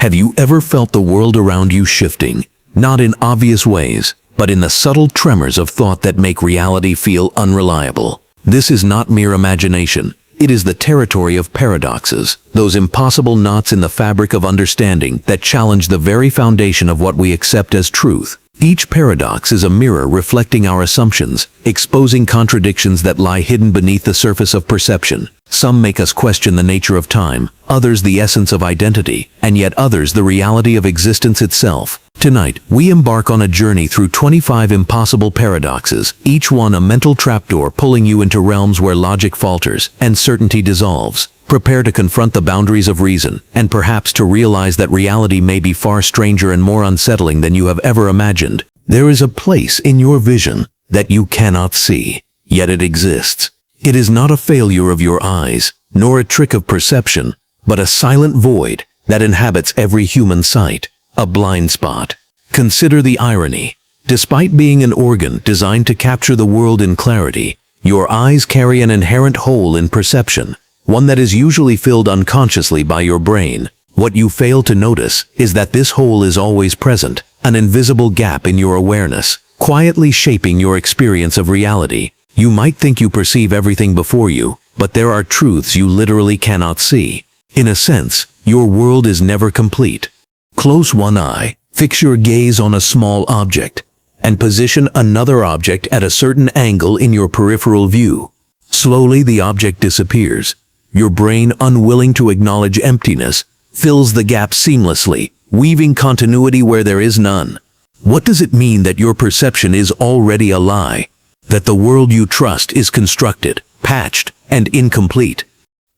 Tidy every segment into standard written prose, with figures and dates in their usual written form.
Have you ever felt the world around you shifting, not in obvious ways, but in the subtle tremors of thought that make reality feel unreliable? This is not mere imagination. It is the territory of paradoxes, those impossible knots in the fabric of understanding that challenge the very foundation of what we accept as truth. Each paradox is a mirror reflecting our assumptions, exposing contradictions that lie hidden beneath the surface of perception. Some make us question the nature of time, others the essence of identity, and yet others the reality of existence itself. Tonight, we embark on a journey through 25 impossible paradoxes, each one a mental trapdoor pulling you into realms where logic falters and certainty dissolves. Prepare to confront the boundaries of reason, and perhaps to realize that reality may be far stranger and more unsettling than you have ever imagined. There is a place in your vision that you cannot see, yet it exists. It is not a failure of your eyes, nor a trick of perception, but a silent void that inhabits every human sight, a blind spot. Consider the irony. Despite being an organ designed to capture the world in clarity, your eyes carry an inherent hole in perception, one that is usually filled unconsciously by your brain. What you fail to notice is that this hole is always present, an invisible gap in your awareness, quietly shaping your experience of reality. You might think you perceive everything before you, but there are truths you literally cannot see. In a sense, your world is never complete. Close one eye, fix your gaze on a small object, and position another object at a certain angle in your peripheral view. Slowly the object disappears. Your brain, unwilling to acknowledge emptiness, fills the gap seamlessly, weaving continuity where there is none. What does it mean that your perception is already a lie? That the world you trust is constructed, patched, and incomplete?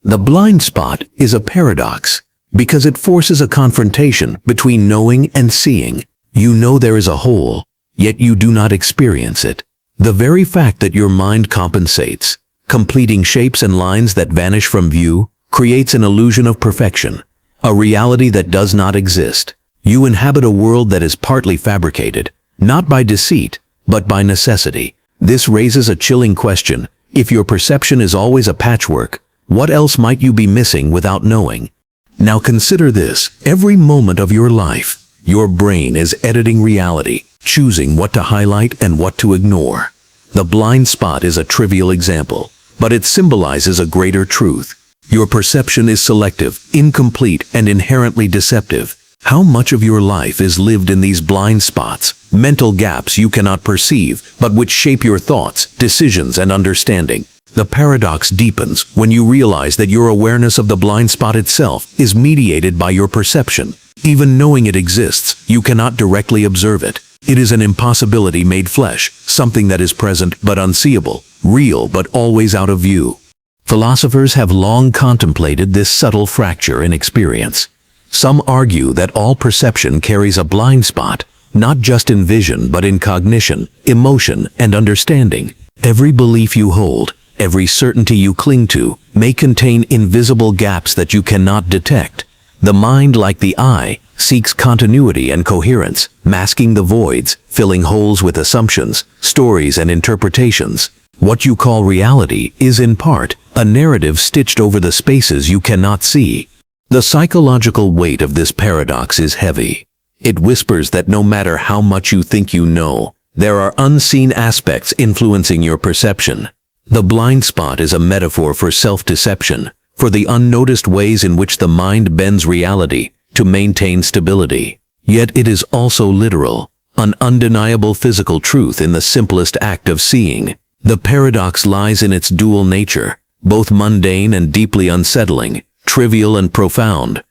The blind spot is a paradox, because it forces a confrontation between knowing and seeing. You know there is a hole, yet you do not experience it. The very fact that your mind compensates, completing shapes and lines that vanish from view, creates an illusion of perfection, a reality that does not exist. You inhabit a world that is partly fabricated, not by deceit, but by necessity. This raises a chilling question. If your perception is always a patchwork, what else might you be missing without knowing? Now consider this. Every moment of your life, your brain is editing reality, choosing what to highlight and what to ignore. The blind spot is a trivial example, but it symbolizes a greater truth. Your perception is selective, incomplete, and inherently deceptive. How much of your life is lived in these blind spots, mental gaps you cannot perceive, but which shape your thoughts, decisions, and understanding? The paradox deepens when you realize that your awareness of the blind spot itself is mediated by your perception. Even knowing it exists, you cannot directly observe it. It is an impossibility made flesh, something that is present but unseeable, real but always out of view. Philosophers have long contemplated this subtle fracture in experience. Some argue that all perception carries a blind spot, not just in vision but in cognition, emotion, and understanding. Every belief you hold, every certainty you cling to, may contain invisible gaps that you cannot detect. The mind, like the eye, seeks continuity and coherence, masking the voids, filling holes with assumptions, stories, and interpretations. What you call reality is, in part, a narrative stitched over the spaces you cannot see. The psychological weight of this paradox is heavy. It whispers that no matter how much you think you know, there are unseen aspects influencing your perception. The blind spot is a metaphor for self-deception, for the unnoticed ways in which the mind bends reality to maintain stability. Yet it is also literal, an undeniable physical truth in the simplest act of seeing. The paradox lies in its dual nature, both mundane and deeply unsettling, trivial and profound.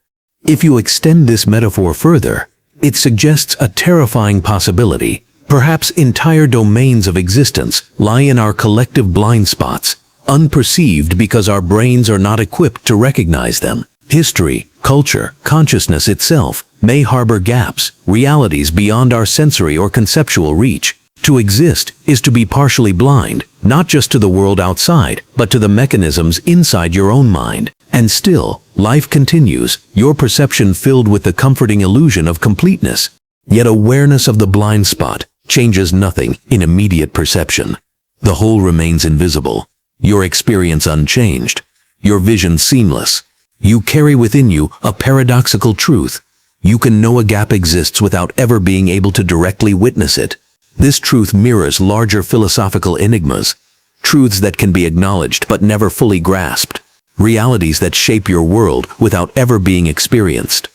If you extend this metaphor further, it suggests a terrifying possibility. Perhaps entire domains of existence lie in our collective blind spots, unperceived because our brains are not equipped to recognize them. History, culture, consciousness itself may harbor gaps, realities beyond our sensory or conceptual reach. To exist is to be partially blind, not just to the world outside, but to the mechanisms inside your own mind. And still, life continues, your perception filled with the comforting illusion of completeness. Yet awareness of the blind spot changes nothing in immediate perception. The whole remains invisible, your experience unchanged, your vision seamless. You carry within you a paradoxical truth. You can know a gap exists without ever being able to directly witness it. This truth mirrors larger philosophical enigmas, truths that can be acknowledged but never fully grasped, realities that shape your world without ever being experienced.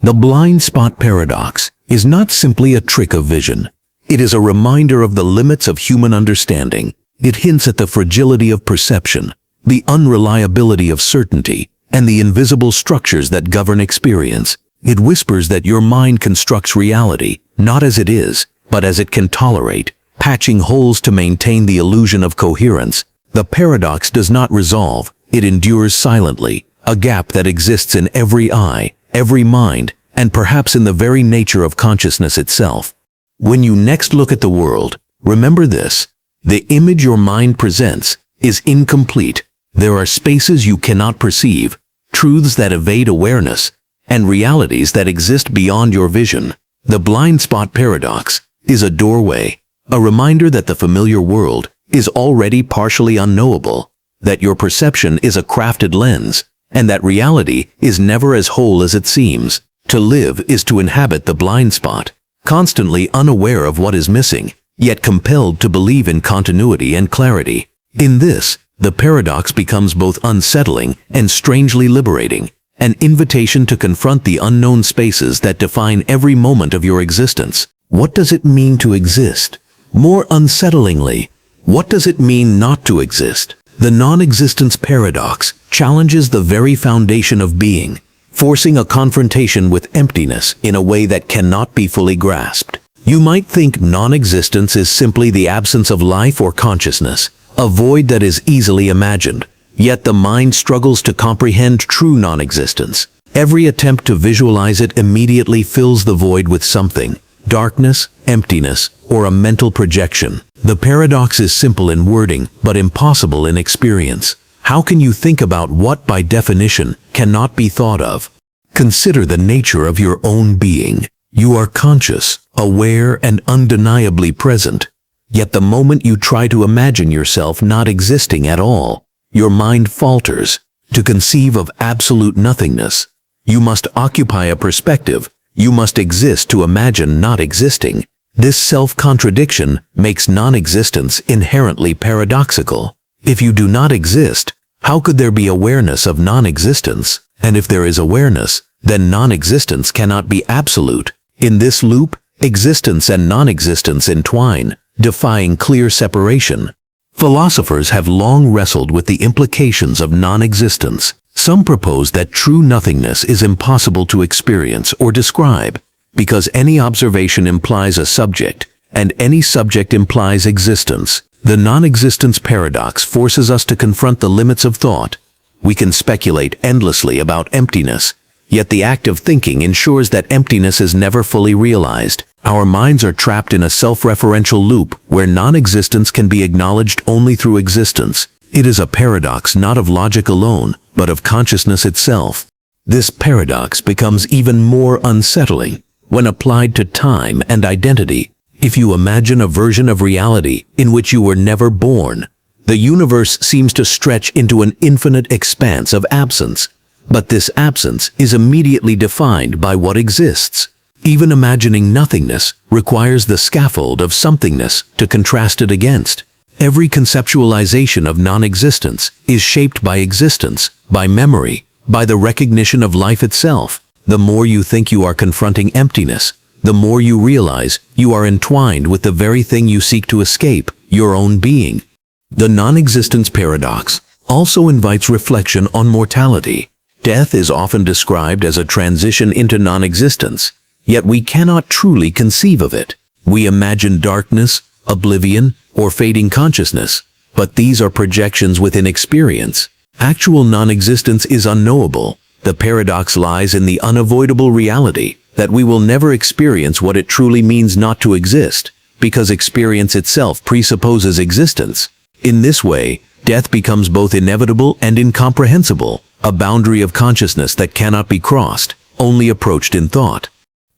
The blind spot paradox is not simply a trick of vision. It is a reminder of the limits of human understanding. It hints at the fragility of perception, the unreliability of certainty, and the invisible structures that govern experience. It whispers that your mind constructs reality, not as it is, but as it can tolerate, patching holes to maintain the illusion of coherence. The paradox does not resolve, it endures silently, a gap that exists in every eye, every mind, and perhaps in the very nature of consciousness itself. When you next look at the world, remember this: the image your mind presents is incomplete. There are spaces you cannot perceive, truths that evade awareness, and realities that exist beyond your vision. The blind spot paradox is a doorway, a reminder that the familiar world is already partially unknowable, that your perception is a crafted lens, and that reality is never as whole as it seems. To live is to inhabit the blind spot, constantly unaware of what is missing, yet compelled to believe in continuity and clarity. In this, the paradox becomes both unsettling and strangely liberating, an invitation to confront the unknown spaces that define every moment of your existence. What does it mean to exist? More unsettlingly, what does it mean not to exist? The non-existence paradox challenges the very foundation of being, forcing a confrontation with emptiness in a way that cannot be fully grasped. You might think non-existence is simply the absence of life or consciousness, a void that is easily imagined. Yet the mind struggles to comprehend true non-existence. Every attempt to visualize it immediately fills the void with something: darkness, emptiness, or a mental projection. The paradox is simple in wording, but impossible in experience. How can you think about what, by definition, cannot be thought of? Consider the nature of your own being. You are conscious, aware, and undeniably present. Yet the moment you try to imagine yourself not existing at all, your mind falters. To conceive of absolute nothingness, you must occupy a perspective. You must exist to imagine not existing. This self-contradiction makes non-existence inherently paradoxical. If you do not exist, how could there be awareness of non-existence? And if there is awareness, then non-existence cannot be absolute. In this loop, existence and non-existence entwine, defying clear separation. Philosophers have long wrestled with the implications of non-existence. Some propose that true nothingness is impossible to experience or describe, because any observation implies a subject, and any subject implies existence. The non-existence paradox forces us to confront the limits of thought. We can speculate endlessly about emptiness, yet the act of thinking ensures that emptiness is never fully realized. Our minds are trapped in a self-referential loop where non-existence can be acknowledged only through existence. It is a paradox not of logic alone, but of consciousness itself. This paradox becomes even more unsettling when applied to time and identity. If you imagine a version of reality in which you were never born, the universe seems to stretch into an infinite expanse of absence. But this absence is immediately defined by what exists. Even imagining nothingness requires the scaffold of somethingness to contrast it against. Every conceptualization of non-existence is shaped by existence, by memory, by the recognition of life itself. The more you think you are confronting emptiness, the more you realize you are entwined with the very thing you seek to escape, your own being. The non-existence paradox also invites reflection on mortality. Death is often described as a transition into non-existence, yet we cannot truly conceive of it. We imagine darkness, oblivion, or fading consciousness, but these are projections within experience. Actual non-existence is unknowable. The paradox lies in the unavoidable reality that we will never experience what it truly means not to exist, because experience itself presupposes existence. In this way, death becomes both inevitable and incomprehensible, a boundary of consciousness that cannot be crossed, only approached in thought.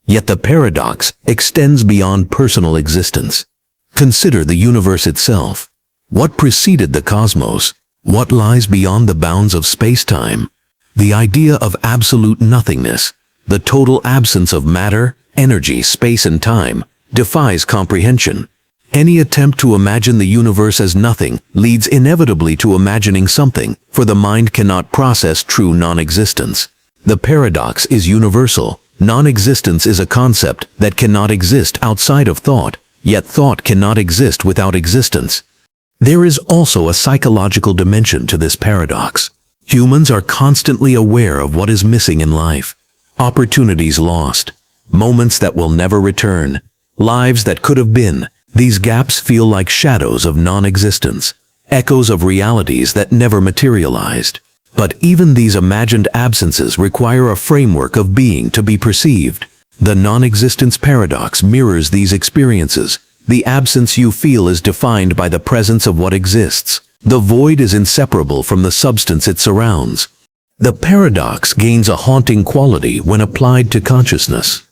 Yet the paradox extends beyond personal existence. Consider the universe itself. What preceded the cosmos? What lies beyond the bounds of space-time? The idea of absolute nothingness, the total absence of matter, energy, space, and time, defies comprehension. Any attempt to imagine the universe as nothing leads inevitably to imagining something, for the mind cannot process true non-existence. The paradox is universal. Non-existence is a concept that cannot exist outside of thought, yet thought cannot exist without existence. There is also a psychological dimension to this paradox. Humans are constantly aware of what is missing in life. Opportunities lost, moments that will never return, lives that could have been. These gaps feel like shadows of non-existence, echoes of realities that never materialized. But even these imagined absences require a framework of being to be perceived. The non-existence paradox mirrors these experiences. The absence you feel is defined by the presence of what exists. The void is inseparable from the substance it surrounds. The paradox gains a haunting quality when applied to consciousness.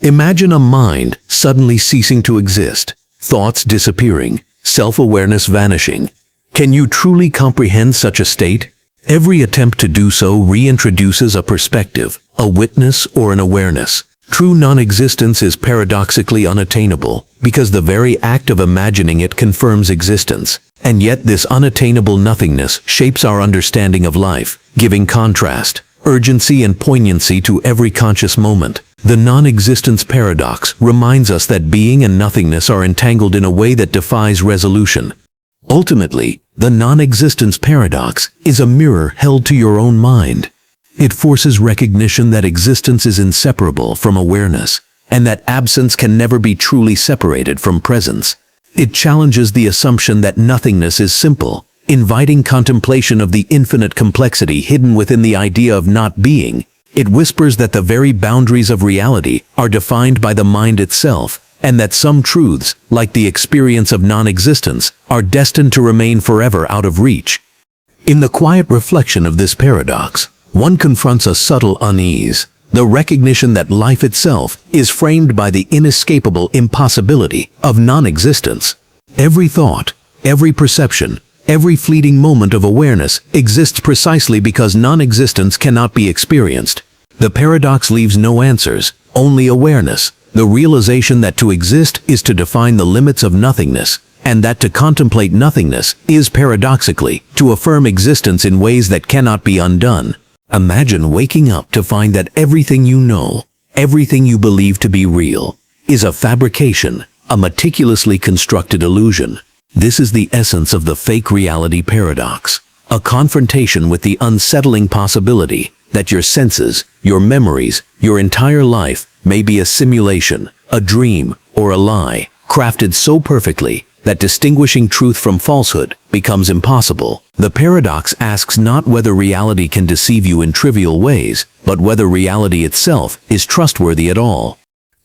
Imagine a mind suddenly ceasing to exist, thoughts disappearing, self-awareness vanishing. Can you truly comprehend such a state? Every attempt to do so reintroduces a perspective, a witness, or an awareness. True non-existence is paradoxically unattainable, because the very act of imagining it confirms existence. And yet this unattainable nothingness shapes our understanding of life, giving contrast, urgency, and poignancy to every conscious moment. The non-existence paradox reminds us that being and nothingness are entangled in a way that defies resolution. Ultimately, the non-existence paradox is a mirror held to your own mind. It forces recognition that existence is inseparable from awareness, and that absence can never be truly separated from presence. It challenges the assumption that nothingness is simple, inviting contemplation of the infinite complexity hidden within the idea of not being. It whispers that the very boundaries of reality are defined by the mind itself, and that some truths, like the experience of non-existence, are destined to remain forever out of reach. In the quiet reflection of this paradox, one confronts a subtle unease, the recognition that life itself is framed by the inescapable impossibility of non-existence. Every thought, every perception, every fleeting moment of awareness exists precisely because non-existence cannot be experienced. The paradox leaves no answers, only awareness, the realization that to exist is to define the limits of nothingness, and that to contemplate nothingness is paradoxically to affirm existence in ways that cannot be undone. Imagine waking up to find that everything you know, everything you believe to be real, is a fabrication, a meticulously constructed illusion. This is the essence of the fake reality paradox, a confrontation with the unsettling possibility that your senses, your memories, your entire life may be a simulation, a dream, or a lie, crafted so perfectly that distinguishing truth from falsehood becomes impossible. The paradox asks not whether reality can deceive you in trivial ways, but whether reality itself is trustworthy at all.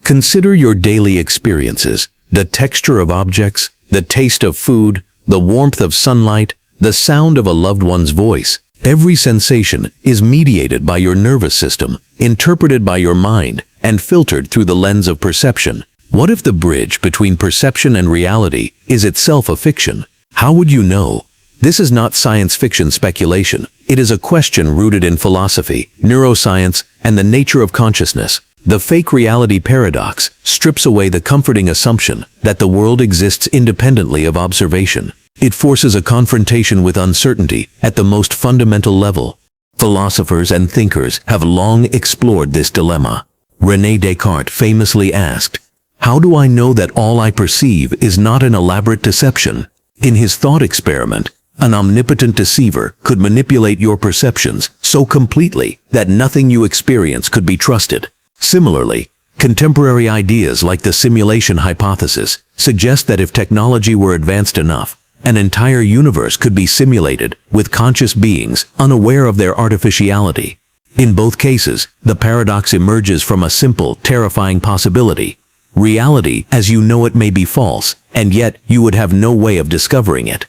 Consider your daily experiences, the texture of objects, the taste of food, the warmth of sunlight, the sound of a loved one's voice. Every sensation is mediated by your nervous system, interpreted by your mind, and filtered through the lens of perception. What if the bridge between perception and reality is itself a fiction? How would you know? This is not science fiction speculation. It is a question rooted in philosophy, neuroscience, and the nature of consciousness. The fake reality paradox strips away the comforting assumption that the world exists independently of observation. It forces a confrontation with uncertainty at the most fundamental level. Philosophers and thinkers have long explored this dilemma. René Descartes famously asked, "How do I know that all I perceive is not an elaborate deception?" In his thought experiment, an omnipotent deceiver could manipulate your perceptions so completely that nothing you experience could be trusted. Similarly, contemporary ideas like the simulation hypothesis suggest that if technology were advanced enough, an entire universe could be simulated with conscious beings unaware of their artificiality. In both cases, the paradox emerges from a simple, terrifying possibility. Reality as you know it may be false, and yet you would have no way of discovering it.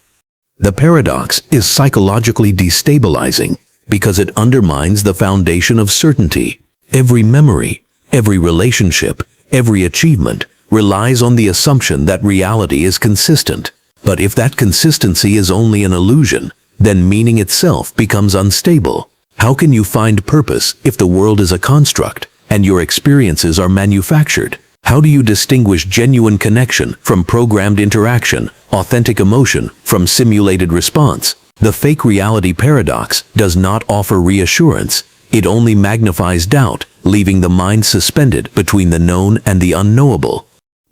The paradox is psychologically destabilizing because it undermines the foundation of certainty. Every memory, every relationship, every achievement relies on the assumption that reality is consistent. But if that consistency is only an illusion, then meaning itself becomes unstable. How can you find purpose if the world is a construct, and your experiences are manufactured. How do you distinguish genuine connection from programmed interaction, authentic emotion from simulated response? The fake reality paradox does not offer reassurance. It only magnifies doubt, leaving the mind suspended between the known and the unknowable.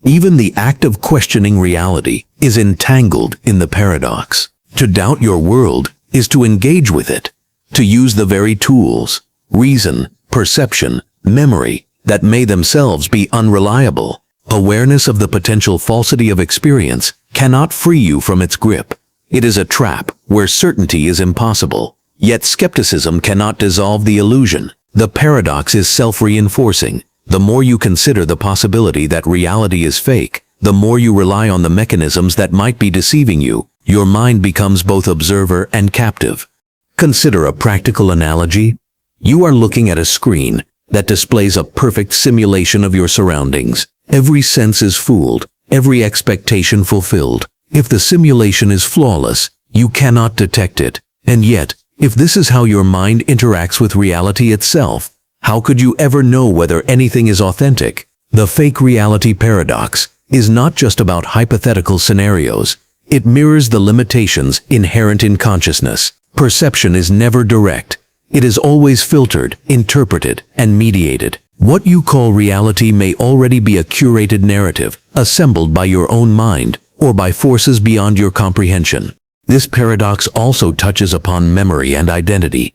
Even the act of questioning reality is entangled in the paradox. To doubt your world is to engage with it, to use the very tools, reason, perception, memory, that may themselves be unreliable. Awareness of the potential falsity of experience cannot free you from its grip. It is a trap where certainty is impossible, yet skepticism cannot dissolve the illusion. The paradox is self-reinforcing. The more you consider the possibility that reality is fake, the more you rely on the mechanisms that might be deceiving you. Your mind becomes both observer and captive. Consider a practical analogy. You are looking at a screen that displays a perfect simulation of your surroundings. Every sense is fooled, every expectation fulfilled. If the simulation is flawless, you cannot detect it. And yet, if this is how your mind interacts with reality itself, how could you ever know whether anything is authentic? The fake reality paradox is not just about hypothetical scenarios. It mirrors the limitations inherent in consciousness. Perception is never direct. It is always filtered, interpreted, and mediated. What you call reality may already be a curated narrative, assembled by your own mind, or by forces beyond your comprehension. This paradox also touches upon memory and identity.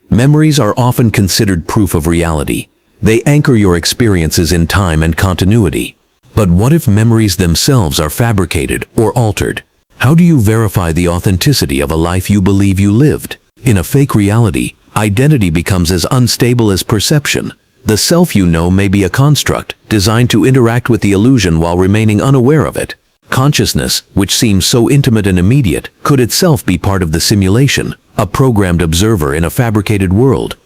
Memories are often considered proof of reality. They anchor your experiences in time and continuity. But what if memories themselves are fabricated or altered? How do you verify the authenticity of a life you believe you lived? In a fake reality, identity becomes as unstable as perception. The self you know may be a construct, designed to interact with the illusion while remaining unaware of it. Consciousness, which seems so intimate and immediate, could itself be part of the simulation, a programmed observer in a fabricated world.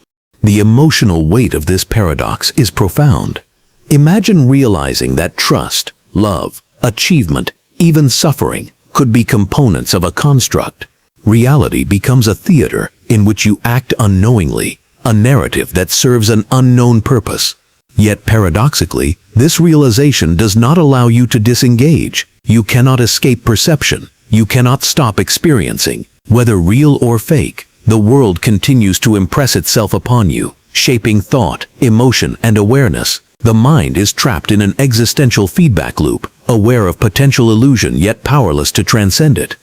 The emotional weight of this paradox is profound. Imagine realizing that trust, love, achievement, even suffering could be components of a construct. Reality becomes a theater in which you act unknowingly, a narrative that serves an unknown purpose. Yet paradoxically, this realization does not allow you to disengage. You cannot escape perception. You cannot stop experiencing. Whether real or fake, the world continues to impress itself upon you, shaping thought, emotion, and awareness. The mind is trapped in an existential feedback loop, aware of potential illusion yet powerless to transcend it.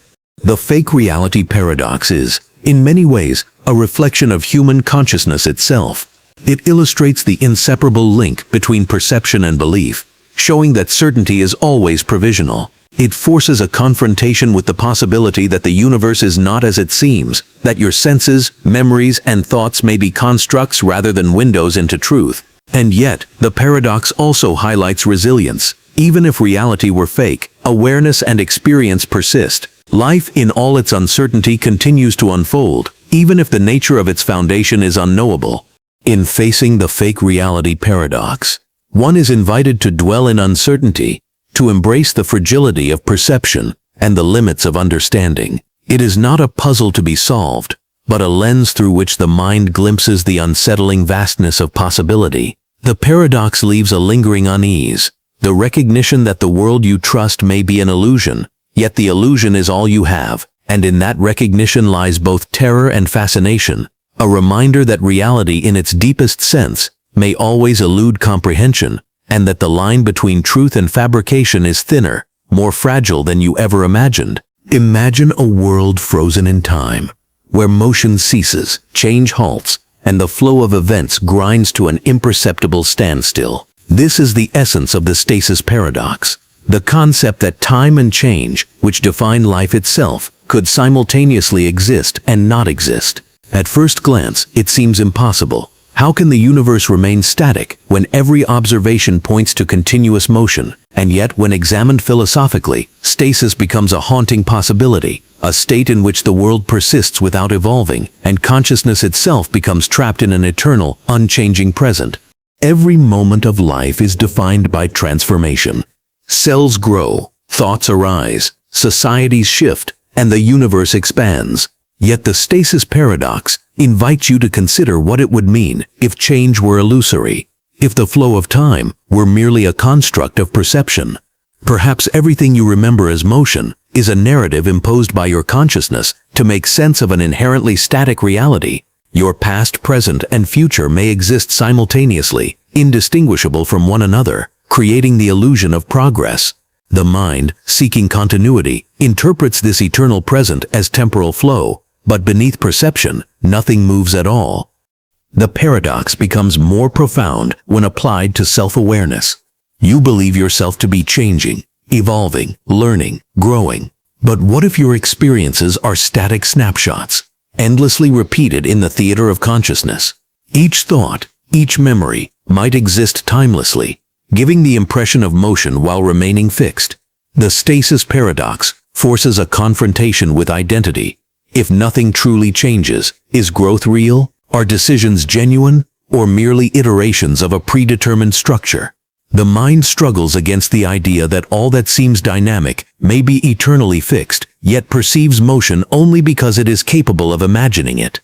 The fake reality paradox is, in many ways, a reflection of human consciousness itself. It illustrates the inseparable link between perception and belief, showing that certainty is always provisional. It forces a confrontation with the possibility that the universe is not as it seems, that your senses, memories, and thoughts may be constructs rather than windows into truth. And yet, the paradox also highlights resilience. Even if reality were fake, awareness and experience persist. Life in all its uncertainty continues to unfold, even if the nature of its foundation is unknowable. In facing the fake reality paradox, one is invited to dwell in uncertainty, to embrace the fragility of perception and the limits of understanding. It is not a puzzle to be solved, but a lens through which the mind glimpses the unsettling vastness of possibility. The paradox leaves a lingering unease, the recognition that the world you trust may be an illusion, yet the illusion is all you have, and in that recognition lies both terror and fascination, a reminder that reality in its deepest sense may always elude comprehension, and that the line between truth and fabrication is thinner, more fragile than you ever imagined. Imagine a world frozen in time, where motion ceases, change halts, and the flow of events grinds to an imperceptible standstill. This is the essence of the Stasis Paradox, the concept that time and change, which define life itself, could simultaneously exist and not exist. At first glance, it seems impossible. How can the universe remain static when every observation points to continuous motion? And yet, when examined philosophically, stasis becomes a haunting possibility, a state in which the world persists without evolving, and consciousness itself becomes trapped in an eternal, unchanging present. Every moment of life is defined by transformation. Cells grow, thoughts arise, societies shift, and the universe expands. Yet the Stasis Paradox invites you to consider what it would mean if change were illusory. If the flow of time were merely a construct of perception, perhaps everything you remember as motion is a narrative imposed by your consciousness to make sense of an inherently static reality. Your past, present, and future may exist simultaneously, indistinguishable from one another, creating the illusion of progress. The mind, seeking continuity, interprets this eternal present as temporal flow, but beneath perception, nothing moves at all. The paradox becomes more profound when applied to self-awareness. You believe yourself to be changing, evolving, learning, growing. But what if your experiences are static snapshots, endlessly repeated in the theater of consciousness? Each thought, each memory, might exist timelessly, giving the impression of motion while remaining fixed. The Stasis Paradox forces a confrontation with identity. If nothing truly changes, is growth real? Are decisions genuine, or merely iterations of a predetermined structure? The mind struggles against the idea that all that seems dynamic may be eternally fixed, yet perceives motion only because it is capable of imagining it.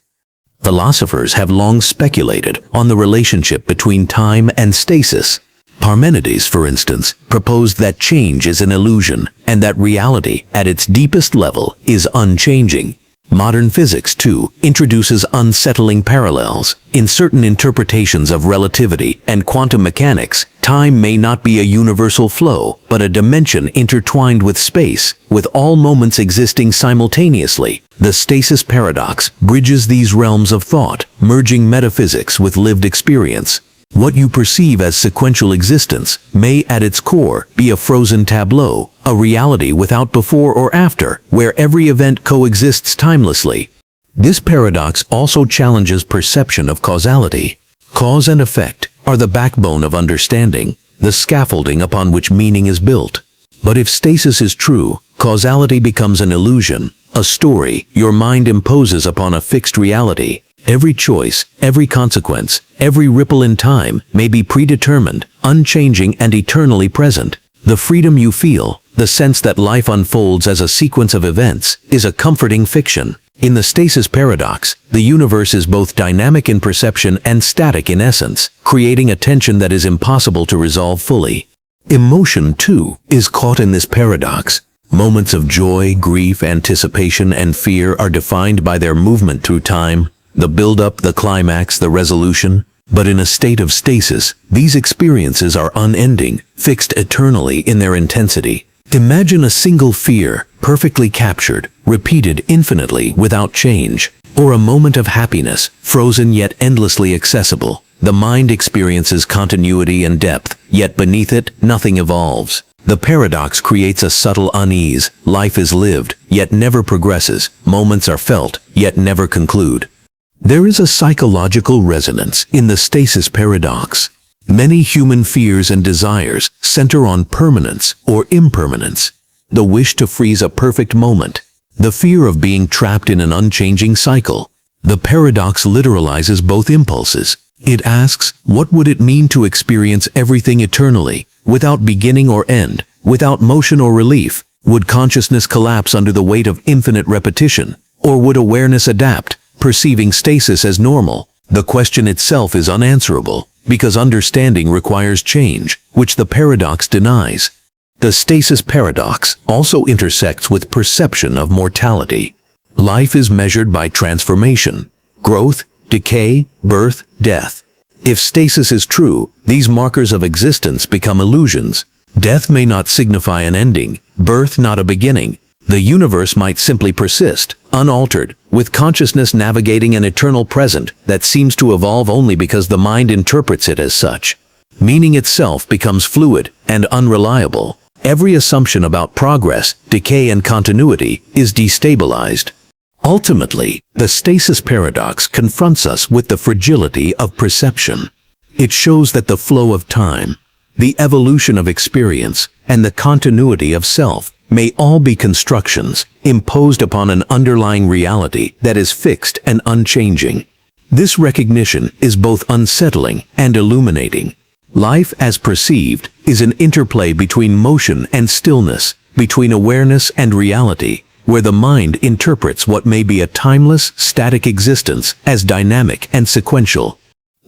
Philosophers have long speculated on the relationship between time and stasis. Parmenides, for instance, proposed that change is an illusion and that reality, at its deepest level, is unchanging. Modern physics, too, introduces unsettling parallels. In certain interpretations of relativity and quantum mechanics, time may not be a universal flow, but a dimension intertwined with space, with all moments existing simultaneously. The Stasis Paradox bridges these realms of thought, merging metaphysics with lived experience. What you perceive as sequential existence may, at its core, be a frozen tableau, a reality without before or after, where every event coexists timelessly. This paradox also challenges perception of causality. Cause and effect are the backbone of understanding, the scaffolding upon which meaning is built. But if stasis is true, causality becomes an illusion, a story your mind imposes upon a fixed reality. Every choice, every consequence, every ripple in time may be predetermined, unchanging and eternally present. The freedom you feel, the sense that life unfolds as a sequence of events, is a comforting fiction. In the Stasis Paradox, the universe is both dynamic in perception and static in essence, creating a tension that is impossible to resolve fully. Emotion, too, is caught in this paradox. Moments of joy, grief, anticipation, and fear are defined by their movement through time. The build-up, the climax, the resolution. But in a state of stasis, these experiences are unending, fixed eternally in their intensity. Imagine a single fear, perfectly captured, repeated infinitely without change. Or a moment of happiness, frozen yet endlessly accessible. The mind experiences continuity and depth, yet beneath it, nothing evolves. The paradox creates a subtle unease. Life is lived, yet never progresses. Moments are felt, yet never conclude. There is a psychological resonance in the Stasis Paradox. Many human fears and desires center on permanence or impermanence. The wish to freeze a perfect moment. The fear of being trapped in an unchanging cycle. The paradox literalizes both impulses. It asks, what would it mean to experience everything eternally, without beginning or end, without motion or relief? Would consciousness collapse under the weight of infinite repetition? Or would awareness adapt, perceiving stasis as normal? The question itself is unanswerable, because understanding requires change, which the paradox denies. The Stasis Paradox also intersects with perception of mortality. Life is measured by transformation, growth, decay, birth, death. If stasis is true, these markers of existence become illusions. Death may not signify an ending, birth not a beginning. The universe might simply persist, unaltered, with consciousness navigating an eternal present that seems to evolve only because the mind interprets it as such. Meaning itself becomes fluid and unreliable. Every assumption about progress, decay, and continuity is destabilized. Ultimately, the Stasis Paradox confronts us with the fragility of perception. It shows that the flow of time, the evolution of experience, and the continuity of self may all be constructions imposed upon an underlying reality that is fixed and unchanging. This recognition is both unsettling and illuminating. Life as perceived is an interplay between motion and stillness, between awareness and reality, where the mind interprets what may be a timeless, static existence as dynamic and sequential.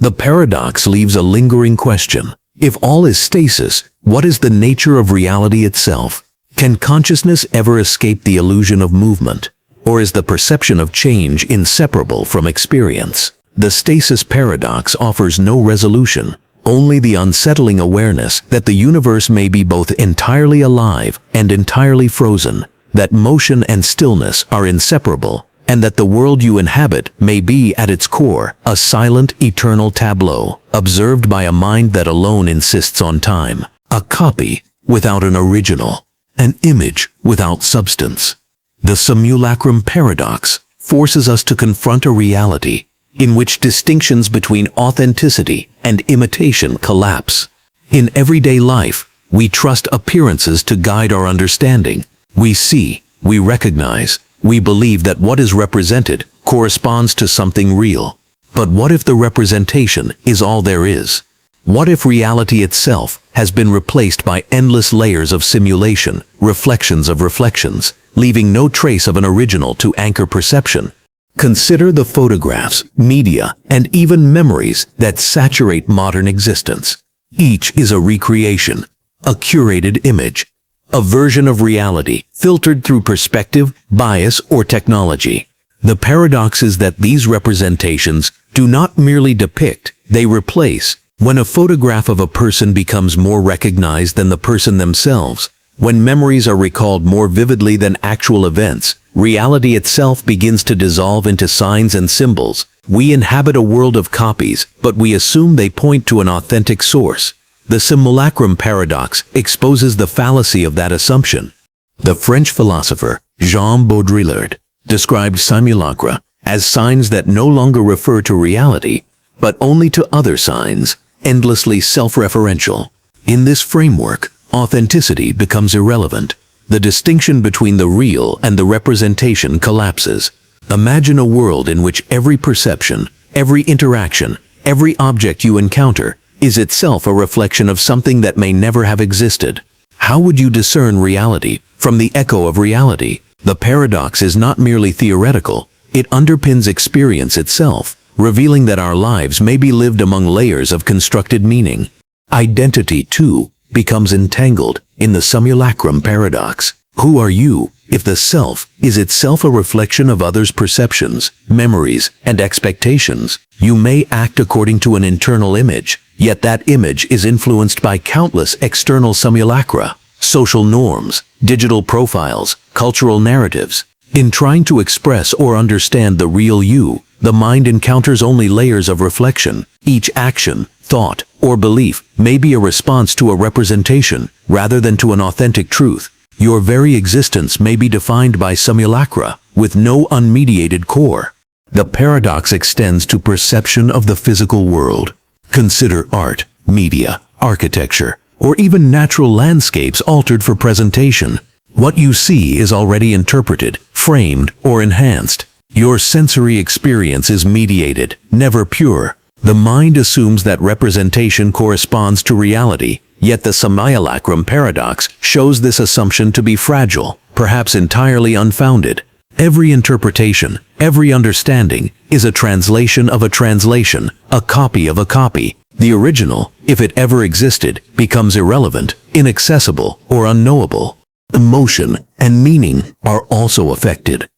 The paradox leaves a lingering question. If all is stasis, what is the nature of reality itself? Can consciousness ever escape the illusion of movement? Or is the perception of change inseparable from experience? The Stasis Paradox offers no resolution, only the unsettling awareness that the universe may be both entirely alive and entirely frozen, that motion and stillness are inseparable, and that the world you inhabit may be at its core a silent, eternal tableau, observed by a mind that alone insists on time, a copy without an original, an image without substance. The Simulacrum Paradox forces us to confront a reality in which distinctions between authenticity and imitation collapse. In everyday life, we trust appearances to guide our understanding. We see, we recognize, we believe that what is represented corresponds to something real. But what if the representation is all there is? What if reality itself has been replaced by endless layers of simulation, reflections of reflections, leaving no trace of an original to anchor perception? Consider the photographs, media, and even memories that saturate modern existence. Each is a recreation, a curated image, a version of reality filtered through perspective, bias, or technology. The paradox is that these representations do not merely depict, they replace. When a photograph of a person becomes more recognized than the person themselves, when memories are recalled more vividly than actual events, reality itself begins to dissolve into signs and symbols. We inhabit a world of copies, but we assume they point to an authentic source. The Simulacrum Paradox exposes the fallacy of that assumption. The French philosopher Jean Baudrillard described simulacra as signs that no longer refer to reality, but only to other signs, endlessly self-referential. In this framework, authenticity becomes irrelevant. The distinction between the real and the representation collapses. Imagine a world in which every perception, every interaction, every object you encounter is itself a reflection of something that may never have existed. How would you discern reality from the echo of reality? The paradox is not merely theoretical, it underpins experience itself, revealing that our lives may be lived among layers of constructed meaning. Identity, too, becomes entangled in the Simulacrum Paradox. Who are you if the self is itself a reflection of others' perceptions, memories, and expectations? You may act according to an internal image, yet that image is influenced by countless external simulacra, social norms, digital profiles, cultural narratives. In trying to express or understand the real you, the mind encounters only layers of reflection. Each action, thought, or belief may be a response to a representation rather than to an authentic truth. Your very existence may be defined by simulacra with no unmediated core. The paradox extends to perception of the physical world. Consider art, media, architecture, or even natural landscapes altered for presentation. What you see is already interpreted, framed, or enhanced. Your sensory experience is mediated, never pure. The mind assumes that representation corresponds to reality, yet the Simulacrum Paradox shows this assumption to be fragile, perhaps entirely unfounded. Every interpretation, every understanding, is a translation of a translation, a copy of a copy. The original, if it ever existed, becomes irrelevant, inaccessible, or unknowable. Emotion and meaning are also affected.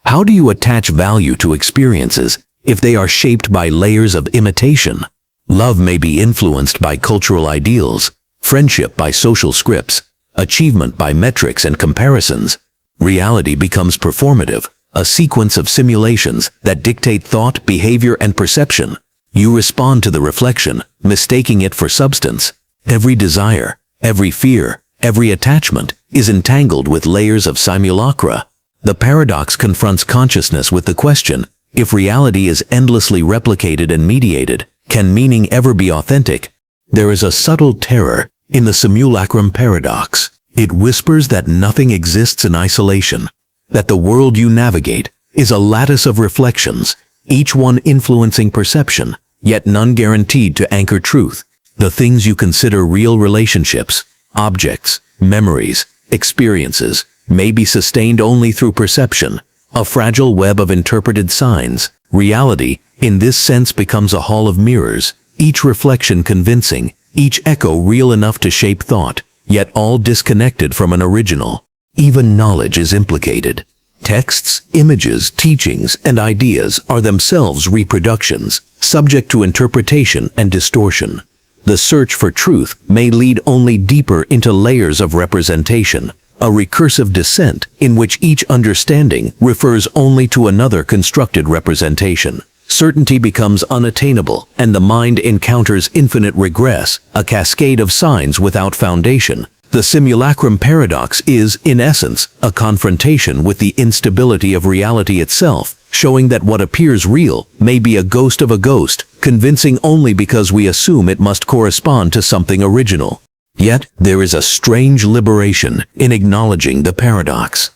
How do you attach value to experiences if they are shaped by layers of imitation? Love may be influenced by cultural ideals, friendship by social scripts, achievement by metrics and comparisons. Reality becomes performative, a sequence of simulations that dictate thought, behavior, and perception. You respond to the reflection, mistaking it for substance. Every desire, every fear, every attachment is entangled with layers of simulacra. The paradox confronts consciousness with the question, if reality is endlessly replicated and mediated, can meaning ever be authentic? There is a subtle terror in the Simulacrum Paradox. It whispers that nothing exists in isolation, that the world you navigate is a lattice of reflections, each one influencing perception, yet none guaranteed to anchor truth. The things you consider real relationships, objects, memories, experiences, may be sustained only through perception, a fragile web of interpreted signs. Reality in this sense becomes a hall of mirrors, each reflection convincing, each echo real enough to shape thought, yet all disconnected from an original. Even knowledge is implicated. Texts, images, teachings, and ideas are themselves reproductions, subject to interpretation and distortion. The search for truth may lead only deeper into layers of representation, a recursive descent in which each understanding refers only to another constructed representation. Certainty becomes unattainable, and the mind encounters infinite regress, a cascade of signs without foundation. The Simulacrum Paradox is, in essence, a confrontation with the instability of reality itself, showing that what appears real may be a ghost of a ghost, convincing only because we assume it must correspond to something original. Yet, there is a strange liberation in acknowledging the paradox.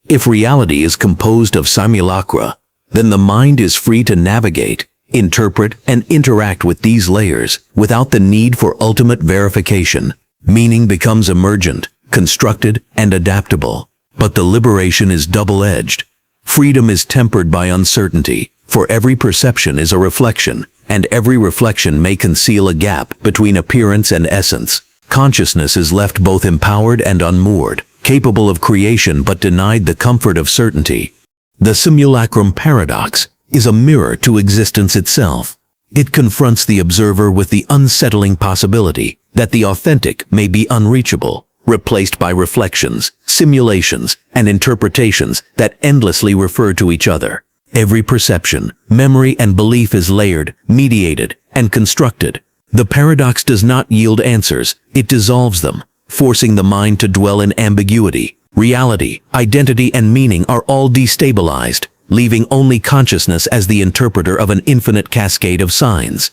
If reality is composed of simulacra, then the mind is free to navigate, interpret, and interact with these layers without the need for ultimate verification. Meaning becomes emergent, constructed, and adaptable. But the liberation is double-edged. Freedom is tempered by uncertainty, for every perception is a reflection, and every reflection may conceal a gap between appearance and essence. Consciousness is left both empowered and unmoored, capable of creation but denied the comfort of certainty. The Simulacrum Paradox is a mirror to existence itself. It confronts the observer with the unsettling possibility that the authentic may be unreachable, replaced by reflections, simulations, and interpretations that endlessly refer to each other. Every perception, memory, and belief is layered, mediated, and constructed. The paradox does not yield answers, it dissolves them, forcing the mind to dwell in ambiguity. Reality, identity, and meaning are all destabilized, leaving only consciousness as the interpreter of an infinite cascade of signs.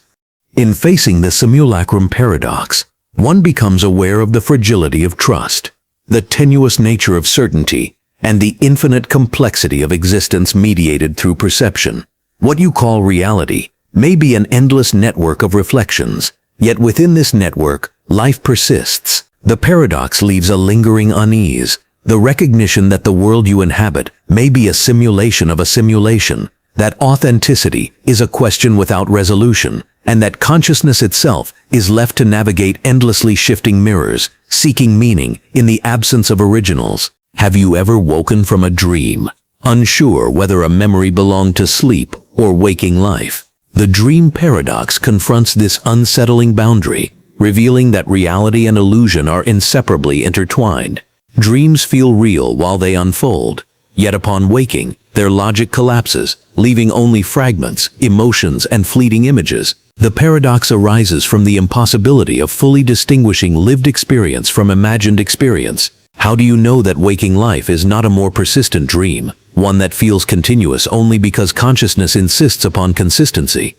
In facing the Simulacrum Paradox, one becomes aware of the fragility of trust, the tenuous nature of certainty, and the infinite complexity of existence mediated through perception. What you call reality may be an endless network of reflections, yet within this network, life persists. The paradox leaves a lingering unease, the recognition that the world you inhabit may be a simulation of a simulation, that authenticity is a question without resolution, and that consciousness itself is left to navigate endlessly shifting mirrors, seeking meaning in the absence of originals. Have you ever woken from a dream, unsure whether a memory belonged to sleep or waking life? The dream paradox confronts this unsettling boundary, revealing that reality and illusion are inseparably intertwined. Dreams feel real while they unfold, yet upon waking, their logic collapses, leaving only fragments, emotions, and fleeting images. The paradox arises from the impossibility of fully distinguishing lived experience from imagined experience. How do you know that waking life is not a more persistent dream, one that feels continuous only because consciousness insists upon consistency?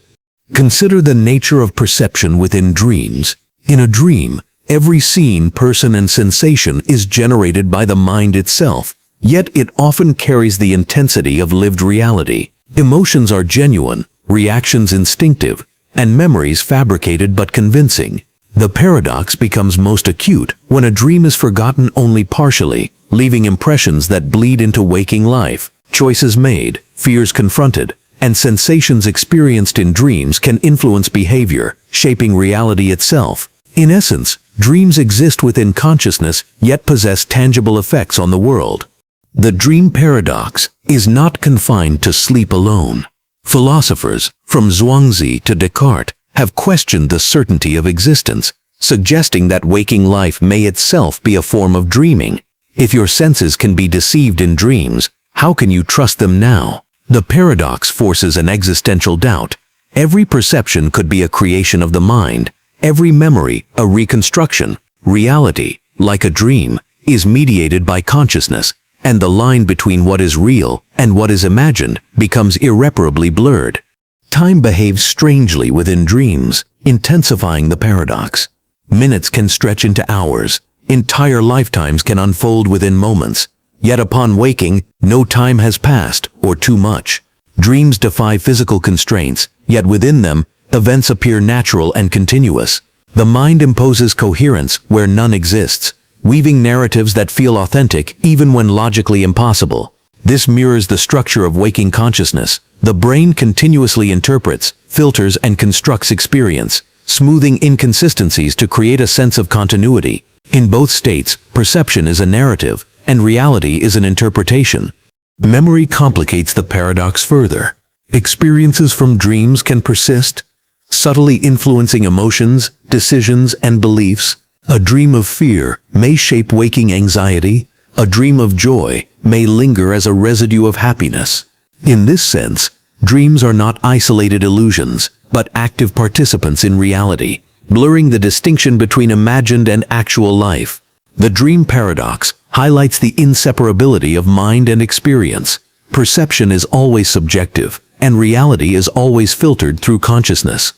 Consider the nature of perception within dreams. In a dream, every scene, person, and sensation is generated by the mind itself, yet it often carries the intensity of lived reality. Emotions are genuine, reactions instinctive, and memories fabricated but convincing. The paradox becomes most acute when a dream is forgotten only partially, leaving impressions that bleed into waking life. Choices made, fears confronted, and sensations experienced in dreams can influence behavior, shaping reality itself. In essence, dreams exist within consciousness yet possess tangible effects on the world. The dream paradox is not confined to sleep alone. Philosophers, from Zhuangzi to Descartes, have questioned the certainty of existence, suggesting that waking life may itself be a form of dreaming. If your senses can be deceived in dreams, how can you trust them now? The paradox forces an existential doubt. Every perception could be a creation of the mind, every memory a reconstruction. Reality, like a dream, is mediated by consciousness, and the line between what is real and what is imagined becomes irreparably blurred. Time behaves strangely within dreams, intensifying the paradox. Minutes can stretch into hours, entire lifetimes can unfold within moments, yet upon waking, no time has passed or too much. Dreams defy physical constraints, yet within them, events appear natural and continuous. The mind imposes coherence where none exists, weaving narratives that feel authentic even when logically impossible. This mirrors the structure of waking consciousness, The brain continuously interprets, filters, and constructs experience, smoothing inconsistencies to create a sense of continuity. In both states, perception is a narrative, and reality is an interpretation. Memory complicates the paradox further. Experiences from dreams can persist, subtly influencing emotions, decisions, and beliefs. A dream of fear may shape waking anxiety. A dream of joy may linger as a residue of happiness. In this sense, dreams are not isolated illusions, but active participants in reality, blurring the distinction between imagined and actual life. The dream paradox highlights the inseparability of mind and experience. Perception is always subjective, and reality is always filtered through consciousness.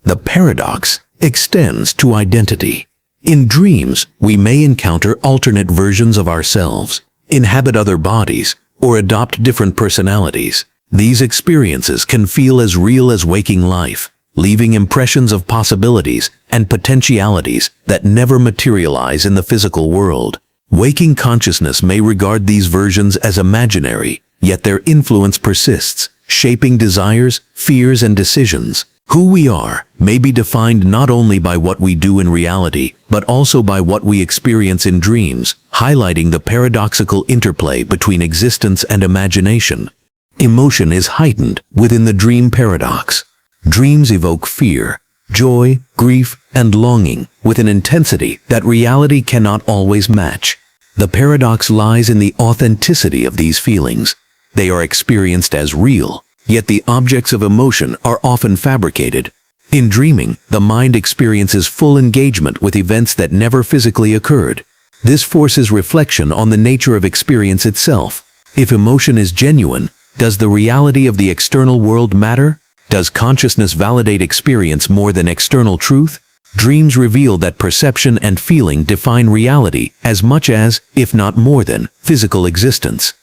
The paradox extends to identity. In dreams, we may encounter alternate versions of ourselves, inhabit other bodies, or adopt different personalities. These experiences can feel as real as waking life, leaving impressions of possibilities and potentialities that never materialize in the physical world. Waking consciousness may regard these versions as imaginary, yet their influence persists, shaping desires, fears, and decisions. Who we are may be defined not only by what we do in reality, but also by what we experience in dreams, highlighting the paradoxical interplay between existence and imagination. Emotion is heightened within the dream paradox. Dreams evoke fear, joy, grief, and longing with an intensity that reality cannot always match. The paradox lies in the authenticity of these feelings. They are experienced as real, yet the objects of emotion are often fabricated. In dreaming, the mind experiences full engagement with events that never physically occurred. This forces reflection on the nature of experience itself. If emotion is genuine, does the reality of the external world matter? Does consciousness validate experience more than external truth? Dreams reveal that perception and feeling define reality as much as, if not more than, physical existence.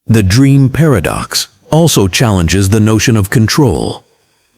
The dream paradox also challenges the notion of control.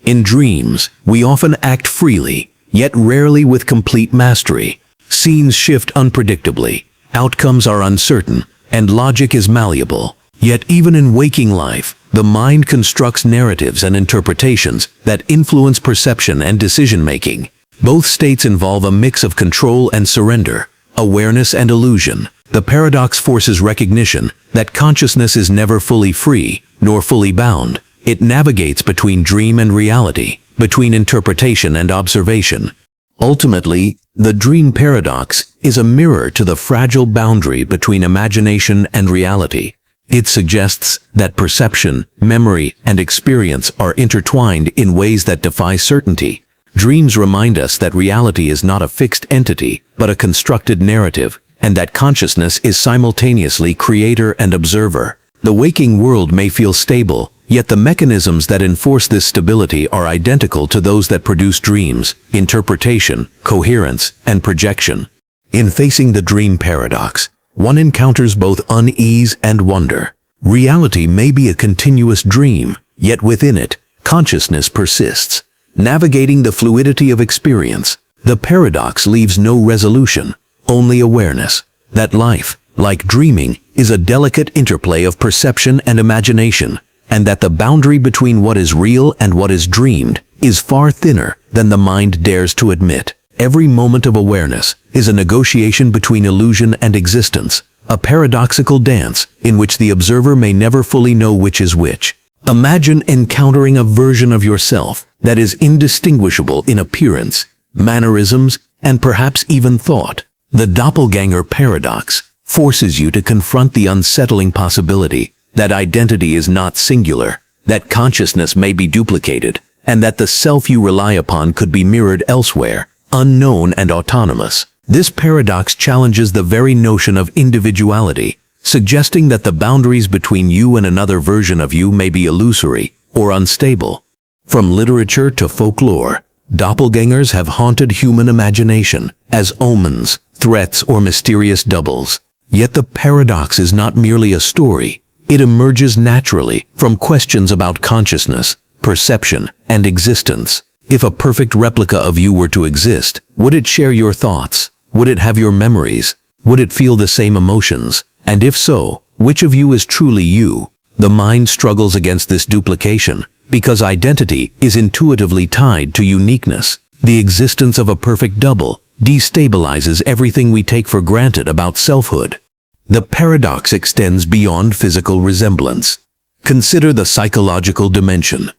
In dreams, we often act freely, yet rarely with complete mastery. Scenes shift unpredictably, outcomes are uncertain, and logic is malleable. Yet even in waking life, the mind constructs narratives and interpretations that influence perception and decision-making. Both states involve a mix of control and surrender, awareness and illusion. The paradox forces recognition that consciousness is never fully free, nor fully bound. It navigates between dream and reality, between interpretation and observation. Ultimately, the dream paradox is a mirror to the fragile boundary between imagination and reality. It suggests that perception, memory, and experience are intertwined in ways that defy certainty. Dreams remind us that reality is not a fixed entity, but a constructed narrative, and that consciousness is simultaneously creator and observer. The waking world may feel stable, yet the mechanisms that enforce this stability are identical to those that produce dreams: interpretation, coherence, and projection. In facing the dream paradox, one encounters both unease and wonder. Reality may be a continuous dream, yet within it, consciousness persists. Navigating the fluidity of experience, the paradox leaves no resolution, only awareness that life, like dreaming, is a delicate interplay of perception and imagination, and that the boundary between what is real and what is dreamed is far thinner than the mind dares to admit. Every moment of awareness is a negotiation between illusion and existence, a paradoxical dance in which the observer may never fully know which is which. Imagine encountering a version of yourself that is indistinguishable in appearance, mannerisms, and perhaps even thought. The Doppelgänger Paradox forces you to confront the unsettling possibility that identity is not singular, that consciousness may be duplicated, and that the self you rely upon could be mirrored elsewhere, unknown and autonomous. This paradox challenges the very notion of individuality, suggesting that the boundaries between you and another version of you may be illusory or unstable. From literature to folklore, doppelgangers have haunted human imagination as omens, threats, or mysterious doubles. Yet the paradox is not merely a story. It emerges naturally from questions about consciousness, perception, and existence. If a perfect replica of you were to exist, would it share your thoughts? Would it have your memories? Would it feel the same emotions? And if so, which of you is truly you? The mind struggles against this duplication because identity is intuitively tied to uniqueness. The existence of a perfect double destabilizes everything we take for granted about selfhood. The paradox extends beyond physical resemblance. Consider the psychological dimension.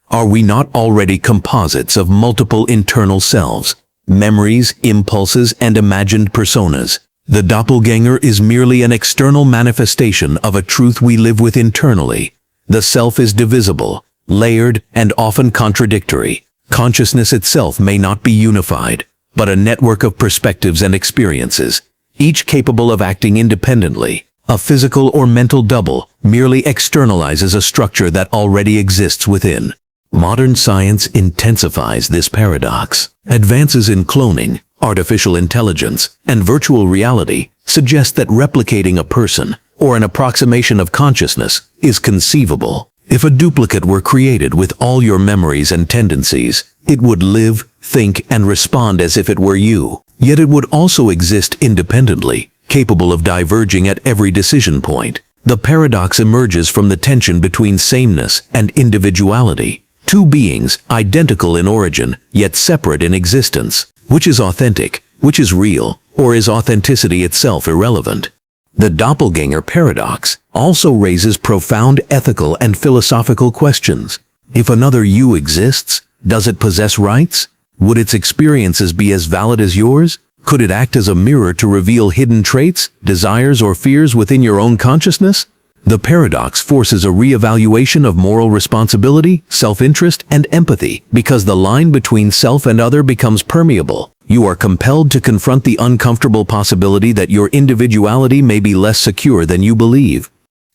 Are we not already composites of multiple internal selves, memories, impulses, and imagined personas? The doppelganger is merely an external manifestation of a truth we live with internally. The self is divisible, layered, and often contradictory. Consciousness itself may not be unified, but a network of perspectives and experiences, each capable of acting independently. A physical or mental double merely externalizes a structure that already exists within. Modern science intensifies this paradox. Advances in cloning, artificial intelligence, and virtual reality suggest that replicating a person, or an approximation of consciousness, is conceivable. If a duplicate were created with all your memories and tendencies, it would live, think, and respond as if it were you. Yet it would also exist independently, capable of diverging at every decision point. The paradox emerges from the tension between sameness and individuality. Two beings, identical in origin, yet separate in existence. Which is authentic? Which is real? Or is authenticity itself irrelevant? The Doppelgänger Paradox also raises profound ethical and philosophical questions. If another you exists, does it possess rights? Would its experiences be as valid as yours? Could it act as a mirror to reveal hidden traits, desires, or fears within your own consciousness? The paradox forces a re-evaluation of moral responsibility, self-interest, and empathy, because the line between self and other becomes permeable. You are compelled to confront the uncomfortable possibility that your individuality may be less secure than you believe.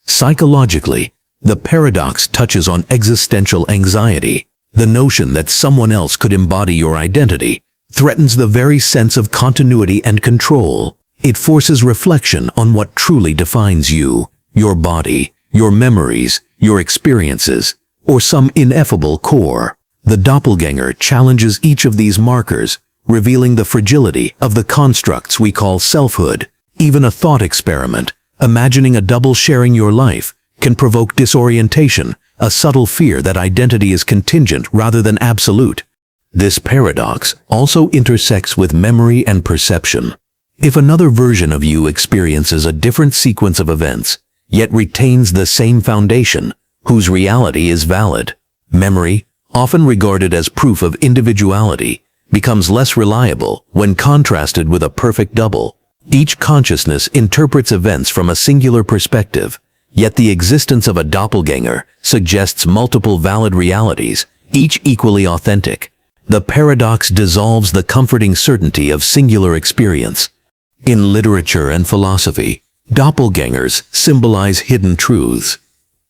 Psychologically, the paradox touches on existential anxiety. The notion that someone else could embody your identity threatens the very sense of continuity and control. It forces reflection on what truly defines you. Your body, your memories, your experiences, or some ineffable core. The doppelganger challenges each of these markers, revealing the fragility of the constructs we call selfhood. Even a thought experiment, imagining a double sharing your life, can provoke disorientation, a subtle fear that identity is contingent rather than absolute. This paradox also intersects with memory and perception. If another version of you experiences a different sequence of events, yet retains the same foundation, whose reality is valid, memory, often regarded as proof of individuality, becomes less reliable when contrasted with a perfect double. Each consciousness interprets events from a singular perspective, yet the existence of a doppelganger suggests multiple valid realities, each equally authentic. The paradox dissolves the comforting certainty of singular experience. In literature and philosophy, doppelgangers symbolize hidden truths.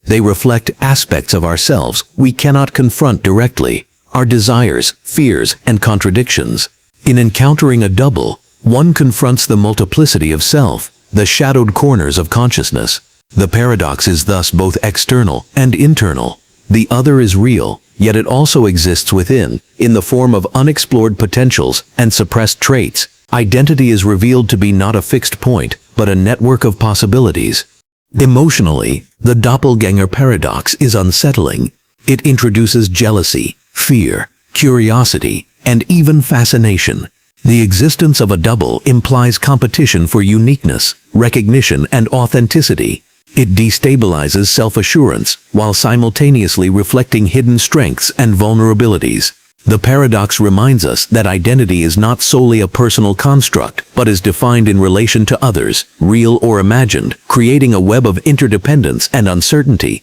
They reflect aspects of ourselves we cannot confront directly, our desires, fears, and contradictions. In encountering a double, one confronts the multiplicity of self, the shadowed corners of consciousness. The paradox is thus both external and internal. The other is real, yet it also exists within, in the form of unexplored potentials and suppressed traits. Identity is revealed to be not a fixed point, but a network of possibilities. Emotionally, the Doppelgänger Paradox is unsettling. It introduces jealousy, fear, curiosity, and even fascination. The existence of a double implies competition for uniqueness, recognition, and authenticity. It destabilizes self-assurance while simultaneously reflecting hidden strengths and vulnerabilities. The paradox reminds us that identity is not solely a personal construct, but is defined in relation to others, real or imagined, creating a web of interdependence and uncertainty.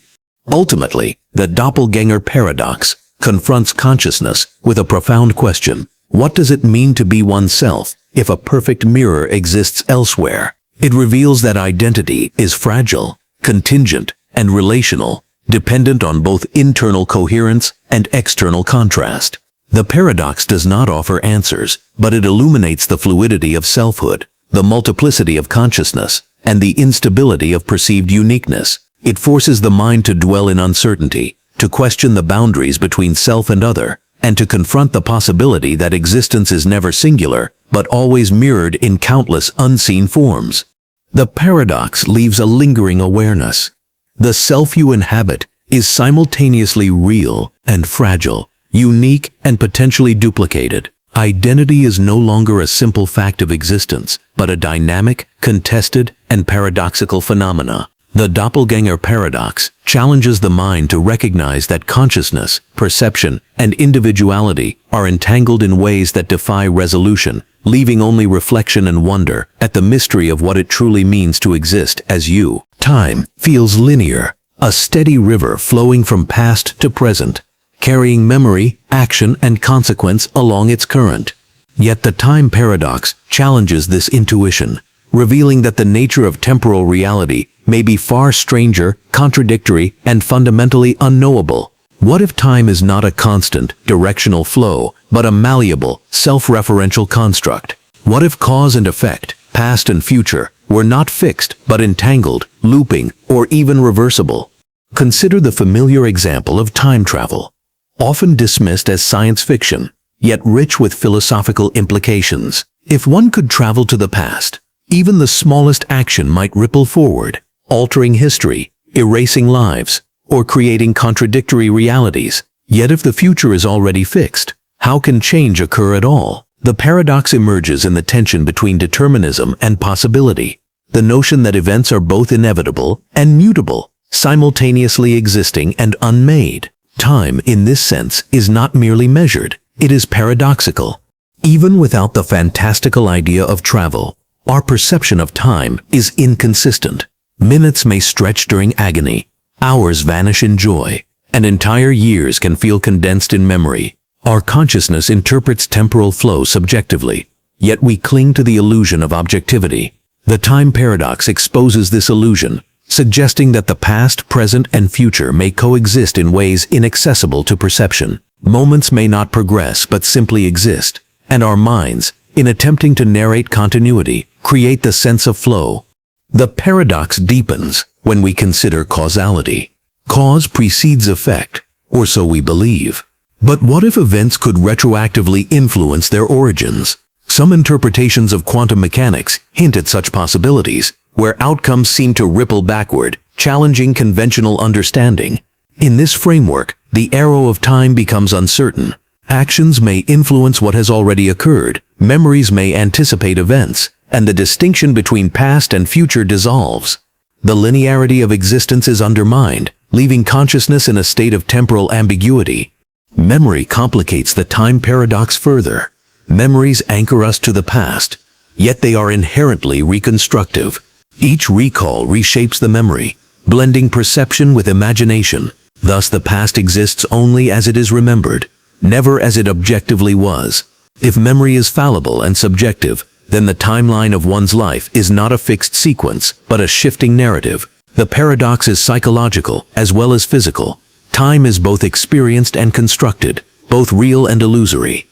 Ultimately, the Doppelgänger Paradox confronts consciousness with a profound question. What does it mean to be oneself if a perfect mirror exists elsewhere? It reveals that identity is fragile, contingent, and relational, dependent on both internal coherence and external contrast. The paradox does not offer answers, but it illuminates the fluidity of selfhood, the multiplicity of consciousness, and the instability of perceived uniqueness. It forces the mind to dwell in uncertainty, to question the boundaries between self and other, and to confront the possibility that existence is never singular, but always mirrored in countless unseen forms. The paradox leaves a lingering awareness. The self you inhabit is simultaneously real and fragile, unique and potentially duplicated. Identity is no longer a simple fact of existence, but a dynamic, contested, and paradoxical phenomena. The Doppelgänger Paradox challenges the mind to recognize that consciousness, perception, and individuality are entangled in ways that defy resolution, leaving only reflection and wonder at the mystery of what it truly means to exist as you. Time feels linear, a steady river flowing from past to present, carrying memory, action, and consequence along its current. Yet the time paradox challenges this intuition, revealing that the nature of temporal reality may be far stranger, contradictory, and fundamentally unknowable. What if time is not a constant, directional flow, but a malleable, self-referential construct? What if cause and effect, past and future, were not fixed, but entangled, looping, or even reversible? Consider the familiar example of time travel. Often dismissed as science fiction, yet rich with philosophical implications. If one could travel to the past, even the smallest action might ripple forward, altering history, erasing lives, or creating contradictory realities. Yet if the future is already fixed, how can change occur at all? The paradox emerges in the tension between determinism and possibility, the notion that events are both inevitable and mutable, simultaneously existing and unmade. Time, in this sense, is not merely measured, it is paradoxical. Even without the fantastical idea of travel, our perception of time is inconsistent. Minutes may stretch during agony, hours vanish in joy, and entire years can feel condensed in memory. Our consciousness interprets temporal flow subjectively, yet we cling to the illusion of objectivity. The time paradox exposes this illusion, suggesting that the past, present, and future may coexist in ways inaccessible to perception. Moments may not progress but simply exist, and our minds, in attempting to narrate continuity, create the sense of flow. The paradox deepens when we consider causality. Cause precedes effect, or so we believe. But what if events could retroactively influence their origins? Some interpretations of quantum mechanics hint at such possibilities, where outcomes seem to ripple backward, challenging conventional understanding. In this framework, the arrow of time becomes uncertain. Actions may influence what has already occurred, memories may anticipate events, and the distinction between past and future dissolves. The linearity of existence is undermined, leaving consciousness in a state of temporal ambiguity. Memory complicates the time paradox further. Memories anchor us to the past, yet they are inherently reconstructive. Each recall reshapes the memory, blending perception with imagination. Thus the past exists only as it is remembered, never as it objectively was. If memory is fallible and subjective, then the timeline of one's life is not a fixed sequence, but a shifting narrative. The paradox is psychological as well as physical. Time is both experienced and constructed, both real and illusory.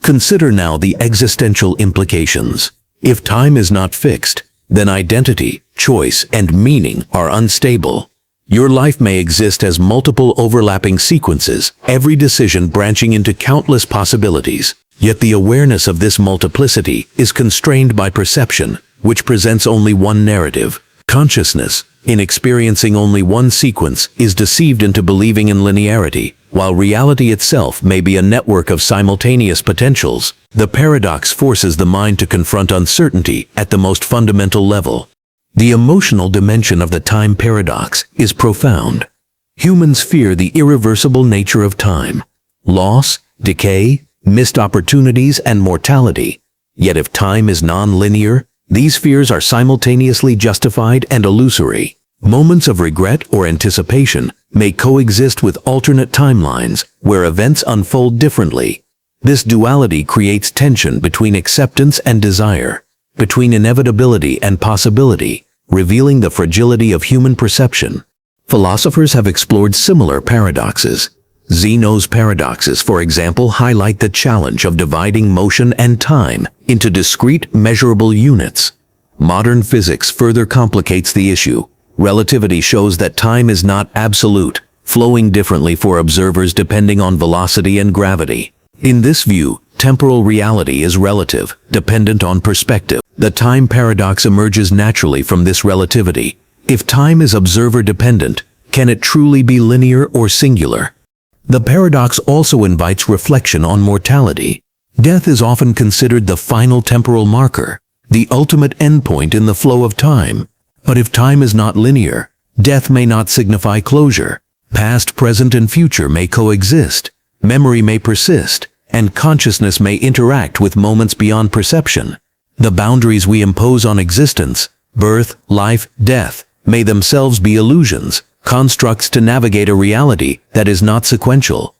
Consider now the existential implications. If time is not fixed, then identity, choice, and meaning are unstable. Your life may exist as multiple overlapping sequences, every decision branching into countless possibilities. Yet the awareness of this multiplicity is constrained by perception, which presents only one narrative. Consciousness, in experiencing only one sequence, is deceived into believing in linearity, while reality itself may be a network of simultaneous potentials. The paradox forces the mind to confront uncertainty at the most fundamental level. The emotional dimension of the time paradox is profound. Humans fear the irreversible nature of time, loss, decay, missed opportunities, and mortality. Yet if time is non-linear, these fears are simultaneously justified and illusory. Moments of regret or anticipation may coexist with alternate timelines where events unfold differently. This duality creates tension between acceptance and desire, between inevitability and possibility, revealing the fragility of human perception. Philosophers have explored similar paradoxes. Zeno's paradoxes, for example, highlight the challenge of dividing motion and time into discrete, measurable units. Modern physics further complicates the issue. Relativity shows that time is not absolute, flowing differently for observers depending on velocity and gravity. In this view, temporal reality is relative, dependent on perspective. The time paradox emerges naturally from this relativity. If time is observer-dependent, Can it truly be linear or singular? The paradox also invites reflection on mortality. Death is often considered the final temporal marker, the ultimate endpoint in the flow of time. But if time is not linear, death may not signify closure. Past, present, and future may coexist. Memory may persist, and consciousness may interact with moments beyond perception. The boundaries we impose on existence, birth, life, death, may themselves be illusions, constructs to navigate a reality that is not sequential.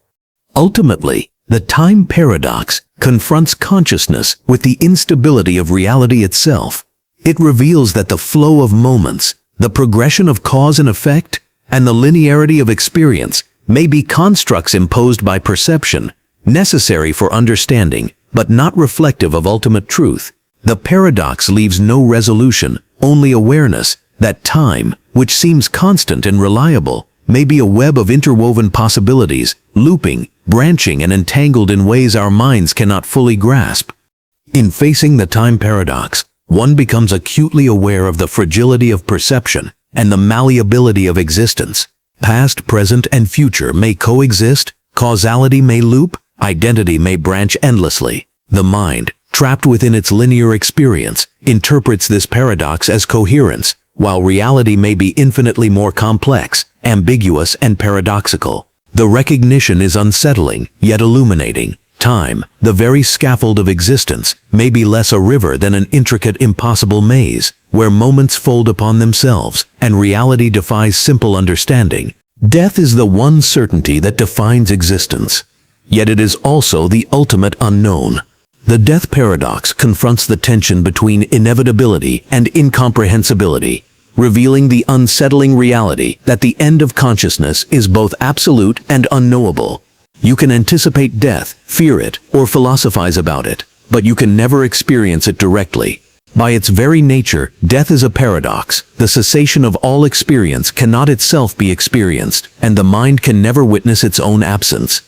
Ultimately, the time paradox confronts consciousness with the instability of reality itself. It reveals that the flow of moments, the progression of cause and effect, and the linearity of experience may be constructs imposed by perception, necessary for understanding, but not reflective of ultimate truth. The paradox leaves no resolution, only awareness that time, which seems constant and reliable, may be a web of interwoven possibilities, looping, branching, and entangled in ways our minds cannot fully grasp. In facing the time paradox, one becomes acutely aware of the fragility of perception and the malleability of existence. Past, present, and future may coexist, causality may loop, identity may branch endlessly. The mind, trapped within its linear experience, interprets this paradox as coherence, while reality may be infinitely more complex, ambiguous, and paradoxical. The recognition is unsettling, yet illuminating. Time, the very scaffold of existence, may be less a river than an intricate, impossible maze, where moments fold upon themselves, and reality defies simple understanding. Death is the one certainty that defines existence, yet it is also the ultimate unknown. The death paradox confronts the tension between inevitability and incomprehensibility, revealing the unsettling reality that the end of consciousness is both absolute and unknowable. You can anticipate death, fear it, or philosophize about it, but you can never experience it directly. By its very nature, death is a paradox. The cessation of all experience cannot itself be experienced, and the mind can never witness its own absence.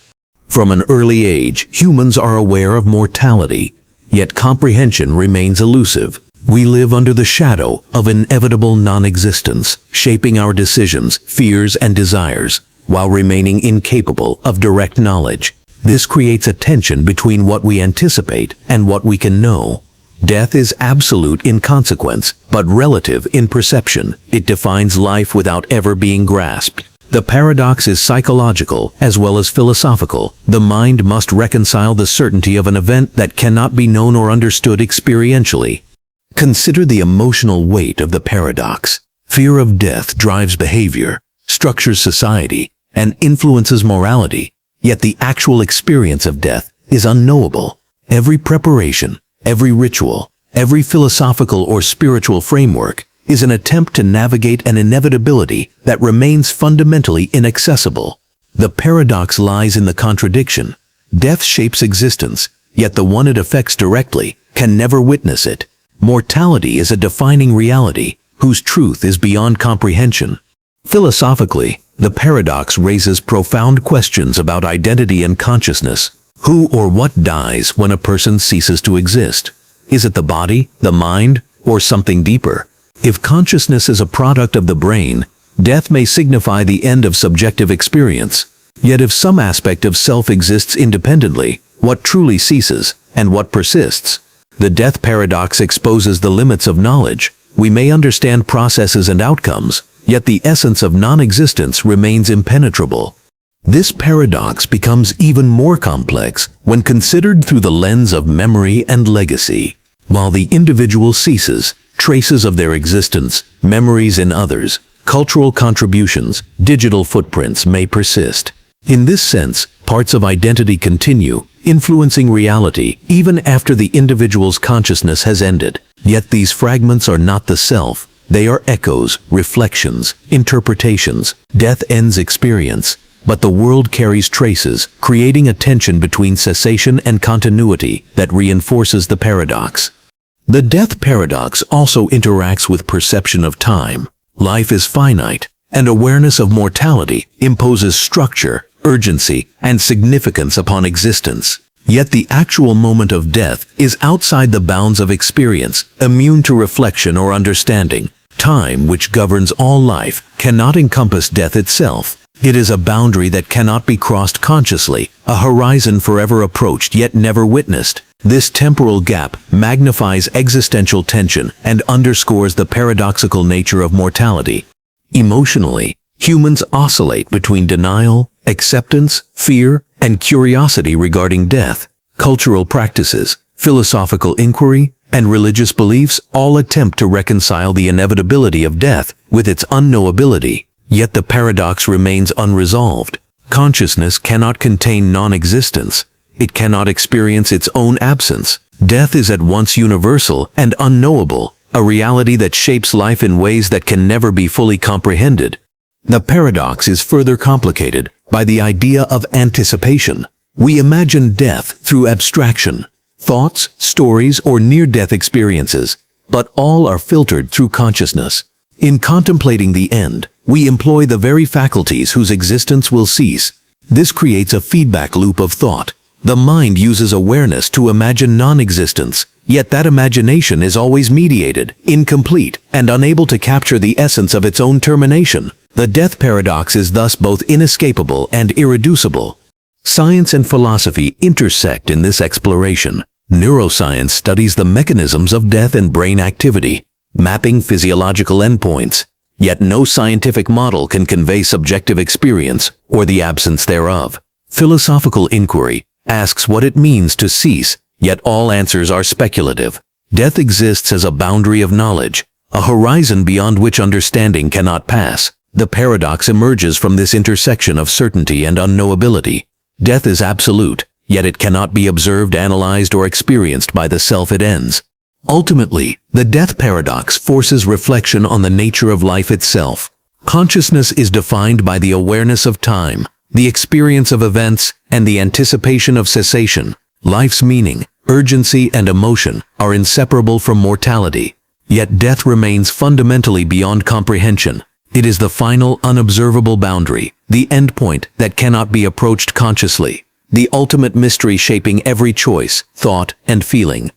From an early age, humans are aware of mortality, yet comprehension remains elusive. We live under the shadow of inevitable non-existence, shaping our decisions, fears, and desires, while remaining incapable of direct knowledge. This creates a tension between what we anticipate and what we can know. Death is absolute in consequence, but relative in perception. It defines life without ever being grasped. The paradox is psychological as well as philosophical. The mind must reconcile the certainty of an event that cannot be known or understood experientially. Consider the emotional weight of the paradox. Fear of death drives behavior, structures society, and influences morality, yet the actual experience of death is unknowable. Every preparation, every ritual, every philosophical or spiritual framework is an attempt to navigate an inevitability that remains fundamentally inaccessible. The paradox lies in the contradiction. Death shapes existence, yet the one it affects directly can never witness it. Mortality is a defining reality whose truth is beyond comprehension. Philosophically, the paradox raises profound questions about identity and consciousness. Who or what dies when a person ceases to exist? Is it the body, the mind, or something deeper? If consciousness is a product of the brain, death may signify the end of subjective experience. Yet if some aspect of self exists independently, what truly ceases, and what persists? The death paradox exposes the limits of knowledge. We may understand processes and outcomes, yet the essence of non-existence remains impenetrable. This paradox becomes even more complex when considered through the lens of memory and legacy. While the individual ceases, traces of their existence, memories in others, cultural contributions, digital footprints may persist. In this sense, parts of identity continue, influencing reality even after the individual's consciousness has ended. Yet these fragments are not the self. They are echoes, reflections, interpretations. Death ends experience, but the world carries traces, creating a tension between cessation and continuity that reinforces the paradox. The death paradox also interacts with perception of time. Life is finite, and awareness of mortality imposes structure, urgency, and significance upon existence. Yet the actual moment of death is outside the bounds of experience, immune to reflection or understanding. Time, which governs all life, cannot encompass death itself. It is a boundary that cannot be crossed consciously, a horizon forever approached yet never witnessed. This temporal gap magnifies existential tension and underscores the paradoxical nature of mortality. Emotionally, humans oscillate between denial, acceptance, fear, and curiosity regarding death. Cultural practices, philosophical inquiry, and religious beliefs all attempt to reconcile the inevitability of death with its unknowability. Yet the paradox remains unresolved. Consciousness cannot contain non-existence. It cannot experience its own absence. Death is at once universal and unknowable, a reality that shapes life in ways that can never be fully comprehended. The paradox is further complicated by the idea of anticipation. We imagine death through abstraction, thoughts, stories, or near-death experiences, but all are filtered through consciousness. In contemplating the end, we employ the very faculties whose existence will cease. This creates a feedback loop of thought. The mind uses awareness to imagine non-existence, yet that imagination is always mediated, incomplete, and unable to capture the essence of its own termination. The death paradox is thus both inescapable and irreducible. Science and philosophy intersect in this exploration. Neuroscience studies the mechanisms of death and brain activity, mapping physiological endpoints. Yet no scientific model can convey subjective experience or the absence thereof. Philosophical inquiry asks what it means to cease, yet all answers are speculative. Death exists as a boundary of knowledge, a horizon beyond which understanding cannot pass. The paradox emerges from this intersection of certainty and unknowability. Death is absolute, yet it cannot be observed, analyzed, or experienced by the self it ends. Ultimately, the death paradox forces reflection on the nature of life itself. Consciousness is defined by the awareness of time, the experience of events, and the anticipation of cessation. Life's meaning, urgency, and emotion are inseparable from mortality. Yet death remains fundamentally beyond comprehension. It is the final, unobservable boundary, the endpoint that cannot be approached consciously, the ultimate mystery shaping every choice, thought, and feeling.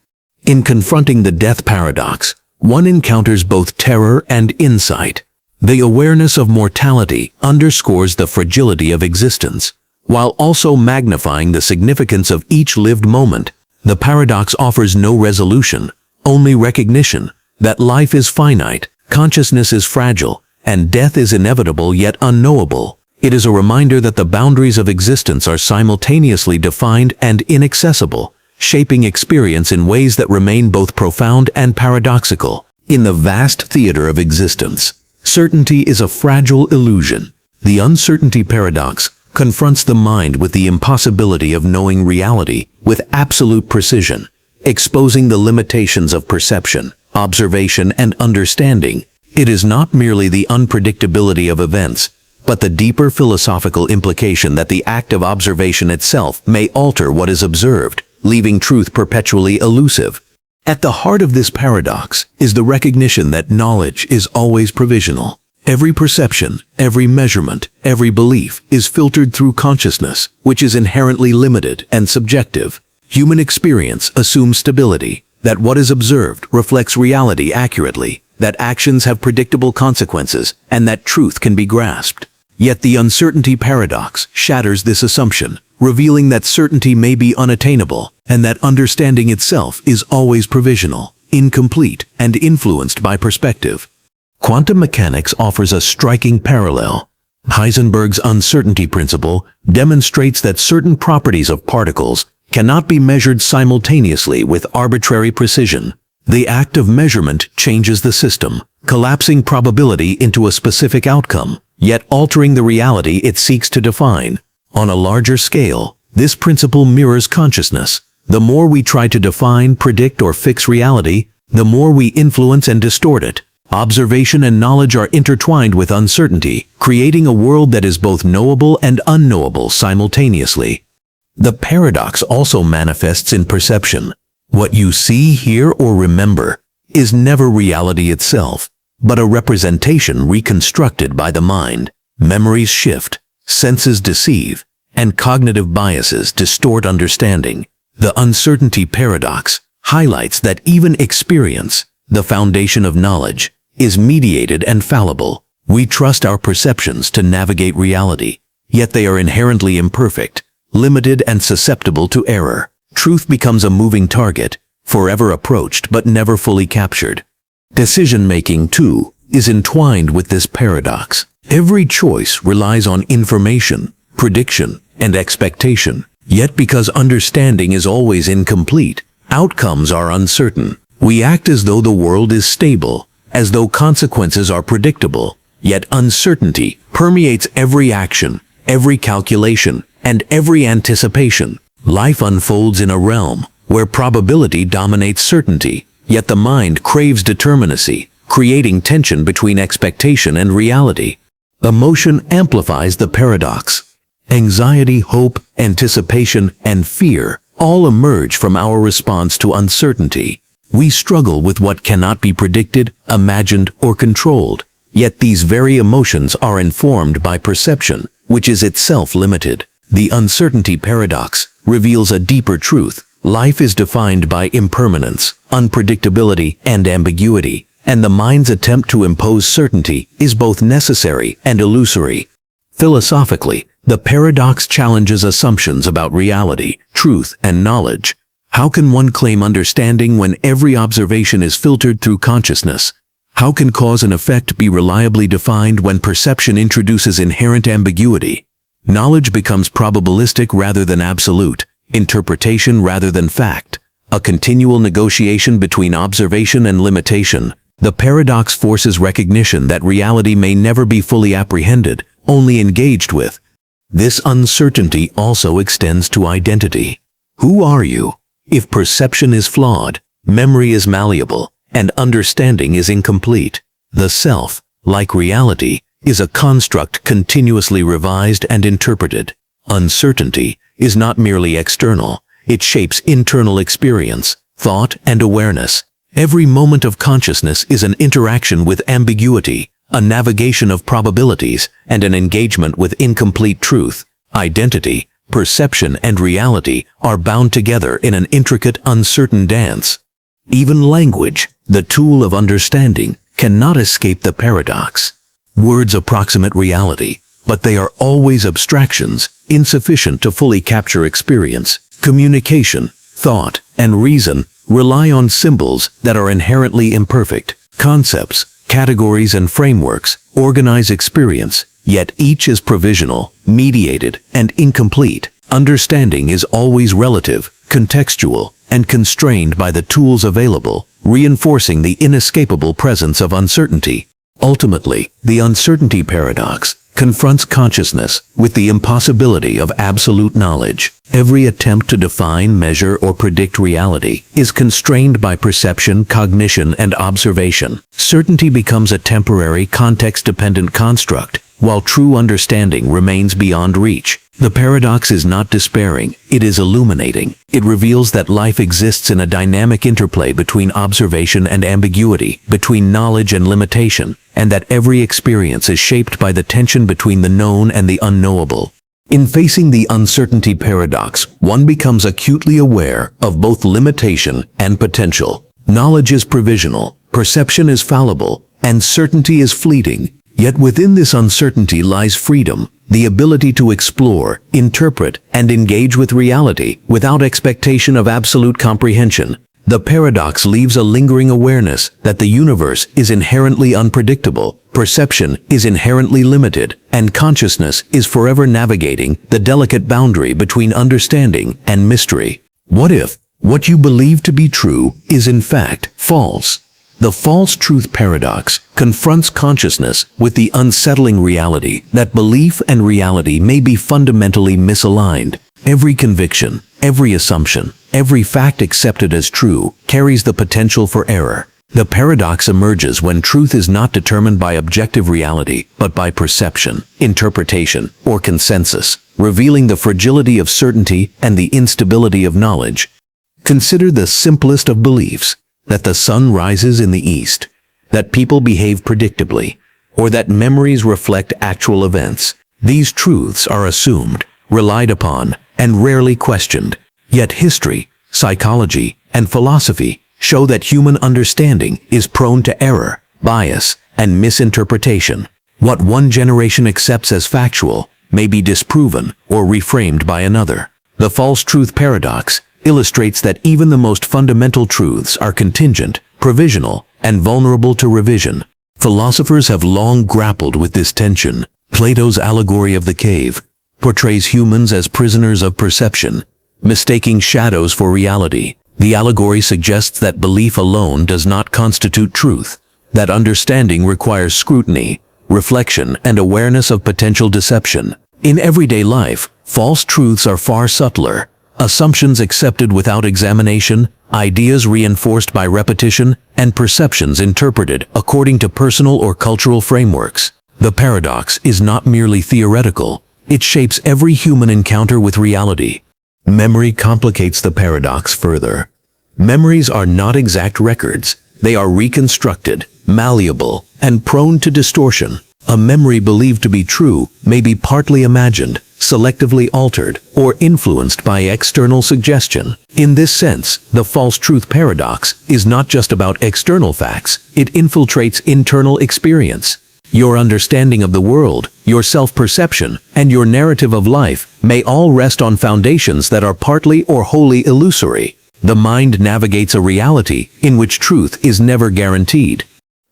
In confronting the death paradox, one encounters both terror and insight. The awareness of mortality underscores the fragility of existence, while also magnifying the significance of each lived moment. The paradox offers no resolution, only recognition that life is finite, consciousness is fragile, and death is inevitable yet unknowable. It is a reminder that the boundaries of existence are simultaneously defined and inaccessible, shaping experience in ways that remain both profound and paradoxical. In the vast theater of existence, certainty is a fragile illusion. The uncertainty paradox confronts the mind with the impossibility of knowing reality with absolute precision, exposing the limitations of perception, observation, and understanding. It is not merely the unpredictability of events, but the deeper philosophical implication that the act of observation itself may alter what is observed, leaving truth perpetually elusive. At the heart of this paradox is the recognition that knowledge is always provisional. Every perception, every measurement, every belief is filtered through consciousness, which is inherently limited and subjective. Human experience assumes stability, that what is observed reflects reality accurately, that actions have predictable consequences, and that truth can be grasped. Yet the uncertainty paradox shatters this assumption, revealing that certainty may be unattainable, and that understanding itself is always provisional, incomplete, and influenced by perspective. Quantum mechanics offers a striking parallel. Heisenberg's uncertainty principle demonstrates that certain properties of particles cannot be measured simultaneously with arbitrary precision. The act of measurement changes the system, collapsing probability into a specific outcome, yet altering the reality it seeks to define. On a larger scale, this principle mirrors consciousness. The more we try to define, predict, or fix reality, the more we influence and distort it. Observation and knowledge are intertwined with uncertainty, creating a world that is both knowable and unknowable simultaneously. The paradox also manifests in perception. What you see, hear, or remember is never reality itself, but a representation reconstructed by the mind. Memories shift, senses deceive, and cognitive biases distort understanding. The uncertainty paradox highlights that even experience, the foundation of knowledge, is mediated and fallible. We trust our perceptions to navigate reality, yet they are inherently imperfect, limited and susceptible to error. Truth becomes a moving target, forever approached but never fully captured. Decision-making, too, is entwined with this paradox. Every choice relies on information, prediction, and expectation. Yet because understanding is always incomplete, outcomes are uncertain. We act as though the world is stable, as though consequences are predictable. Yet uncertainty permeates every action, every calculation, and every anticipation. Life unfolds in a realm where probability dominates certainty, yet the mind craves determinacy, creating tension between expectation and reality. Emotion amplifies the paradox. Anxiety, hope, anticipation, and fear all emerge from our response to uncertainty. We struggle with what cannot be predicted, imagined, or controlled. Yet these very emotions are informed by perception, which is itself limited. The uncertainty paradox reveals a deeper truth. Life is defined by impermanence, unpredictability, and ambiguity, and the mind's attempt to impose certainty is both necessary and illusory. Philosophically, the paradox challenges assumptions about reality, truth, and knowledge. How can one claim understanding when every observation is filtered through consciousness? How can cause and effect be reliably defined when perception introduces inherent ambiguity? Knowledge becomes probabilistic rather than absolute, interpretation rather than fact, a continual negotiation between observation and limitation. The paradox forces recognition that reality may never be fully apprehended, only engaged with. This uncertainty also extends to identity. Who are you? If perception is flawed, memory is malleable, and understanding is incomplete, the self, like reality, is a construct continuously revised and interpreted. Uncertainty is not merely external, it shapes internal experience, thought, and awareness. Every moment of consciousness is an interaction with ambiguity, a navigation of probabilities, and an engagement with incomplete truth. Identity, perception, and reality are bound together in an intricate, uncertain dance. Even language, the tool of understanding, cannot escape the paradox. Words approximate reality, but they are always abstractions, insufficient to fully capture experience. Communication, thought, and reason rely on symbols that are inherently imperfect. Concepts, categories, and frameworks organize experience, yet each is provisional, mediated, and incomplete. Understanding is always relative, contextual, and constrained by the tools available, reinforcing the inescapable presence of uncertainty. Ultimately, the uncertainty paradox confronts consciousness with the impossibility of absolute knowledge. Every attempt to define, measure, or predict reality is constrained by perception, cognition, and observation. Certainty becomes a temporary, context-dependent construct, while true understanding remains beyond reach. The paradox is not despairing, it is illuminating. It reveals that life exists in a dynamic interplay between observation and ambiguity, between knowledge and limitation, and that every experience is shaped by the tension between the known and the unknowable. In facing the uncertainty paradox, one becomes acutely aware of both limitation and potential. Knowledge is provisional, perception is fallible, and certainty is fleeting. Yet within this uncertainty lies freedom, the ability to explore, interpret, and engage with reality without expectation of absolute comprehension. The paradox leaves a lingering awareness that the universe is inherently unpredictable, perception is inherently limited, and consciousness is forever navigating the delicate boundary between understanding and mystery. What if what you believe to be true is in fact false? The false truth paradox confronts consciousness with the unsettling reality that belief and reality may be fundamentally misaligned. Every conviction, every assumption, every fact accepted as true carries the potential for error. The paradox emerges when truth is not determined by objective reality, but by perception, interpretation, or consensus, revealing the fragility of certainty and the instability of knowledge. Consider the simplest of beliefs, that the sun rises in the east, that people behave predictably, or that memories reflect actual events. These truths are assumed, relied upon, and rarely questioned. Yet history, psychology, and philosophy show that human understanding is prone to error. bias, and misinterpretation. What one generation accepts as factual may be disproven or reframed by another. The false truth paradox illustrates that even the most fundamental truths are contingent, provisional, and vulnerable to revision. Philosophers have long grappled with this tension. Plato's allegory of the cave portrays humans as prisoners of perception, mistaking shadows for reality. The allegory suggests that belief alone does not constitute truth, that understanding requires scrutiny, reflection, and awareness of potential deception. In everyday life, false truths are far subtler. Assumptions accepted without examination, ideas reinforced by repetition, and perceptions interpreted according to personal or cultural frameworks. The paradox is not merely theoretical, it shapes every human encounter with reality. Memory complicates the paradox further. Memories are not exact records, they are reconstructed, malleable, and prone to distortion. A memory believed to be true may be partly imagined, selectively altered, or influenced by external suggestion. In this sense, the false truth paradox is not just about external facts, it infiltrates internal experience. Your understanding of the world, your self-perception, and your narrative of life may all rest on foundations that are partly or wholly illusory. The mind navigates a reality in which truth is never guaranteed.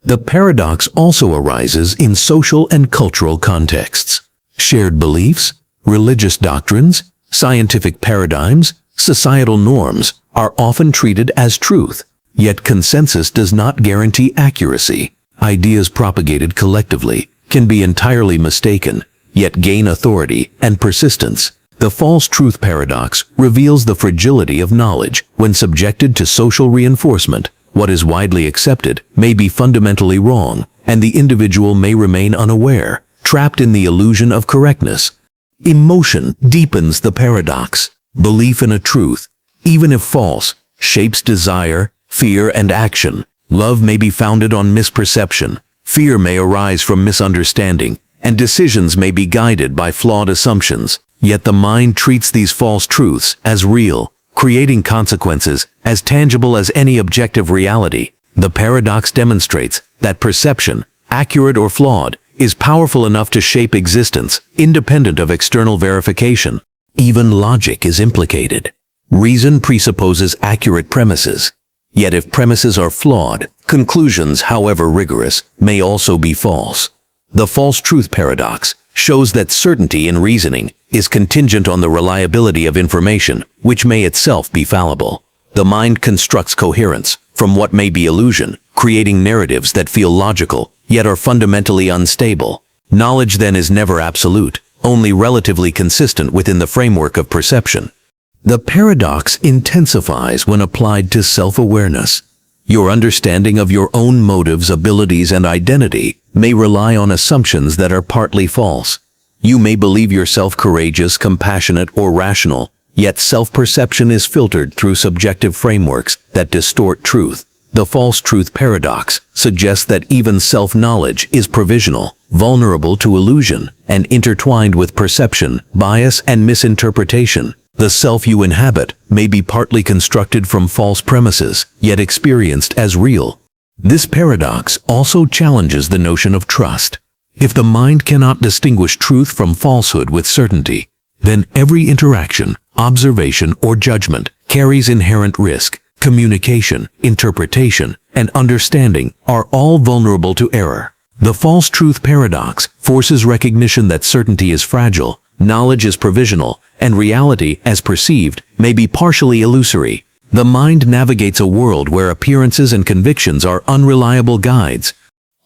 The paradox also arises in social and cultural contexts. Shared beliefs, religious doctrines, scientific paradigms, societal norms are often treated as truth, yet consensus does not guarantee accuracy. Ideas propagated collectively can be entirely mistaken, yet gain authority and persistence. The false truth paradox reveals the fragility of knowledge when subjected to social reinforcement. What is widely accepted may be fundamentally wrong, and the individual may remain unaware, trapped in the illusion of correctness. Emotion deepens the paradox. Belief in a truth, even if false, shapes desire, fear, and action. Love may be founded on misperception, fear may arise from misunderstanding, and decisions may be guided by flawed assumptions. Yet the mind treats these false truths as real, creating consequences as tangible as any objective reality. The paradox demonstrates that perception, accurate or flawed, is powerful enough to shape existence, independent of external verification. Even logic is implicated. Reason presupposes accurate premises. Yet if premises are flawed, conclusions, however rigorous, may also be false. The false truth paradox shows that certainty in reasoning is contingent on the reliability of information, which may itself be fallible. The mind constructs coherence from what may be illusion, creating narratives that feel logical, yet are fundamentally unstable. Knowledge then is never absolute, only relatively consistent within the framework of perception. The paradox intensifies when applied to self-awareness. Your understanding of your own motives, abilities, and identity may rely on assumptions that are partly false. You may believe yourself courageous, compassionate, or rational, yet self-perception is filtered through subjective frameworks that distort truth. The false truth paradox suggests that even self-knowledge is provisional, vulnerable to illusion, and intertwined with perception, bias, and misinterpretation. The self you inhabit may be partly constructed from false premises, yet experienced as real. This paradox also challenges the notion of trust. If the mind cannot distinguish truth from falsehood with certainty, then every interaction, observation, or judgment carries inherent risk. Communication, interpretation, and understanding are all vulnerable to error. The false truth paradox forces recognition that certainty is fragile, knowledge is provisional, and reality, as perceived, may be partially illusory. The mind navigates a world where appearances and convictions are unreliable guides.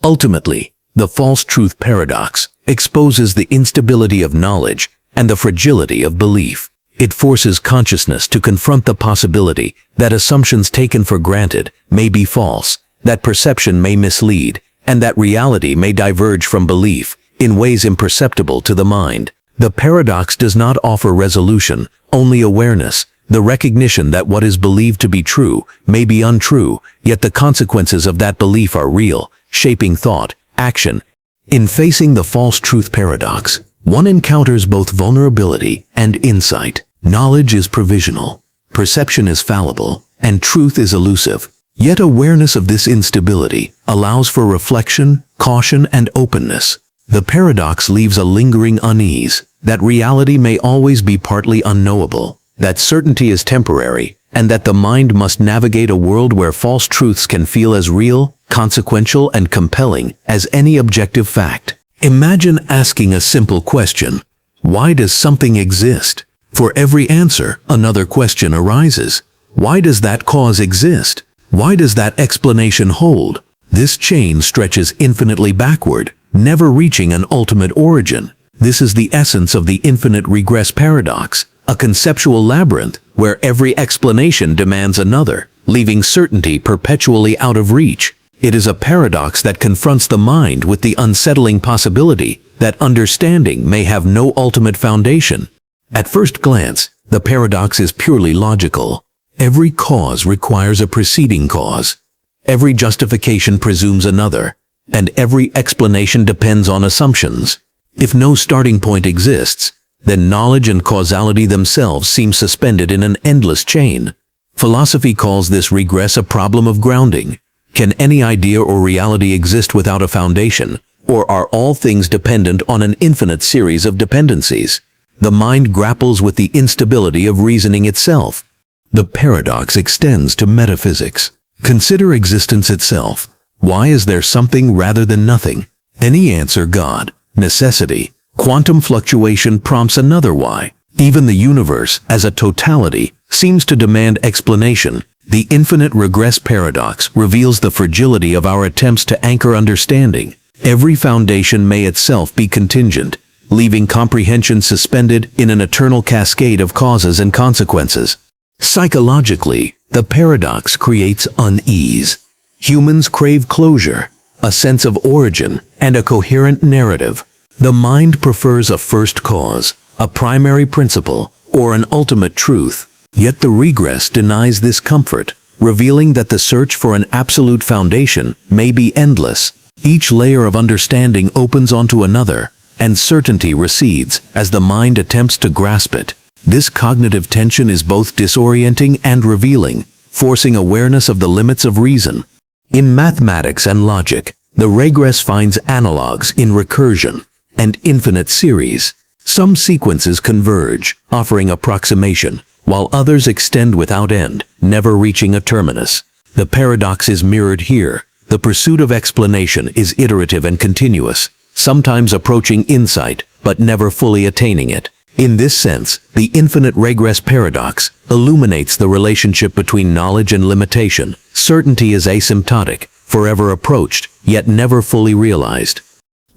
Ultimately, the false truth paradox exposes the instability of knowledge and the fragility of belief. It forces consciousness to confront the possibility that assumptions taken for granted may be false, that perception may mislead, and that reality may diverge from belief in ways imperceptible to the mind. The paradox does not offer resolution, only awareness, the recognition that what is believed to be true may be untrue, yet the consequences of that belief are real, shaping thought, action. In facing the false truth paradox, one encounters both vulnerability and insight. Knowledge is provisional, perception is fallible, and truth is elusive. Yet awareness of this instability allows for reflection, caution, and openness. The paradox leaves a lingering unease, that reality may always be partly unknowable, that certainty is temporary, and that the mind must navigate a world where false truths can feel as real, consequential, and compelling as any objective fact. Imagine asking a simple question: why does something exist? For every answer, another question arises. Why does that cause exist? Why does that explanation hold? This chain stretches infinitely backward, never reaching an ultimate origin. This is the essence of the infinite regress paradox, a conceptual labyrinth where every explanation demands another, leaving certainty perpetually out of reach. It is a paradox that confronts the mind with the unsettling possibility that understanding may have no ultimate foundation. At first glance, the paradox is purely logical. Every cause requires a preceding cause. Every justification presumes another, and every explanation depends on assumptions. If no starting point exists, then knowledge and causality themselves seem suspended in an endless chain. Philosophy calls this regress a problem of grounding. Can any idea or reality exist without a foundation, or are all things dependent on an infinite series of dependencies? The mind grapples with the instability of reasoning itself. The paradox extends to metaphysics. Consider existence itself. Why is there something rather than nothing? Any answer, God, necessity, quantum fluctuation, prompts another why. Even the universe, as a totality, seems to demand explanation. The infinite regress paradox reveals the fragility of our attempts to anchor understanding. Every foundation may itself be contingent, leaving comprehension suspended in an eternal cascade of causes and consequences. Psychologically, the paradox creates unease. Humans crave closure, a sense of origin, and a coherent narrative. The mind prefers a first cause, a primary principle, or an ultimate truth. Yet the regress denies this comfort, revealing that the search for an absolute foundation may be endless. Each layer of understanding opens onto another, and certainty recedes as the mind attempts to grasp it. This cognitive tension is both disorienting and revealing, forcing awareness of the limits of reason. In mathematics and logic, the regress finds analogues in recursion and infinite series. Some sequences converge, offering approximation, while others extend without end, never reaching a terminus. The paradox is mirrored here. The pursuit of explanation is iterative and continuous, sometimes approaching insight, but never fully attaining it. In this sense, the infinite regress paradox illuminates the relationship between knowledge and limitation. Certainty is asymptotic, forever approached, yet never fully realized.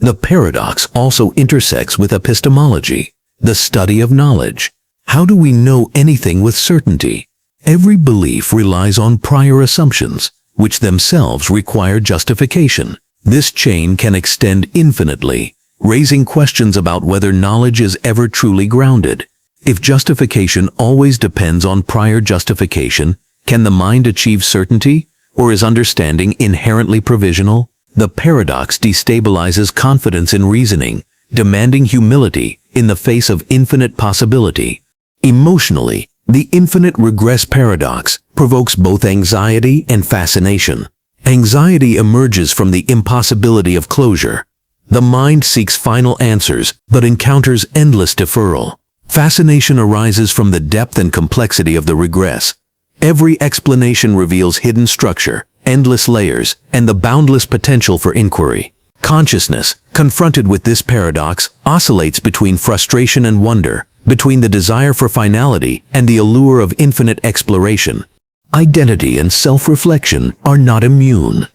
The paradox also intersects with epistemology, the study of knowledge. How do we know anything with certainty? Every belief relies on prior assumptions, which themselves require justification. This chain can extend infinitely, raising questions about whether knowledge is ever truly grounded. If justification always depends on prior justification, can the mind achieve certainty, or is understanding inherently provisional? The paradox destabilizes confidence in reasoning, demanding humility in the face of infinite possibility. Emotionally, the infinite regress paradox provokes both anxiety and fascination. Anxiety emerges from the impossibility of closure. The mind seeks final answers, but encounters endless deferral. Fascination arises from the depth and complexity of the regress. Every explanation reveals hidden structure, endless layers, and the boundless potential for inquiry. Consciousness, confronted with this paradox, oscillates between frustration and wonder, between the desire for finality and the allure of infinite exploration. Identity and self-reflection are not immune.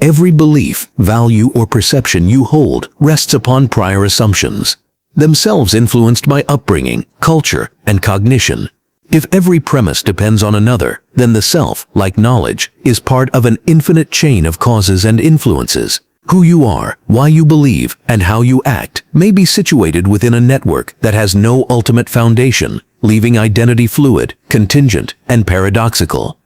Every belief, value, or perception you hold rests upon prior assumptions, themselves influenced by upbringing, culture, and cognition. If every premise depends on another, then the self, like knowledge, is part of an infinite chain of causes and influences. Who you are, why you believe, and how you act may be situated within a network that has no ultimate foundation, leaving identity fluid, contingent, and paradoxical.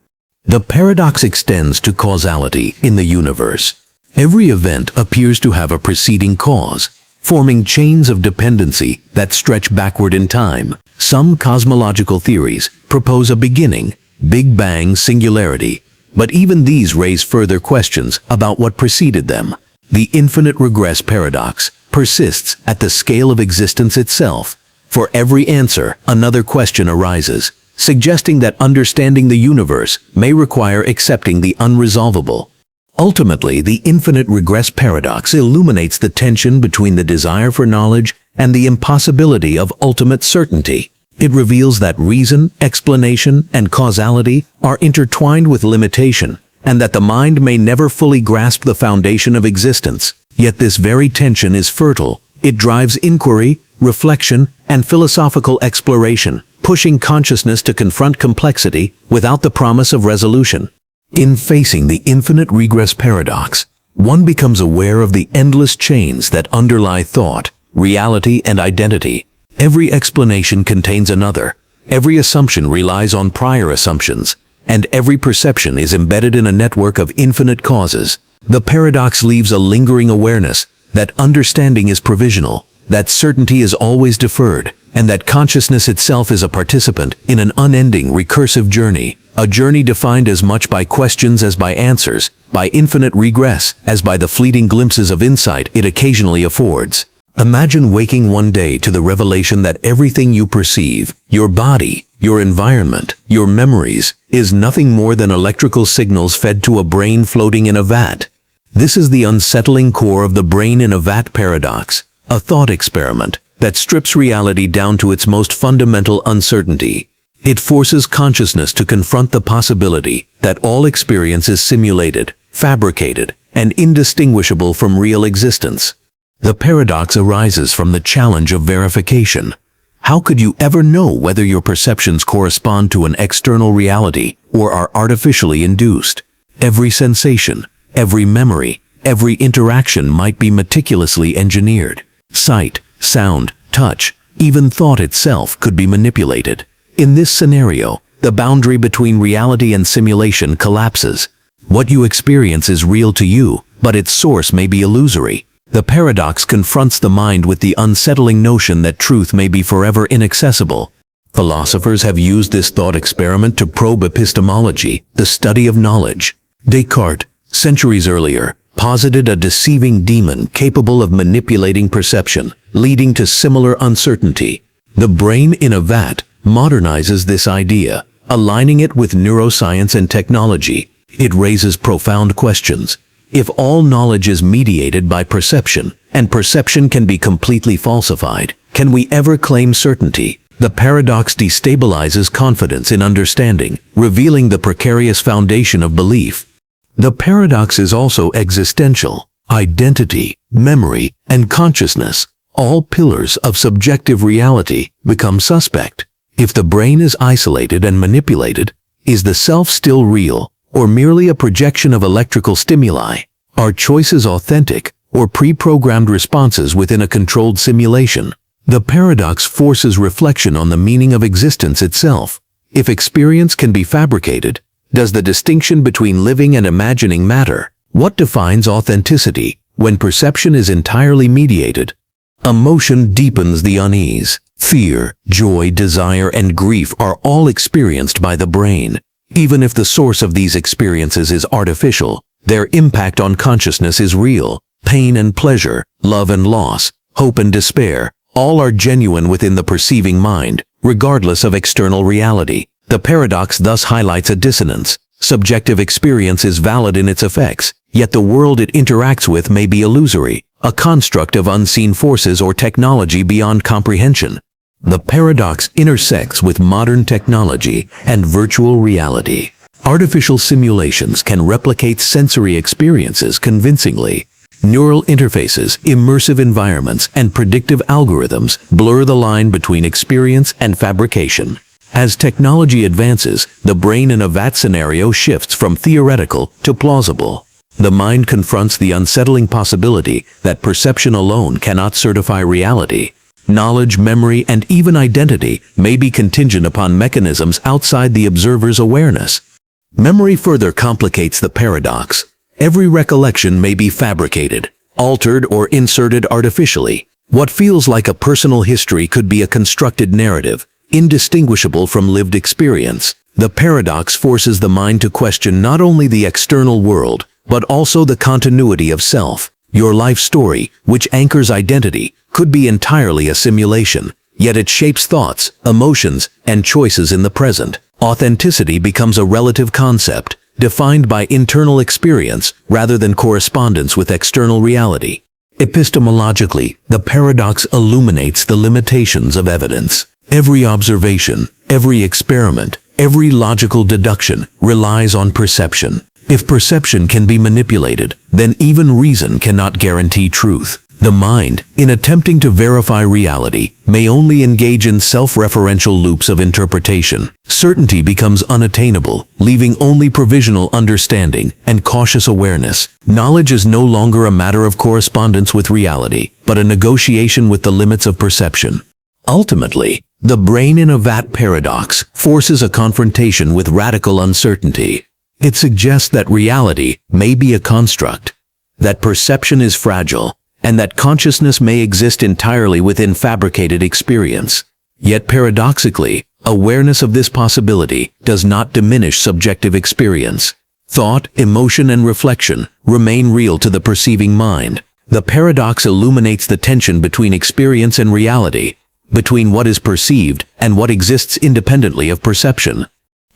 The paradox extends to causality in the universe. Every event appears to have a preceding cause, forming chains of dependency that stretch backward in time. Some cosmological theories propose a beginning, Big Bang singularity, but even these raise further questions about what preceded them. The infinite regress paradox persists at the scale of existence itself. For every answer, another question arises, suggesting that understanding the universe may require accepting the unresolvable. Ultimately, the infinite regress paradox illuminates the tension between the desire for knowledge and the impossibility of ultimate certainty. It reveals that reason, explanation, and causality are intertwined with limitation, and that the mind may never fully grasp the foundation of existence. Yet this very tension is fertile. It drives inquiry, reflection, and philosophical exploration, pushing consciousness to confront complexity without the promise of resolution. In facing the infinite regress paradox, one becomes aware of the endless chains that underlie thought, reality, and identity. Every explanation contains another, every assumption relies on prior assumptions, and every perception is embedded in a network of infinite causes. The paradox leaves a lingering awareness that understanding is provisional, that certainty is always deferred, and that consciousness itself is a participant in an unending recursive journey, a journey defined as much by questions as by answers, by infinite regress as by the fleeting glimpses of insight it occasionally affords. Imagine waking one day to the revelation that everything you perceive, your body, your environment, your memories, is nothing more than electrical signals fed to a brain floating in a vat. This is the unsettling core of the brain in a vat paradox, a thought experiment that strips reality down to its most fundamental uncertainty. It forces consciousness to confront the possibility that all experience is simulated, fabricated, and indistinguishable from real existence. The paradox arises from the challenge of verification. How could you ever know whether your perceptions correspond to an external reality or are artificially induced? Every sensation, every memory, every interaction might be meticulously engineered. Sight, sound, touch, even thought itself could be manipulated. In this scenario, the boundary between reality and simulation collapses. What you experience is real to you, but its source may be illusory. The paradox confronts the mind with the unsettling notion that truth may be forever inaccessible. Philosophers have used this thought experiment to probe epistemology, the study of knowledge. Descartes, centuries earlier, posited a deceiving demon capable of manipulating perception, leading to similar uncertainty. The brain in a vat modernizes this idea, aligning it with neuroscience and technology. It raises profound questions. If all knowledge is mediated by perception, and perception can be completely falsified, can we ever claim certainty? The paradox destabilizes confidence in understanding, revealing the precarious foundation of belief. The paradox is also existential. Identity, memory, and consciousness, all pillars of subjective reality, become suspect. If the brain is isolated and manipulated, is the self still real, or merely a projection of electrical stimuli? Are choices authentic, or pre-programmed responses within a controlled simulation? The paradox forces reflection on the meaning of existence itself. If experience can be fabricated, does the distinction between living and imagining matter? What defines authenticity when perception is entirely mediated? Emotion deepens the unease. Fear, joy, desire, and grief are all experienced by the brain. Even if the source of these experiences is artificial, their impact on consciousness is real. Pain and pleasure, love and loss, hope and despair, all are genuine within the perceiving mind, regardless of external reality. The paradox thus highlights a dissonance. Subjective experience is valid in its effects, yet the world it interacts with may be illusory, a construct of unseen forces or technology beyond comprehension. The paradox intersects with modern technology and virtual reality. Artificial simulations can replicate sensory experiences convincingly. Neural interfaces, immersive environments, and predictive algorithms blur the line between experience and fabrication. As technology advances, the brain in a vat scenario shifts from theoretical to plausible. The mind confronts the unsettling possibility that perception alone cannot certify reality. Knowledge, memory, and even identity may be contingent upon mechanisms outside the observer's awareness. Memory further complicates the paradox. Every recollection may be fabricated, altered, or inserted artificially. What feels like a personal history could be a constructed narrative, indistinguishable from lived experience. The paradox forces the mind to question not only the external world, but also the continuity of self. Your life story, which anchors identity, could be entirely a simulation, yet it shapes thoughts, emotions, and choices in the present. Authenticity becomes a relative concept, defined by internal experience rather than correspondence with external reality. Epistemologically, the paradox illuminates the limitations of evidence. Every observation, every experiment, every logical deduction relies on perception. If perception can be manipulated, then even reason cannot guarantee truth. The mind, in attempting to verify reality, may only engage in self-referential loops of interpretation. Certainty becomes unattainable, leaving only provisional understanding and cautious awareness. Knowledge is no longer a matter of correspondence with reality, but a negotiation with the limits of perception. Ultimately, the brain in a vat paradox forces a confrontation with radical uncertainty. It suggests that reality may be a construct, that perception is fragile, and that consciousness may exist entirely within fabricated experience. Yet paradoxically, awareness of this possibility does not diminish subjective experience. Thought, emotion, and reflection remain real to the perceiving mind. The paradox illuminates the tension between experience and reality, between what is perceived and what exists independently of perception.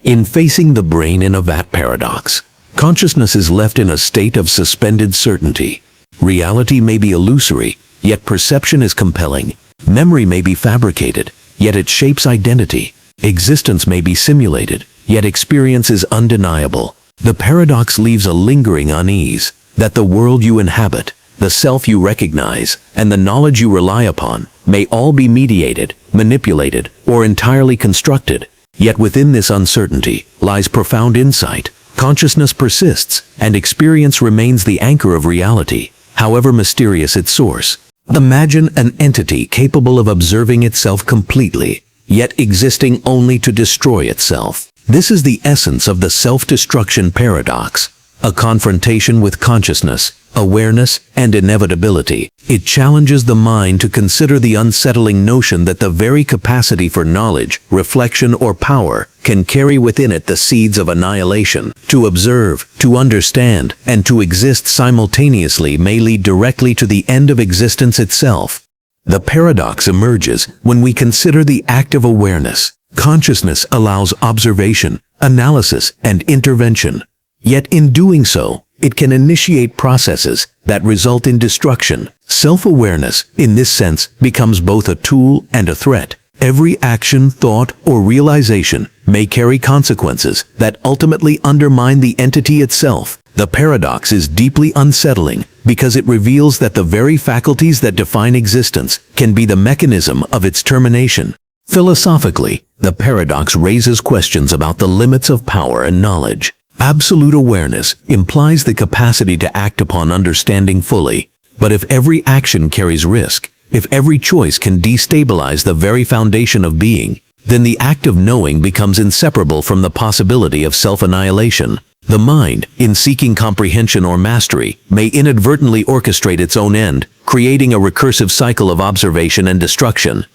In facing the brain in a vat paradox, consciousness is left in a state of suspended certainty. Reality may be illusory, yet perception is compelling. Memory may be fabricated, yet it shapes identity. Existence may be simulated, yet experience is undeniable. The paradox leaves a lingering unease, that the world you inhabit, the self you recognize, and the knowledge you rely upon may all be mediated, manipulated, or entirely constructed. Yet within this uncertainty lies profound insight. Consciousness persists, and experience remains the anchor of reality, however mysterious its source. Imagine an entity capable of observing itself completely, yet existing only to destroy itself. This is the essence of the self-destruction paradox, a confrontation with consciousness, awareness, and inevitability. It challenges the mind to consider the unsettling notion that the very capacity for knowledge, reflection, or power can carry within it the seeds of annihilation. To observe, to understand, and to exist simultaneously may lead directly to the end of existence itself. The paradox emerges when we consider the act of awareness. Consciousness allows observation, analysis, and intervention. Yet in doing so, it can initiate processes that result in destruction. Self-awareness, in this sense, becomes both a tool and a threat. Every action, thought, or realization may carry consequences that ultimately undermine the entity itself. The paradox is deeply unsettling because it reveals that the very faculties that define existence can be the mechanism of its termination. Philosophically, the paradox raises questions about the limits of power and knowledge. Absolute awareness implies the capacity to act upon understanding fully. But if every action carries risk, if every choice can destabilize the very foundation of being, then the act of knowing becomes inseparable from the possibility of self-annihilation. The mind, in seeking comprehension or mastery, may inadvertently orchestrate its own end, creating a recursive cycle of observation and destruction.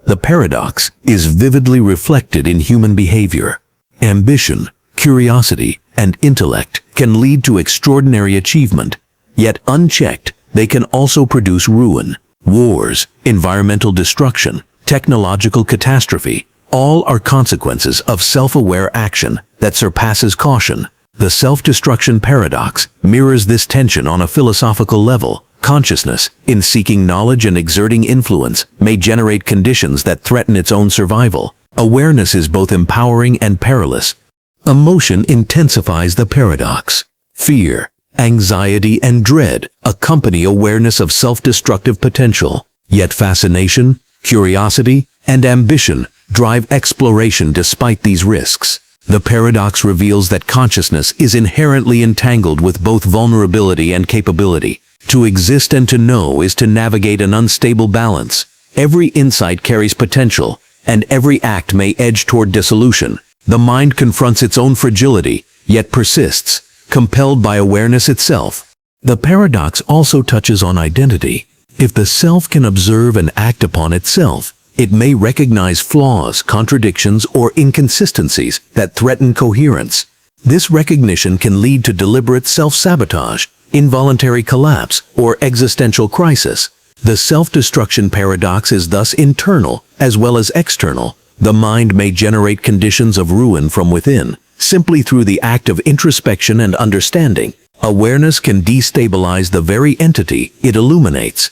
The paradox is vividly reflected in human behavior. Ambition, curiosity, and intellect can lead to extraordinary achievement, yet unchecked, they can also produce ruin. Wars, environmental destruction, technological catastrophe, all are consequences of self-aware action that surpasses caution. The self-destruction paradox mirrors this tension on a philosophical level. Consciousness, in seeking knowledge and exerting influence, may generate conditions that threaten its own survival. Awareness is both empowering and perilous. Emotion intensifies the paradox. Fear, anxiety, and dread accompany awareness of self-destructive potential. Yet fascination, curiosity, and ambition drive exploration despite these risks. The paradox reveals that consciousness is inherently entangled with both vulnerability and capability. To exist and to know is to navigate an unstable balance. Every insight carries potential, and every act may edge toward dissolution. The mind confronts its own fragility, yet persists, compelled by awareness itself. The paradox also touches on identity. If the self can observe and act upon itself, It may recognize flaws, contradictions, or inconsistencies that threaten coherence. This recognition can lead to deliberate self-sabotage, involuntary collapse, or existential crisis. The self-destruction paradox is thus internal as well as external. The mind may generate conditions of ruin from within, simply through the act of introspection and understanding. Awareness can destabilize the very entity it illuminates.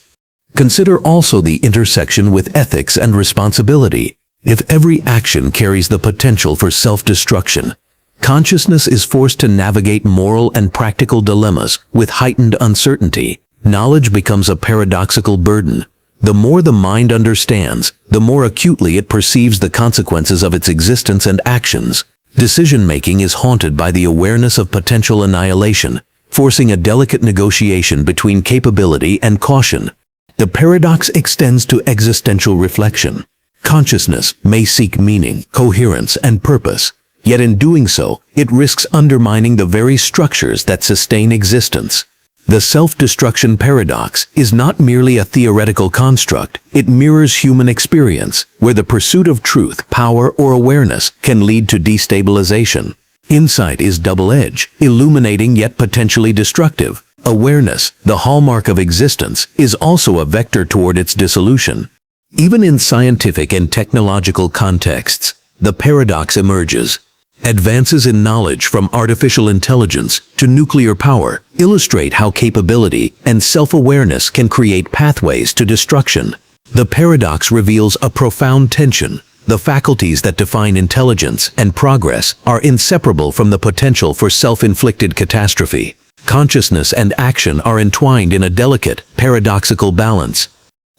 Consider also the intersection with ethics and responsibility. If every action carries the potential for self-destruction, consciousness is forced to navigate moral and practical dilemmas with heightened uncertainty. Knowledge becomes a paradoxical burden. The more the mind understands, the more acutely it perceives the consequences of its existence and actions. Decision-making is haunted by the awareness of potential annihilation, forcing a delicate negotiation between capability and caution. The paradox extends to existential reflection. Consciousness may seek meaning, coherence, and purpose, yet in doing so, it risks undermining the very structures that sustain existence. The self-destruction paradox is not merely a theoretical construct, it mirrors human experience, where the pursuit of truth, power, or awareness can lead to destabilization. Insight is double-edged, illuminating yet potentially destructive. Awareness, the hallmark of existence, is also a vector toward its dissolution. Even in scientific and technological contexts, the paradox emerges. Advances in knowledge from artificial intelligence to nuclear power illustrate how capability and self-awareness can create pathways to destruction. The paradox reveals a profound tension. The faculties that define intelligence and progress are inseparable from the potential for self-inflicted catastrophe. Consciousness and action are entwined in a delicate, paradoxical balance.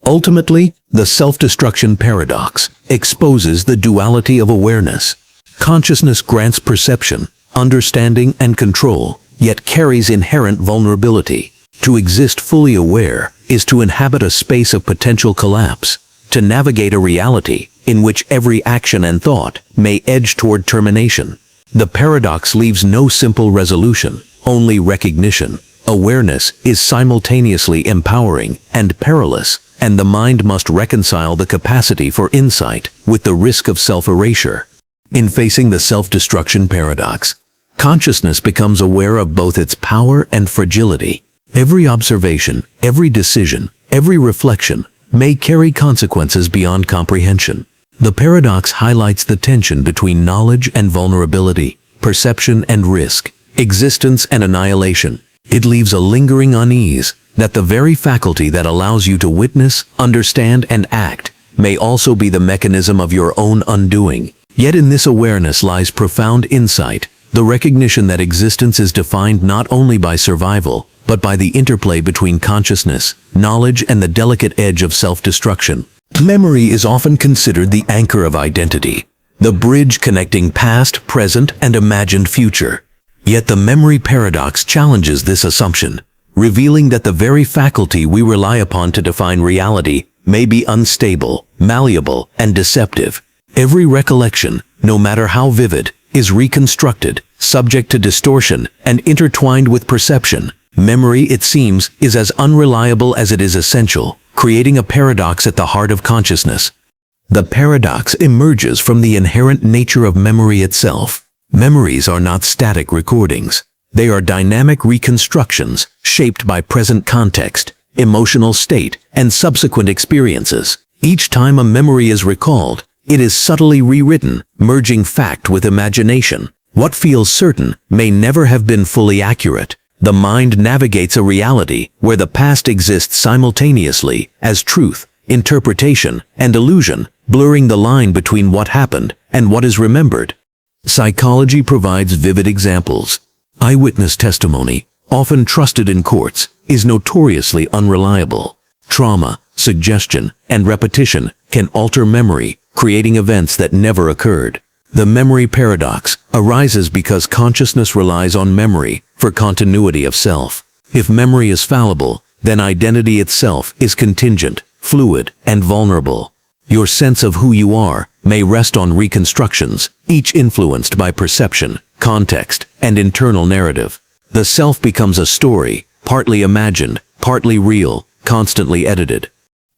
Ultimately, the self-destruction paradox exposes the duality of awareness. Consciousness grants perception, understanding, and control, yet carries inherent vulnerability. To exist fully aware is to inhabit a space of potential collapse, to navigate a reality in which every action and thought may edge toward termination. The paradox leaves no simple resolution, only recognition. Awareness is simultaneously empowering and perilous, and the mind must reconcile the capacity for insight with the risk of self-erasure. In facing the self-destruction paradox, consciousness becomes aware of both its power and fragility. Every observation, every decision, every reflection may carry consequences beyond comprehension. The paradox highlights the tension between knowledge and vulnerability, perception and risk, existence and annihilation. It leaves a lingering unease that the very faculty that allows you to witness, understand, and act may also be the mechanism of your own undoing. Yet in this awareness lies profound insight, the recognition that existence is defined not only by survival, but by the interplay between consciousness, knowledge, and the delicate edge of self-destruction. Memory is often considered the anchor of identity, the bridge connecting past, present, and imagined future. Yet the memory paradox challenges this assumption, revealing that the very faculty we rely upon to define reality may be unstable, malleable, and deceptive. Every recollection, no matter how vivid, is reconstructed, subject to distortion, and intertwined with perception. Memory, it seems, is as unreliable as it is essential, creating a paradox at the heart of consciousness. The paradox emerges from the inherent nature of memory itself. Memories are not static recordings. They are dynamic reconstructions shaped by present context, emotional state, and subsequent experiences. Each time a memory is recalled, it is subtly rewritten, merging fact with imagination. What feels certain may never have been fully accurate. The mind navigates a reality where the past exists simultaneously as truth, interpretation, and illusion, blurring the line between what happened and what is remembered. Psychology provides vivid examples. Eyewitness testimony, often trusted in courts, is notoriously unreliable. Trauma, suggestion, and repetition can alter memory, creating events that never occurred. The memory paradox arises because consciousness relies on memory for continuity of self. If memory is fallible, then identity itself is contingent, fluid, and vulnerable. Your sense of who you are may rest on reconstructions, each influenced by perception, context, and internal narrative. The self becomes a story, partly imagined, partly real, constantly edited.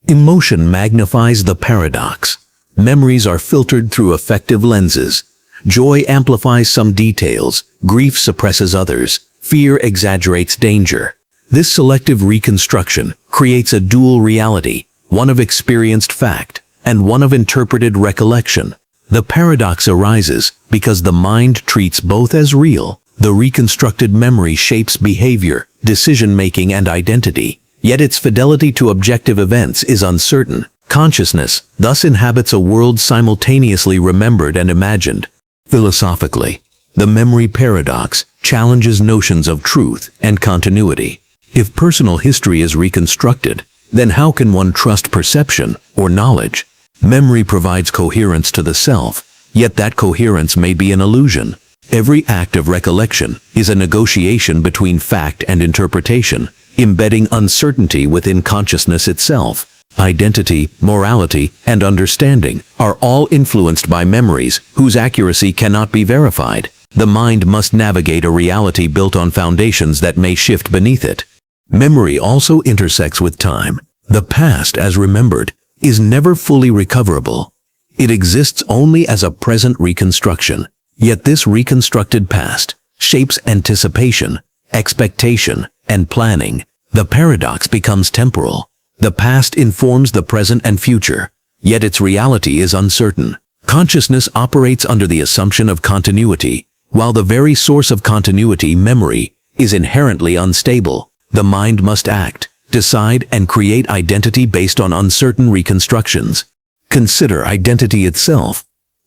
Emotion magnifies the paradox. Memories are filtered through affective lenses. Joy amplifies some details, grief suppresses others, fear exaggerates danger. This selective reconstruction creates a dual reality, one of experienced fact and one of interpreted recollection. The paradox arises because the mind treats both as real. The reconstructed memory shapes behavior, decision-making, and identity, yet its fidelity to objective events is uncertain. Consciousness thus inhabits a world simultaneously remembered and imagined. Philosophically, the memory paradox challenges notions of truth and continuity. If personal history is reconstructed, then how can one trust perception or knowledge? Memory provides coherence to the self, yet that coherence may be an illusion. Every act of recollection is a negotiation between fact and interpretation, embedding uncertainty within consciousness itself. Identity, morality, and understanding are all influenced by memories whose accuracy cannot be verified. The mind must navigate a reality built on foundations that may shift beneath it. Memory also intersects with time. The past, as remembered, is never fully recoverable. It exists only as a present reconstruction. Yet this reconstructed past shapes anticipation, expectation, and planning. The paradox becomes temporal. The past informs the present and future, yet its reality is uncertain. Consciousness operates under the assumption of continuity, while the very source of continuity, memory, is inherently unstable. The mind must act, decide, and create identity based on uncertain reconstructions. Consider identity itself.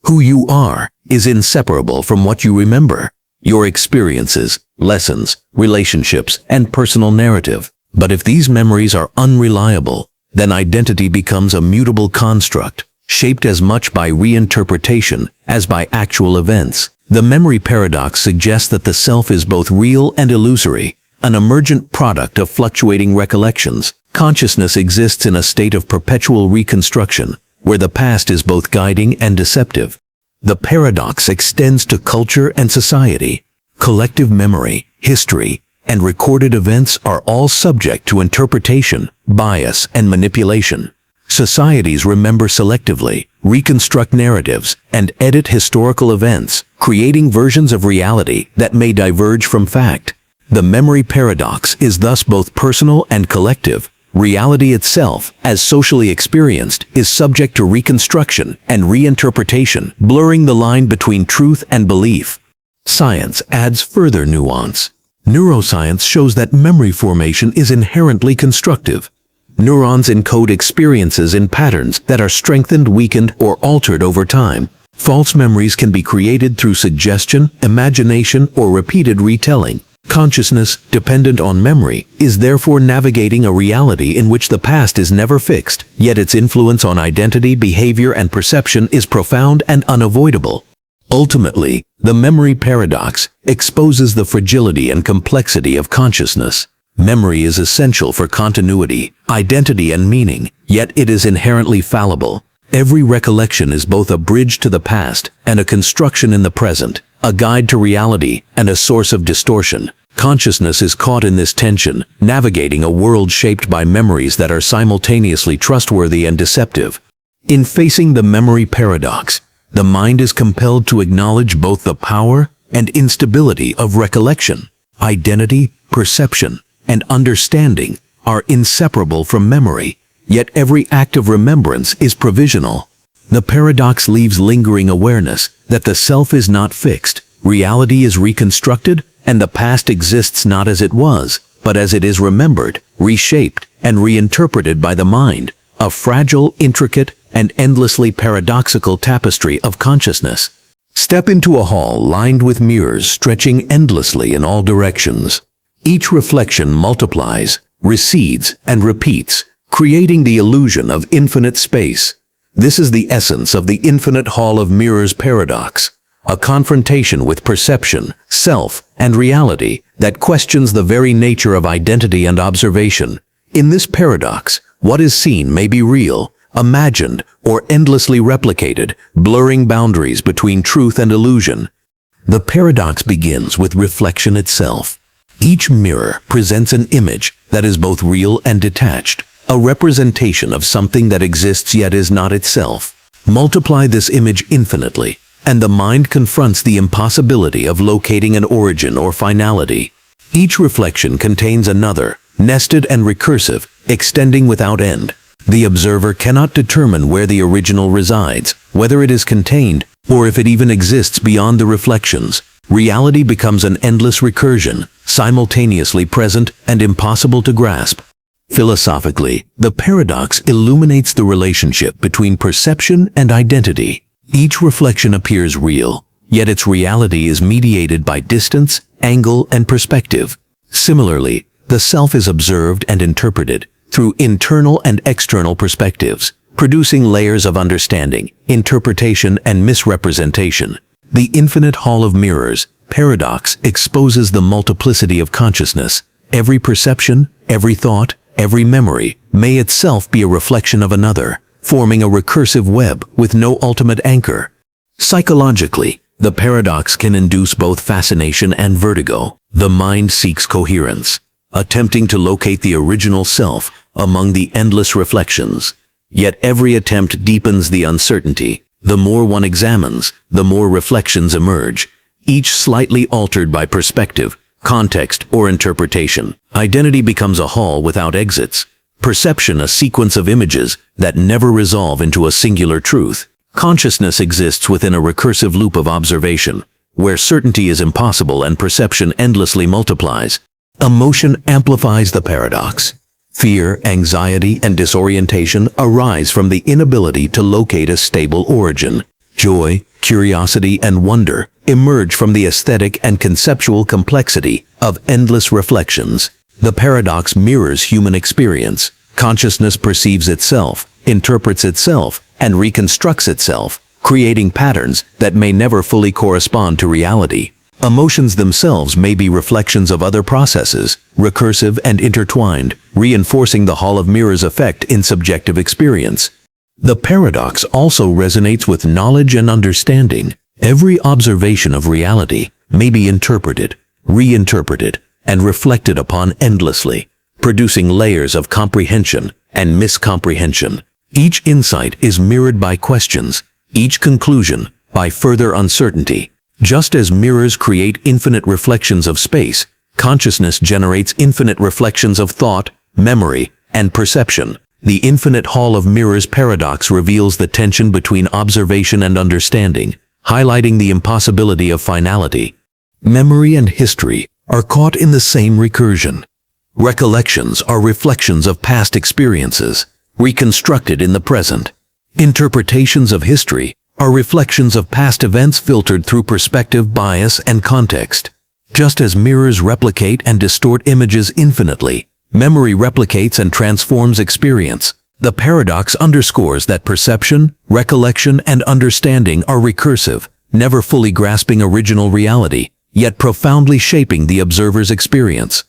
Who you are is inseparable from what you remember, your experiences, lessons, relationships, and personal narrative. But if these memories are unreliable, then identity becomes a mutable construct, shaped as much by reinterpretation as by actual events. The memory paradox suggests that the self is both real and illusory, an emergent product of fluctuating recollections. Consciousness exists in a state of perpetual reconstruction, where the past is both guiding and deceptive. The paradox extends to culture and society. Collective memory, history, and recorded events are all subject to interpretation, bias, and manipulation. Societies remember selectively, reconstruct narratives, and edit historical events, creating versions of reality that may diverge from fact. The memory paradox is thus both personal and collective. Reality itself, as socially experienced, is subject to reconstruction and reinterpretation, blurring the line between truth and belief. Science adds further nuance. Neuroscience shows that memory formation is inherently constructive. Neurons encode experiences in patterns that are strengthened, weakened, or altered over time. False memories can be created through suggestion, imagination, or repeated retelling. Consciousness, dependent on memory, is therefore navigating a reality in which the past is never fixed, yet its influence on identity, behavior, and perception is profound and unavoidable. Ultimately, the memory paradox exposes the fragility and complexity of consciousness. Memory is essential for continuity, identity, and meaning, yet it is inherently fallible. Every recollection is both a bridge to the past and a construction in the present, a guide to reality and a source of distortion. Consciousness is caught in this tension, navigating a world shaped by memories that are simultaneously trustworthy and deceptive. In facing the memory paradox, the mind is compelled to acknowledge both the power and instability of recollection. Identity, perception, and understanding are inseparable from memory, yet every act of remembrance is provisional. The paradox leaves lingering awareness that the self is not fixed, reality is reconstructed, and the past exists not as it was, but as it is remembered, reshaped, and reinterpreted by the mind, a fragile, intricate, and endlessly paradoxical tapestry of consciousness. Step into a hall lined with mirrors stretching endlessly in all directions. Each reflection multiplies, recedes, and repeats, creating the illusion of infinite space. This is the essence of the infinite hall of mirrors paradox, a confrontation with perception, self, and reality that questions the very nature of identity and observation. In this paradox, what is seen may be real, imagined, or endlessly replicated, blurring boundaries between truth and illusion. The paradox begins with reflection itself. Each mirror presents an image that is both real and detached, a representation of something that exists yet is not itself. Multiply this image infinitely, and the mind confronts the impossibility of locating an origin or finality. Each reflection contains another, nested and recursive, extending without end. The observer cannot determine where the original resides, whether it is contained, or if it even exists beyond the reflections. Reality becomes an endless recursion, simultaneously present and impossible to grasp. Philosophically, the paradox illuminates the relationship between perception and identity. Each reflection appears real, yet its reality is mediated by distance, angle, and perspective. Similarly, the self is observed and interpreted through internal and external perspectives, producing layers of understanding, interpretation, and misrepresentation. The infinite hall of mirrors, paradox, exposes the multiplicity of consciousness. Every perception, every thought, every memory may itself be a reflection of another, forming a recursive web with no ultimate anchor. Psychologically, the paradox can induce both fascination and vertigo. The mind seeks coherence, attempting to locate the original self among the endless reflections. Yet every attempt deepens the uncertainty. The more one examines, the more reflections emerge, each slightly altered by perspective, context, or interpretation. Identity becomes a hall without exits. Perception a sequence of images that never resolve into a singular truth. Consciousness exists within a recursive loop of observation, where certainty is impossible and perception endlessly multiplies. Emotion amplifies the paradox. Fear, anxiety, and disorientation arise from the inability to locate a stable origin. Joy, curiosity, and wonder emerge from the aesthetic and conceptual complexity of endless reflections. The paradox mirrors human experience. Consciousness perceives itself, interprets itself, and reconstructs itself, creating patterns that may never fully correspond to reality. Emotions themselves may be reflections of other processes, recursive and intertwined, reinforcing the Hall of Mirrors effect in subjective experience. The paradox also resonates with knowledge and understanding. Every observation of reality may be interpreted, reinterpreted, and reflected upon endlessly, producing layers of comprehension and miscomprehension. Each insight is mirrored by questions, each conclusion by further uncertainty. Just as mirrors create infinite reflections of space, consciousness generates infinite reflections of thought, memory, and perception. The infinite Hall of Mirrors paradox reveals the tension between observation and understanding, highlighting the impossibility of finality. Memory and history are caught in the same recursion. Recollections are reflections of past experiences, reconstructed in the present. Interpretations of history are reflections of past events filtered through perspective, bias, and context. Just as mirrors replicate and distort images infinitely, memory replicates and transforms experience. The paradox underscores that perception, recollection, and understanding are recursive, never fully grasping original reality, yet profoundly shaping the observer's experience.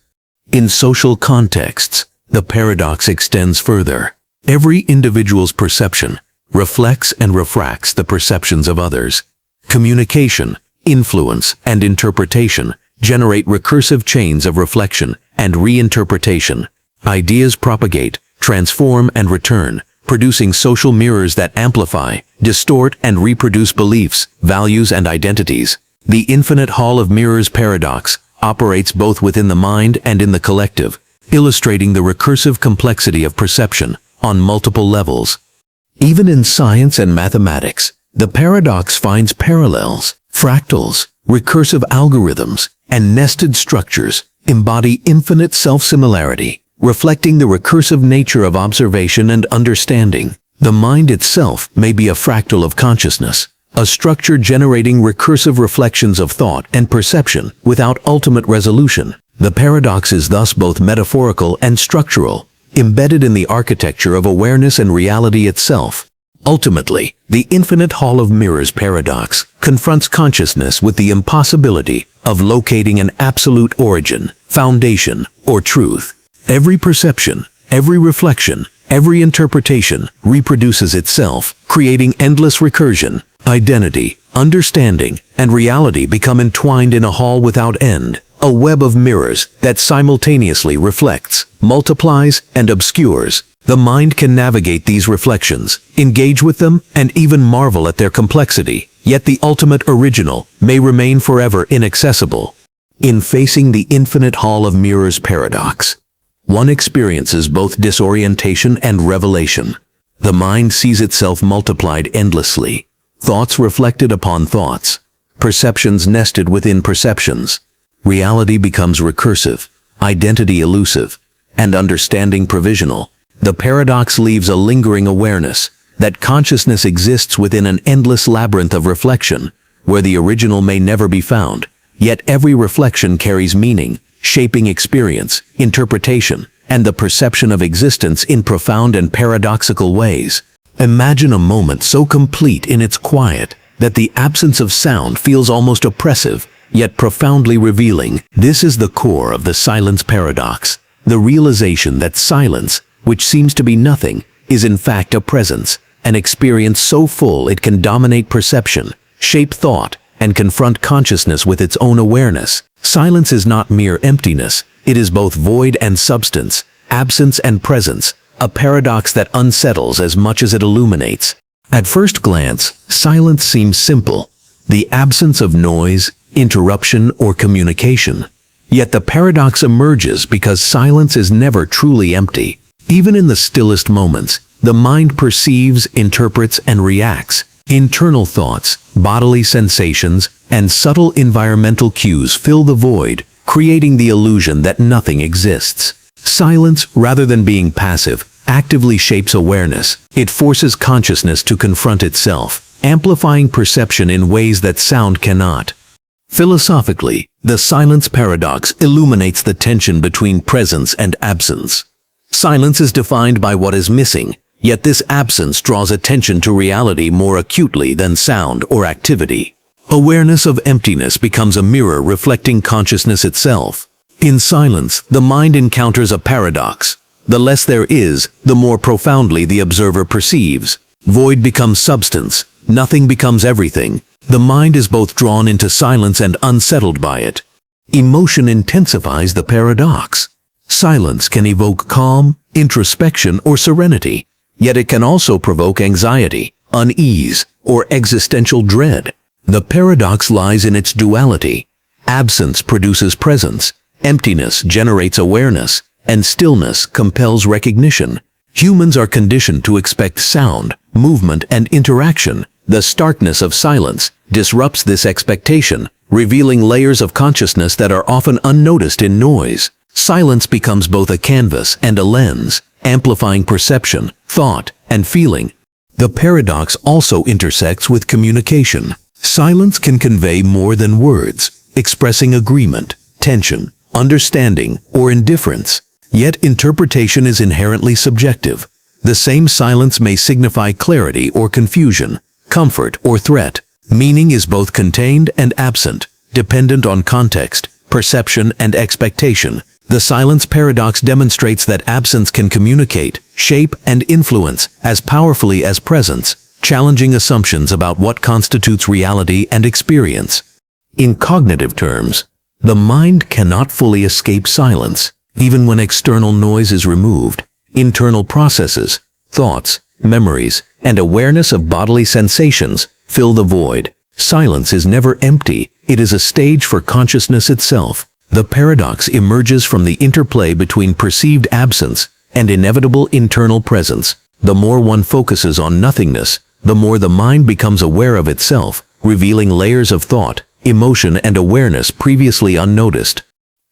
In social contexts, the paradox extends further. Every individual's perception reflects and refracts the perceptions of others. Communication, influence, and interpretation generate recursive chains of reflection and reinterpretation. Ideas propagate, transform, and return, producing social mirrors that amplify, distort, and reproduce beliefs, values, and identities. The infinite Hall of Mirrors paradox operates both within the mind and in the collective, illustrating the recursive complexity of perception on multiple levels. Even in science and mathematics, the paradox finds parallels. Fractals, recursive algorithms, and nested structures embody infinite self-similarity, reflecting the recursive nature of observation and understanding. The mind itself may be a fractal of consciousness, a structure generating recursive reflections of thought and perception without ultimate resolution. The paradox is thus both metaphorical and structural, embedded in the architecture of awareness and reality itself. Ultimately, the infinite Hall of Mirrors paradox confronts consciousness with the impossibility of locating an absolute origin, foundation, or truth. Every perception, every reflection, every interpretation reproduces itself, creating endless recursion. Identity, understanding, and reality become entwined in a hall without end, a web of mirrors that simultaneously reflects, multiplies, and obscures. The mind can navigate these reflections, engage with them, and even marvel at their complexity, yet the ultimate original may remain forever inaccessible. In facing the infinite hall of mirrors paradox, one experiences both disorientation and revelation. The mind sees itself multiplied endlessly, thoughts reflected upon thoughts, perceptions nested within perceptions. Reality becomes recursive, identity elusive, and understanding provisional. The paradox leaves a lingering awareness that consciousness exists within an endless labyrinth of reflection, where the original may never be found, yet every reflection carries meaning, shaping experience, interpretation, and the perception of existence in profound and paradoxical ways. Imagine a moment so complete in its quiet that the absence of sound feels almost oppressive, yet profoundly revealing. This is the core of the silence paradox, the realization that silence, which seems to be nothing, is in fact a presence, an experience so full it can dominate perception, shape thought, and confront consciousness with its own awareness. Silence is not mere emptiness, it is both void and substance, absence and presence, a paradox that unsettles as much as it illuminates. At first glance, silence seems simple, the absence of noise, interruption, or communication. Yet the paradox emerges because silence is never truly empty. Even in the stillest moments, the mind perceives, interprets, and reacts. Internal thoughts, bodily sensations, and subtle environmental cues fill the void, creating the illusion that nothing exists. Silence, rather than being passive, actively shapes awareness. It forces consciousness to confront itself, amplifying perception in ways that sound cannot. Philosophically, the silence paradox illuminates the tension between presence and absence. Silence is defined by what is missing, yet this absence draws attention to reality more acutely than sound or activity. Awareness of emptiness becomes a mirror reflecting consciousness itself. In silence, the mind encounters a paradox. The less there is, the more profoundly the observer perceives. Void becomes substance, nothing becomes everything. The mind is both drawn into silence and unsettled by it. Emotion intensifies the paradox. Silence can evoke calm, introspection, or serenity, yet it can also provoke anxiety, unease, or existential dread. The paradox lies in its duality. Absence produces presence, emptiness generates awareness, and stillness compels recognition. Humans are conditioned to expect sound, movement, and interaction. The starkness of silence disrupts this expectation, revealing layers of consciousness that are often unnoticed in noise. Silence becomes both a canvas and a lens, amplifying perception, thought, and feeling. The paradox also intersects with communication. Silence can convey more than words, expressing agreement, tension, understanding, or indifference. Yet interpretation is inherently subjective. The same silence may signify clarity or confusion, comfort or threat. Meaning is both contained and absent, dependent on context, perception, and expectation. The silence paradox demonstrates that absence can communicate, shape, and influence as powerfully as presence, challenging assumptions about what constitutes reality and experience. In cognitive terms, the mind cannot fully escape silence. Even when external noise is removed, internal processes, thoughts, memories, and awareness of bodily sensations fill the void. Silence is never empty, it is a stage for consciousness itself. The paradox emerges from the interplay between perceived absence and inevitable internal presence. The more one focuses on nothingness, the more the mind becomes aware of itself, revealing layers of thought, emotion, and awareness previously unnoticed.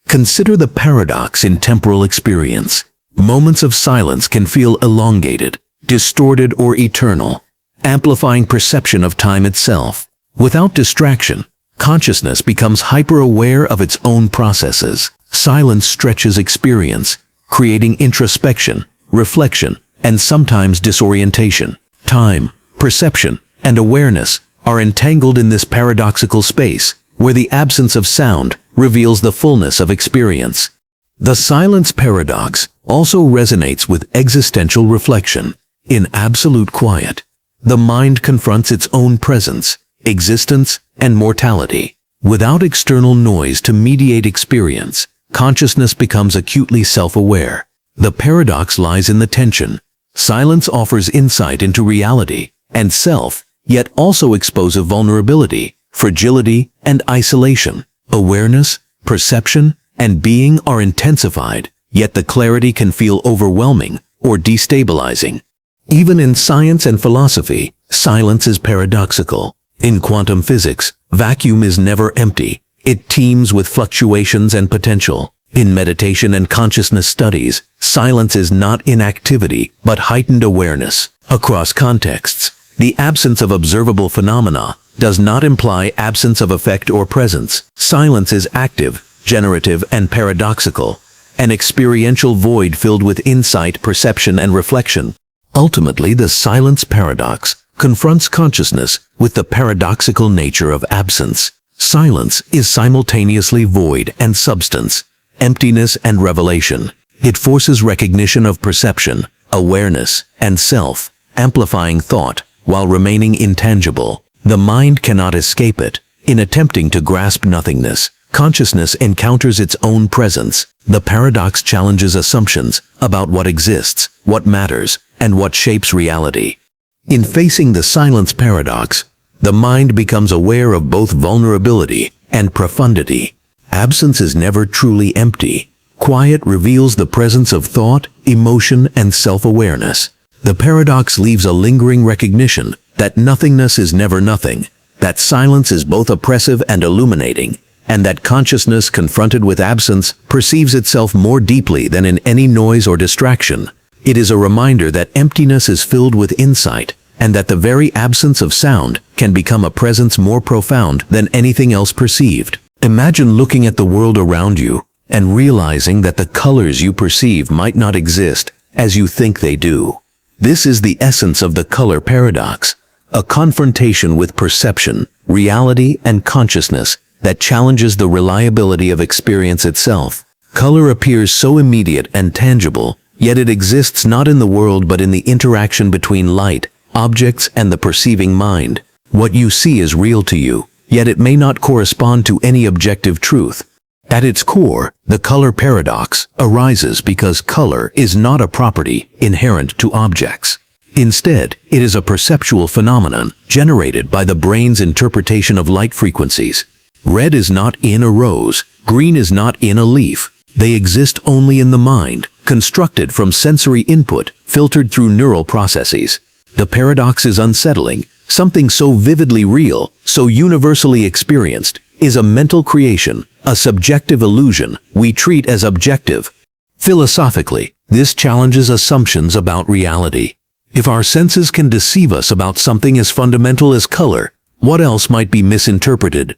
Consider the paradox in temporal experience. Moments of silence can feel elongated, distorted, or eternal, amplifying perception of time itself. Without distraction, consciousness becomes hyper-aware of its own processes. Silence stretches experience, creating introspection, reflection, and sometimes disorientation. Time, perception, and awareness are entangled in this paradoxical space, where the absence of sound reveals the fullness of experience. The silence paradox also resonates with existential reflection. In absolute quiet, the mind confronts its own presence, existence, and mortality. Without external noise to mediate experience, consciousness becomes acutely self-aware. The paradox lies in the tension. Silence offers insight into reality and self, yet also exposes vulnerability, fragility, and isolation. Awareness, perception, and being are intensified, yet the clarity can feel overwhelming or destabilizing. Even in science and philosophy, silence is paradoxical. In quantum physics, vacuum is never empty. It teems with fluctuations and potential. In meditation and consciousness studies, silence is not inactivity, but heightened awareness. Across contexts, the absence of observable phenomena does not imply absence of effect or presence. Silence is active, generative, and paradoxical, an experiential void filled with insight, perception, and reflection. Ultimately, the silence paradox confronts consciousness with the paradoxical nature of absence. Silence is simultaneously void and substance, emptiness and revelation. It forces recognition of perception, awareness, and self, amplifying thought while remaining intangible. The mind cannot escape it. In attempting to grasp nothingness, consciousness encounters its own presence. The paradox challenges assumptions about what exists, what matters, and what shapes reality. In facing the silence paradox, the mind becomes aware of both vulnerability and profundity. Absence is never truly empty. Quiet reveals the presence of thought, emotion, and self-awareness. The paradox leaves a lingering recognition that nothingness is never nothing, that silence is both oppressive and illuminating, and that consciousness confronted with absence perceives itself more deeply than in any noise or distraction. It is a reminder that emptiness is filled with insight, and that the very absence of sound can become a presence more profound than anything else perceived. Imagine looking at the world around you and realizing that the colors you perceive might not exist as you think they do. This is the essence of the color paradox, a confrontation with perception, reality, and consciousness that challenges the reliability of experience itself. Color appears so immediate and tangible, yet it exists not in the world but in the interaction between light, objects, and the perceiving mind. What you see is real to you, yet it may not correspond to any objective truth. At its core, the color paradox arises because color is not a property inherent to objects. Instead, it is a perceptual phenomenon generated by the brain's interpretation of light frequencies. Red is not in a rose, green is not in a leaf. They exist only in the mind, constructed from sensory input filtered through neural processes. The paradox is unsettling. Something so vividly real, so universally experienced, is a mental creation, a subjective illusion we treat as objective. Philosophically, this challenges assumptions about reality. If our senses can deceive us about something as fundamental as color, what else might be misinterpreted?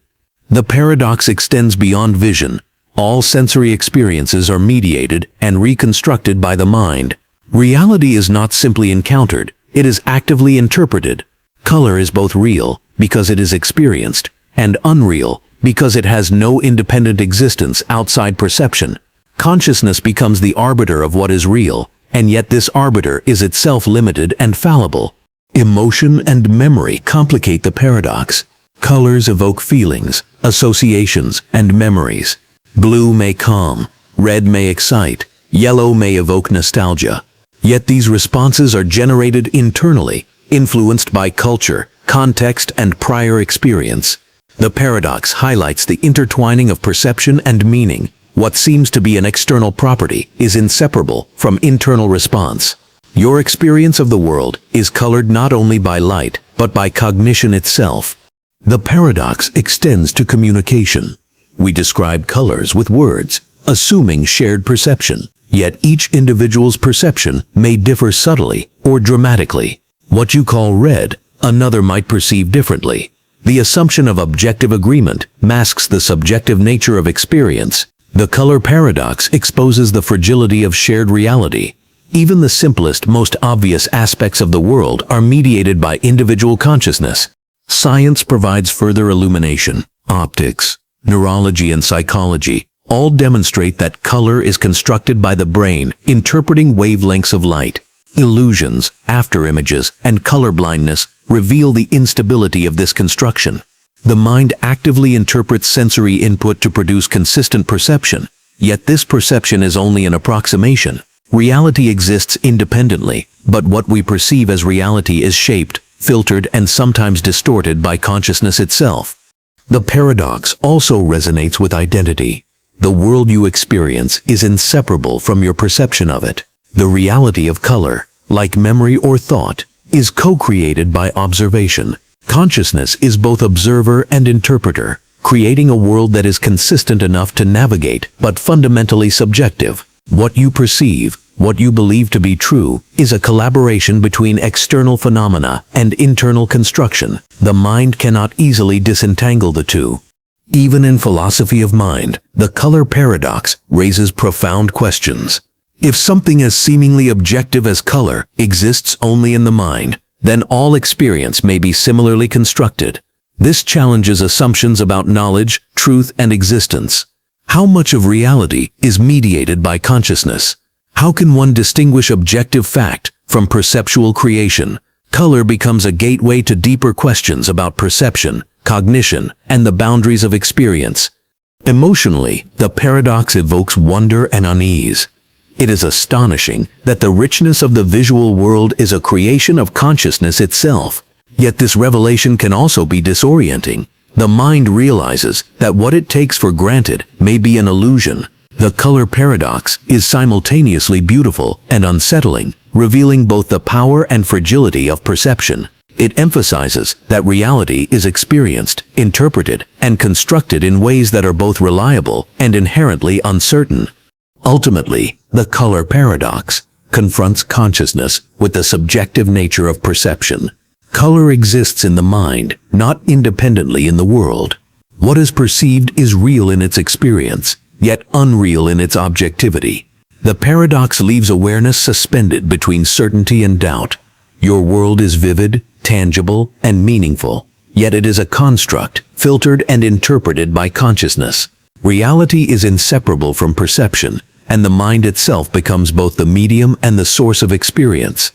The paradox extends beyond vision. All sensory experiences are mediated and reconstructed by the mind. Reality is not simply encountered, it is actively interpreted. Color is both real, because it is experienced, and unreal, because it has no independent existence outside perception. Consciousness becomes the arbiter of what is real, and yet this arbiter is itself limited and fallible. Emotion and memory complicate the paradox. Colors evoke feelings, associations, and memories. Blue may calm, red may excite, yellow may evoke nostalgia. Yet these responses are generated internally, influenced by culture, context, and prior experience. The paradox highlights the intertwining of perception and meaning. What seems to be an external property is inseparable from internal response. Your experience of the world is colored not only by light, but by cognition itself. The paradox extends to communication. We describe colors with words, assuming shared perception. Yet each individual's perception may differ subtly or dramatically. What you call red, another might perceive differently. The assumption of objective agreement masks the subjective nature of experience. The color paradox exposes the fragility of shared reality. Even the simplest, most obvious aspects of the world are mediated by individual consciousness. Science provides further illumination. Optics, neurology, and psychology all demonstrate that color is constructed by the brain, interpreting wavelengths of light. Illusions, afterimages, and color blindness reveal the instability of this construction. The mind actively interprets sensory input to produce consistent perception, yet this perception is only an approximation. Reality exists independently, but what we perceive as reality is shaped, filtered, and sometimes distorted by consciousness itself. The paradox also resonates with identity. The world you experience is inseparable from your perception of it. The reality of color, like memory or thought, is co-created by observation. Consciousness is both observer and interpreter, creating a world that is consistent enough to navigate, but fundamentally subjective. What you perceive, what you believe to be true, is a collaboration between external phenomena and internal construction. The mind cannot easily disentangle the two. Even in philosophy of mind, the color paradox raises profound questions. If something as seemingly objective as color exists only in the mind, then all experience may be similarly constructed. This challenges assumptions about knowledge, truth, and existence. How much of reality is mediated by consciousness? How can one distinguish objective fact from perceptual creation? Color becomes a gateway to deeper questions about perception, cognition, and the boundaries of experience. Emotionally, the paradox evokes wonder and unease. It is astonishing that the richness of the visual world is a creation of consciousness itself. Yet this revelation can also be disorienting. The mind realizes that what it takes for granted may be an illusion. The color paradox is simultaneously beautiful and unsettling, revealing both the power and fragility of perception. It emphasizes that reality is experienced, interpreted, and constructed in ways that are both reliable and inherently uncertain. Ultimately, the color paradox confronts consciousness with the subjective nature of perception. Color exists in the mind, not independently in the world. What is perceived is real in its experience, yet unreal in its objectivity. The paradox leaves awareness suspended between certainty and doubt. Your world is vivid, tangible, and meaningful, yet it is a construct, filtered and interpreted by consciousness. Reality is inseparable from perception, and the mind itself becomes both the medium and the source of experience.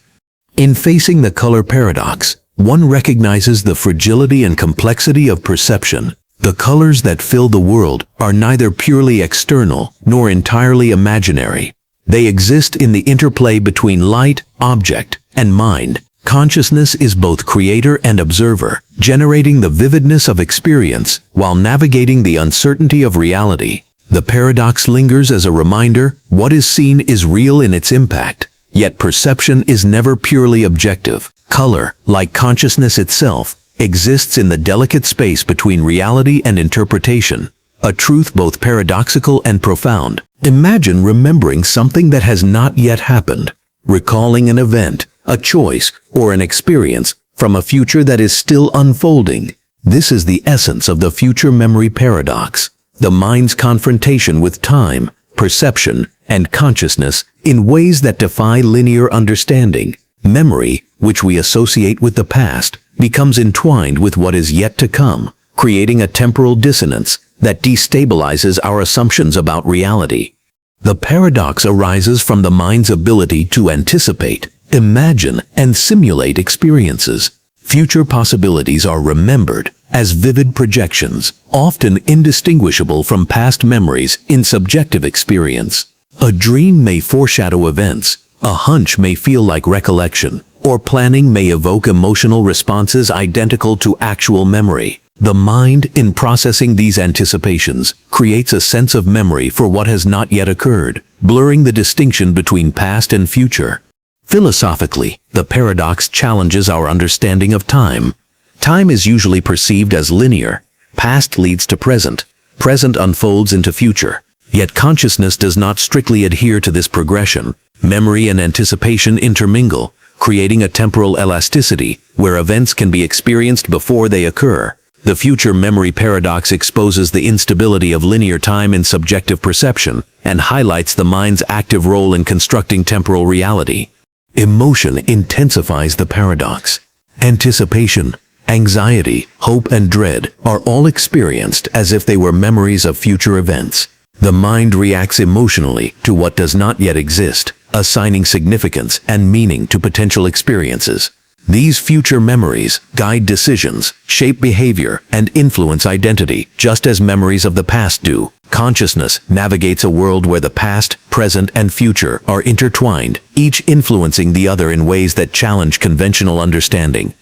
In facing the color paradox, one recognizes the fragility and complexity of perception. The colors that fill the world are neither purely external nor entirely imaginary. They exist in the interplay between light, object, and mind. Consciousness is both creator and observer, generating the vividness of experience while navigating the uncertainty of reality. The paradox lingers as a reminder: what is seen is real in its impact, yet perception is never purely objective. Color, like consciousness itself, exists in the delicate space between reality and interpretation, a truth both paradoxical and profound. Imagine remembering something that has not yet happened, recalling an event, a choice, or an experience from a future that is still unfolding. This is the essence of the future memory paradox, the mind's confrontation with time, perception, and consciousness in ways that defy linear understanding. Memory, which we associate with the past, becomes entwined with what is yet to come, creating a temporal dissonance that destabilizes our assumptions about reality. The paradox arises from the mind's ability to anticipate, imagine, and simulate experiences. Future possibilities are remembered as vivid projections, often indistinguishable from past memories in subjective experience. A dream may foreshadow events, a hunch may feel like recollection, or planning may evoke emotional responses identical to actual memory. The mind, in processing these anticipations, creates a sense of memory for what has not yet occurred, blurring the distinction between past and future. Philosophically, the paradox challenges our understanding of time. Time is usually perceived as linear. Past leads to present. Present unfolds into future. Yet consciousness does not strictly adhere to this progression. Memory and anticipation intermingle, creating a temporal elasticity where events can be experienced before they occur. The future memory paradox exposes the instability of linear time in subjective perception and highlights the mind's active role in constructing temporal reality. Emotion intensifies the paradox. Anticipation, anxiety, hope, and dread are all experienced as if they were memories of future events. The mind reacts emotionally to what does not yet exist, assigning significance and meaning to potential experiences. These future memories guide decisions, shape behavior, and influence identity, just as memories of the past do. Consciousness navigates a world where the past, present, and future are intertwined, each influencing the other in ways that challenge conventional understanding.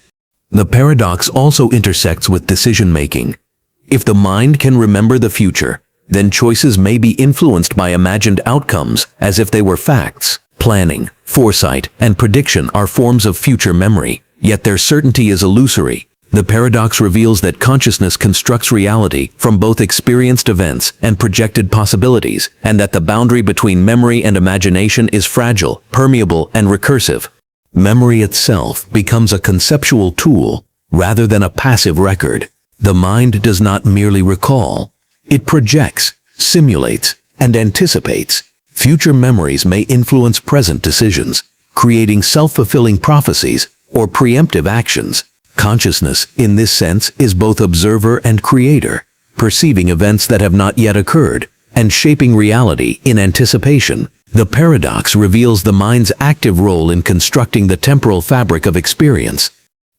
The paradox also intersects with decision-making. If the mind can remember the future, then choices may be influenced by imagined outcomes as if they were facts. Planning, foresight, and prediction are forms of future memory, yet their certainty is illusory. The paradox reveals that consciousness constructs reality from both experienced events and projected possibilities, and that the boundary between memory and imagination is fragile, permeable, and recursive. Memory itself becomes a conceptual tool rather than a passive record. The mind does not merely recall. It projects, simulates, and anticipates. Future memories may influence present decisions, creating self-fulfilling prophecies or preemptive actions. Consciousness, in this sense, is both observer and creator, perceiving events that have not yet occurred, and shaping reality in anticipation. The paradox reveals the mind's active role in constructing the temporal fabric of experience.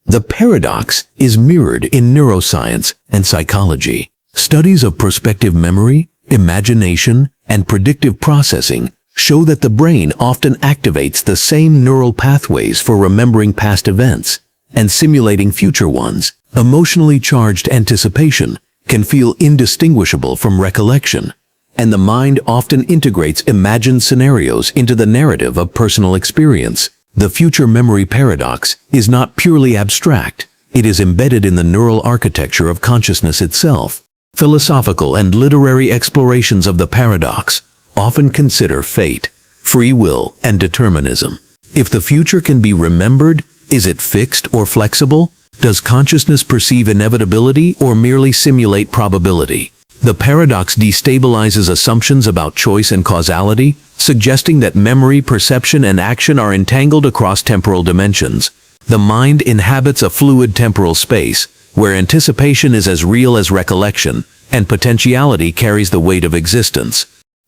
The paradox is mirrored in neuroscience and psychology. Studies of prospective memory, imagination, and predictive processing show that the brain often activates the same neural pathways for remembering past events and simulating future ones. Emotionally charged anticipation can feel indistinguishable from recollection, and the mind often integrates imagined scenarios into the narrative of personal experience. The future memory paradox is not purely abstract. It is embedded in the neural architecture of consciousness itself. Philosophical and literary explorations of the paradox often consider fate, free will, and determinism. If the future can be remembered, is it fixed or flexible? Does consciousness perceive inevitability or merely simulate probability? The paradox destabilizes assumptions about choice and causality, suggesting that memory, perception, and action are entangled across temporal dimensions. The mind inhabits a fluid temporal space, where anticipation is as real as recollection, and potentiality carries the weight of existence.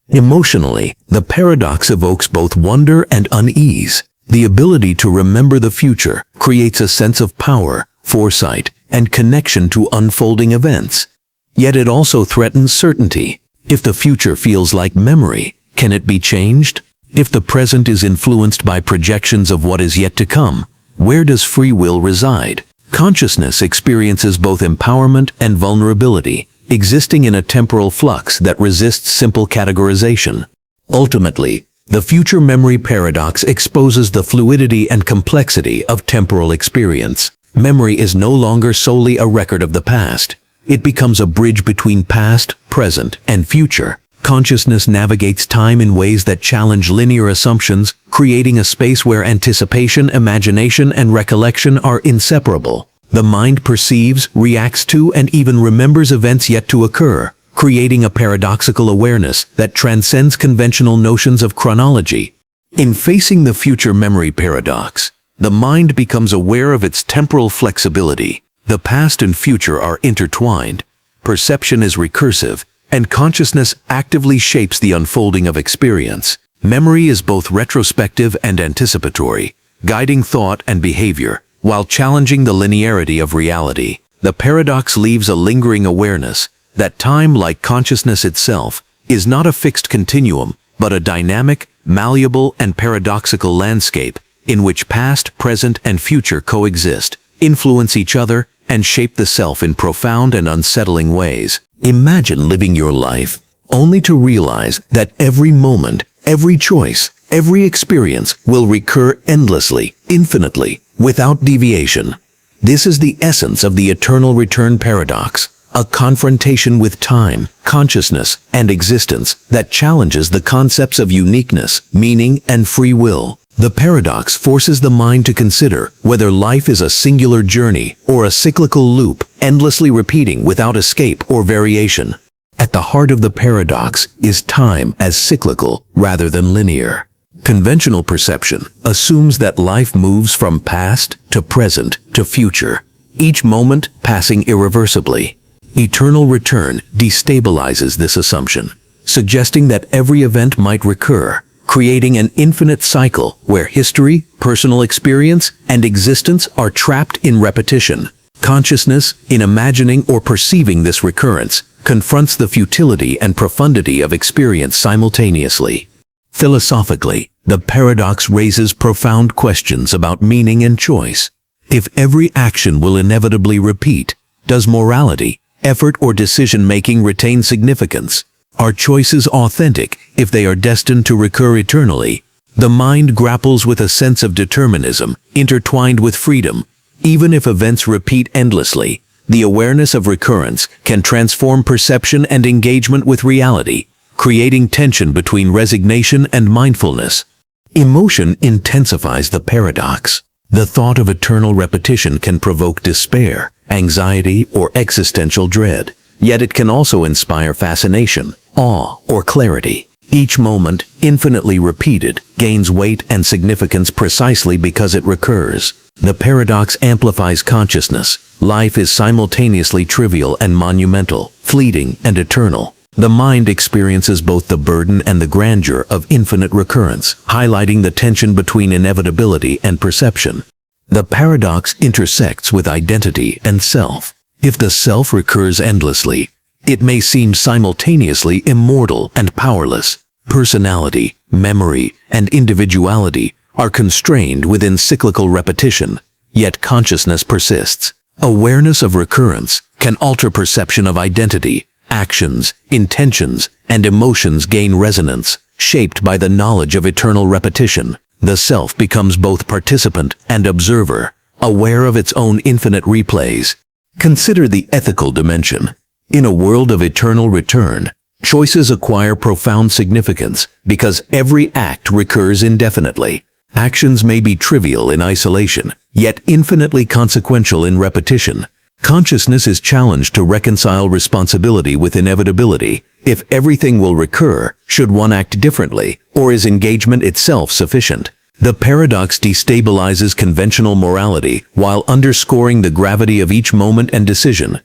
Emotionally, the paradox evokes both wonder and unease. The ability to remember the future creates a sense of power, foresight, and connection to unfolding events. Yet it also threatens certainty. If the future feels like memory, can it be changed? If the present is influenced by projections of what is yet to come, where does free will reside? Consciousness experiences both empowerment and vulnerability, existing in a temporal flux that resists simple categorization. Ultimately, the future memory paradox exposes the fluidity and complexity of temporal experience. Memory is no longer solely a record of the past. It becomes a bridge between past, present, and future. Consciousness navigates time in ways that challenge linear assumptions, creating a space where anticipation, imagination, and recollection are inseparable. The mind perceives, reacts to, and even remembers events yet to occur, creating a paradoxical awareness that transcends conventional notions of chronology. In facing the future memory paradox, the mind becomes aware of its temporal flexibility. The past and future are intertwined, perception is recursive, and consciousness actively shapes the unfolding of experience. Memory is both retrospective and anticipatory, guiding thought and behavior, while challenging the linearity of reality. The paradox leaves a lingering awareness that time, like consciousness itself, is not a fixed continuum, but a dynamic, malleable, and paradoxical landscape in which past, present, and future coexist, influence each other, and shape the self in profound and unsettling ways. Imagine living your life only to realize that every moment, every choice, every experience will recur endlessly, infinitely, without deviation. This is the essence of the eternal return paradox, a confrontation with time, consciousness, and existence that challenges the concepts of uniqueness, meaning, and free will. The paradox forces the mind to consider whether life is a singular journey or a cyclical loop, endlessly repeating without escape or variation. At the heart of the paradox is time as cyclical rather than linear. Conventional perception assumes that life moves from past to present to future, each moment passing irreversibly. Eternal return destabilizes this assumption, suggesting that every event might recur, creating an infinite cycle where history, personal experience, and existence are trapped in repetition. Consciousness, in imagining or perceiving this recurrence, confronts the futility and profundity of experience simultaneously. Philosophically, the paradox raises profound questions about meaning and choice. If every action will inevitably repeat, does morality, effort, or decision-making retain significance? Are choices authentic if they are destined to recur eternally? The mind grapples with a sense of determinism, intertwined with freedom. Even if events repeat endlessly, the awareness of recurrence can transform perception and engagement with reality, creating tension between resignation and mindfulness. Emotion intensifies the paradox. The thought of eternal repetition can provoke despair, anxiety, or existential dread, yet it can also inspire fascination, awe, or clarity. Each moment, infinitely repeated, gains weight and significance precisely because it recurs. The paradox amplifies consciousness. Life is simultaneously trivial and monumental, fleeting and eternal. The mind experiences both the burden and the grandeur of infinite recurrence, highlighting the tension between inevitability and perception. The paradox intersects with identity and self. If the self recurs endlessly, it may seem simultaneously immortal and powerless. Personality, memory, and individuality are constrained within cyclical repetition, yet consciousness persists. Awareness of recurrence can alter perception of identity. Actions, intentions, and emotions gain resonance, shaped by the knowledge of eternal repetition. The self becomes both participant and observer, aware of its own infinite replays. Consider the ethical dimension. In a world of eternal return, choices acquire profound significance because every act recurs indefinitely. Actions may be trivial in isolation, yet infinitely consequential in repetition. Consciousness is challenged to reconcile responsibility with inevitability. If everything will recur, should one act differently, or is engagement itself sufficient? The paradox destabilizes conventional morality while underscoring the gravity of each moment and decision.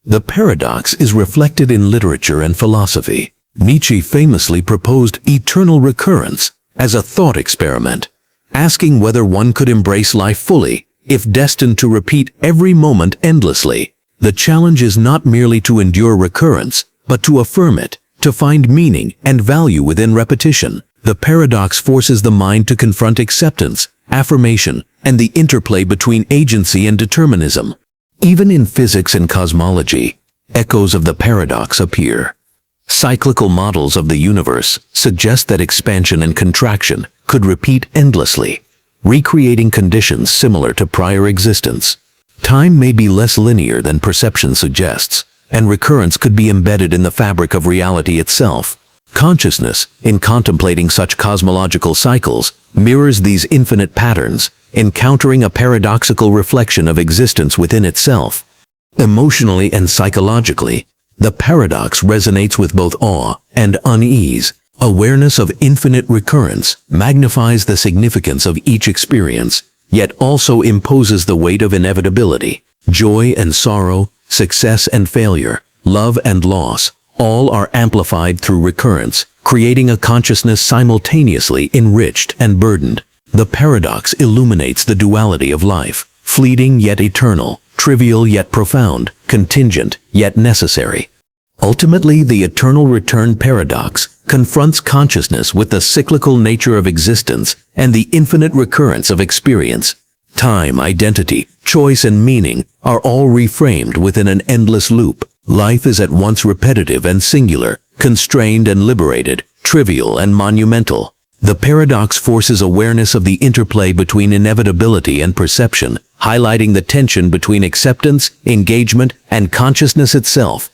The paradox is reflected in literature and philosophy. Nietzsche famously proposed eternal recurrence as a thought experiment, asking whether one could embrace life fully if destined to repeat every moment endlessly. The challenge is not merely to endure recurrence, but to affirm it, to find meaning and value within repetition. The paradox forces the mind to confront acceptance, affirmation, and the interplay between agency and determinism. Even in physics and cosmology, echoes of the paradox appear. Cyclical models of the universe suggest that expansion and contraction could repeat endlessly, recreating conditions similar to prior existence. Time may be less linear than perception suggests, and recurrence could be embedded in the fabric of reality itself. Consciousness, in contemplating such cosmological cycles, mirrors these infinite patterns, encountering a paradoxical reflection of existence within itself. Emotionally and psychologically, the paradox resonates with both awe and unease. Awareness of infinite recurrence magnifies the significance of each experience, yet also imposes the weight of inevitability. Joy and sorrow, success and failure, love and loss, all are amplified through recurrence, creating a consciousness simultaneously enriched and burdened. The paradox illuminates the duality of life, fleeting yet eternal, trivial yet profound, contingent yet necessary. Ultimately, the eternal return paradox confronts consciousness with the cyclical nature of existence and the infinite recurrence of experience. Time, identity, choice, and meaning are all reframed within an endless loop. Life is at once repetitive and singular, constrained and liberated, trivial and monumental. The paradox forces awareness of the interplay between inevitability and perception, highlighting the tension between acceptance, engagement, and consciousness itself.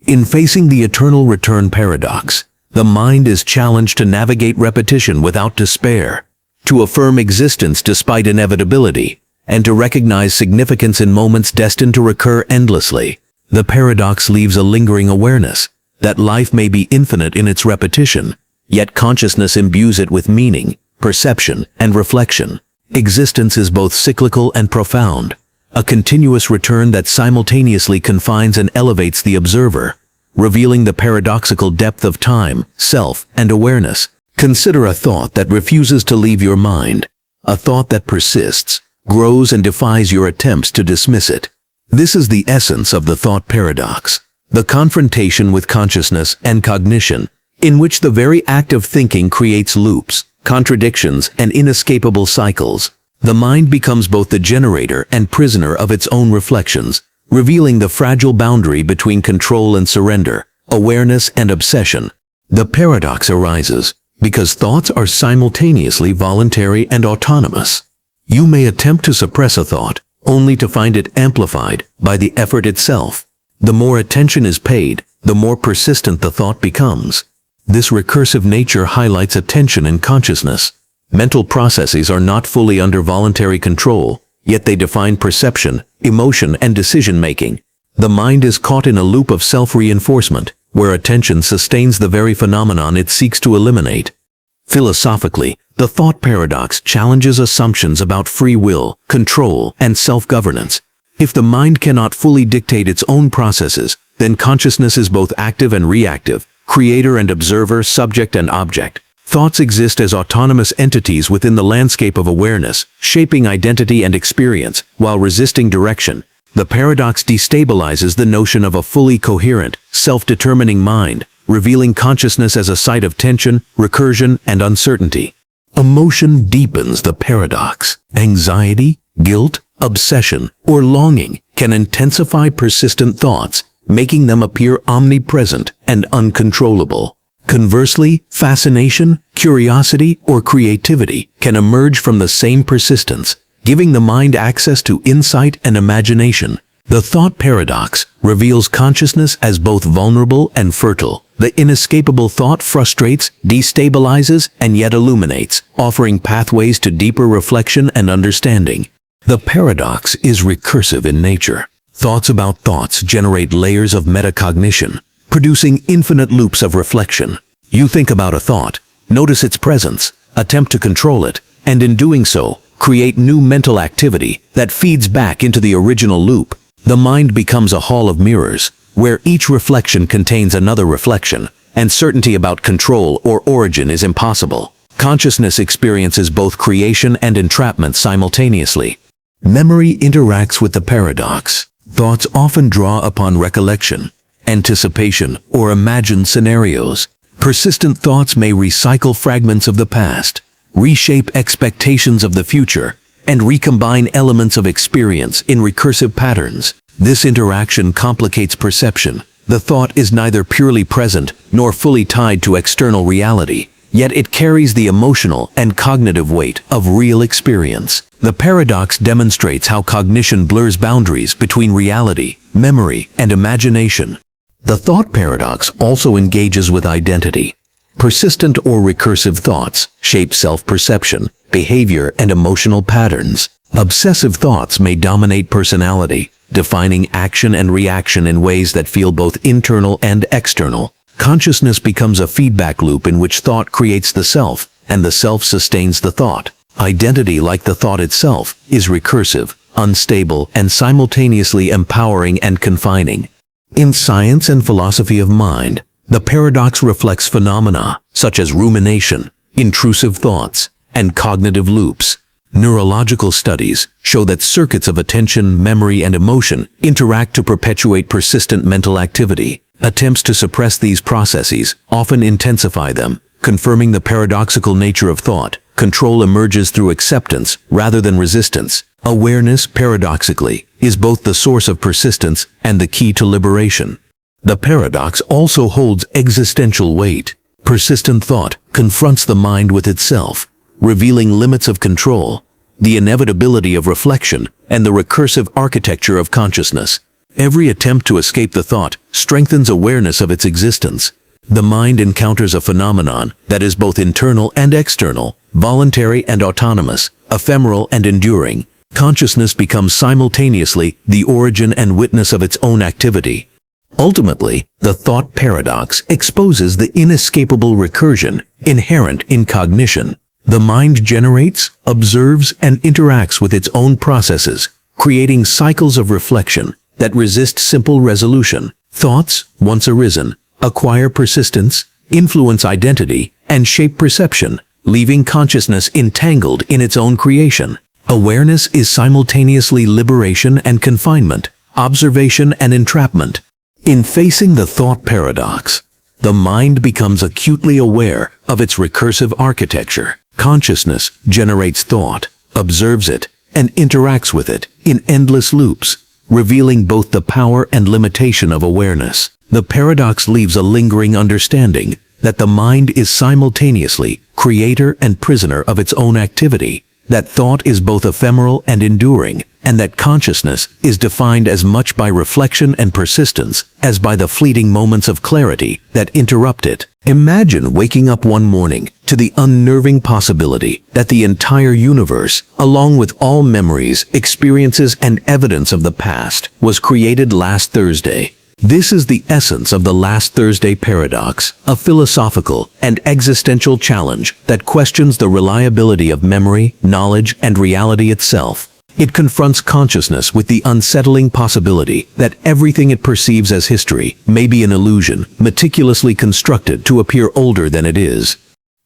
In facing the eternal return paradox, the mind is challenged to navigate repetition without despair, to affirm existence despite inevitability, and to recognize significance in moments destined to recur endlessly. The paradox leaves a lingering awareness that life may be infinite in its repetition, yet consciousness imbues it with meaning, perception, and reflection. Existence is both cyclical and profound, a continuous return that simultaneously confines and elevates the observer, revealing the paradoxical depth of time, self, and awareness. Consider a thought that refuses to leave your mind, a thought that persists, grows, and defies your attempts to dismiss it. This is the essence of the thought paradox, the confrontation with consciousness and cognition, in which the very act of thinking creates loops, contradictions, and inescapable cycles. The mind becomes both the generator and prisoner of its own reflections, revealing the fragile boundary between control and surrender, awareness and obsession. The paradox arises because thoughts are simultaneously voluntary and autonomous. You may attempt to suppress a thought, only to find it amplified by the effort itself. The more attention is paid, the more persistent the thought becomes. This recursive nature highlights a tension in consciousness. Mental processes are not fully under voluntary control, yet they define perception, emotion, and decision-making. The mind is caught in a loop of self-reinforcement, where attention sustains the very phenomenon it seeks to eliminate. Philosophically, the thought paradox challenges assumptions about free will, control, and self-governance. If the mind cannot fully dictate its own processes, then consciousness is both active and reactive, creator and observer, subject and object. Thoughts exist as autonomous entities within the landscape of awareness, shaping identity and experience, while resisting direction. The paradox destabilizes the notion of a fully coherent, self-determining mind, revealing consciousness as a site of tension, recursion, and uncertainty. Emotion deepens the paradox. Anxiety, guilt, obsession, or longing can intensify persistent thoughts, making them appear omnipresent and uncontrollable. Conversely, fascination, curiosity, or creativity can emerge from the same persistence, giving the mind access to insight and imagination. The thought paradox reveals consciousness as both vulnerable and fertile. The inescapable thought frustrates, destabilizes, and yet illuminates, offering pathways to deeper reflection and understanding. The paradox is recursive in nature. Thoughts about thoughts generate layers of metacognition, producing infinite loops of reflection. You think about a thought, notice its presence, attempt to control it, and in doing so, create new mental activity that feeds back into the original loop. The mind becomes a hall of mirrors, where each reflection contains another reflection, and certainty about control or origin is impossible. Consciousness experiences both creation and entrapment simultaneously. Memory interacts with the paradox. Thoughts often draw upon recollection, anticipation, or imagined scenarios. Persistent thoughts may recycle fragments of the past, reshape expectations of the future, and recombine elements of experience in recursive patterns. This interaction complicates perception. The thought is neither purely present nor fully tied to external reality, yet it carries the emotional and cognitive weight of real experience. The paradox demonstrates how cognition blurs boundaries between reality, memory, and imagination. The thought paradox also engages with identity. Persistent or recursive thoughts shape self-perception, behavior, and emotional patterns. Obsessive thoughts may dominate personality, defining action and reaction in ways that feel both internal and external. Consciousness becomes a feedback loop in which thought creates the self, and the self sustains the thought. Identity, like the thought itself, is recursive, unstable, and simultaneously empowering and confining. In science and philosophy of mind, the paradox reflects phenomena such as rumination, intrusive thoughts, and cognitive loops. Neurological studies show that circuits of attention, memory, and emotion interact to perpetuate persistent mental activity. Attempts to suppress these processes often intensify them, confirming the paradoxical nature of thought. Control emerges through acceptance rather than resistance. Awareness, paradoxically, is both the source of persistence and the key to liberation. The paradox also holds existential weight. Persistent thought confronts the mind with itself, revealing limits of control, the inevitability of reflection, and the recursive architecture of consciousness. Every attempt to escape the thought strengthens awareness of its existence. The mind encounters a phenomenon that is both internal and external, voluntary and autonomous, ephemeral and enduring. Consciousness becomes simultaneously the origin and witness of its own activity. Ultimately, the thought paradox exposes the inescapable recursion inherent in cognition. The mind generates, observes, and interacts with its own processes, creating cycles of reflection that resist simple resolution. Thoughts, once arisen, acquire persistence, influence identity, and shape perception, leaving consciousness entangled in its own creation. Awareness is simultaneously liberation and confinement, observation and entrapment. In facing the thought paradox, the mind becomes acutely aware of its recursive architecture. Consciousness generates thought, observes it, and interacts with it in endless loops, revealing both the power and limitation of awareness. The paradox leaves a lingering understanding that the mind is simultaneously creator and prisoner of its own activity, that thought is both ephemeral and enduring, and that consciousness is defined as much by reflection and persistence as by the fleeting moments of clarity that interrupt it. Imagine waking up one morning to the unnerving possibility that the entire universe, along with all memories, experiences, and evidence of the past, was created last Thursday. This is the essence of the Last Thursday Paradox, a philosophical and existential challenge that questions the reliability of memory, knowledge, and reality itself. It confronts consciousness with the unsettling possibility that everything it perceives as history may be an illusion, meticulously constructed to appear older than it is.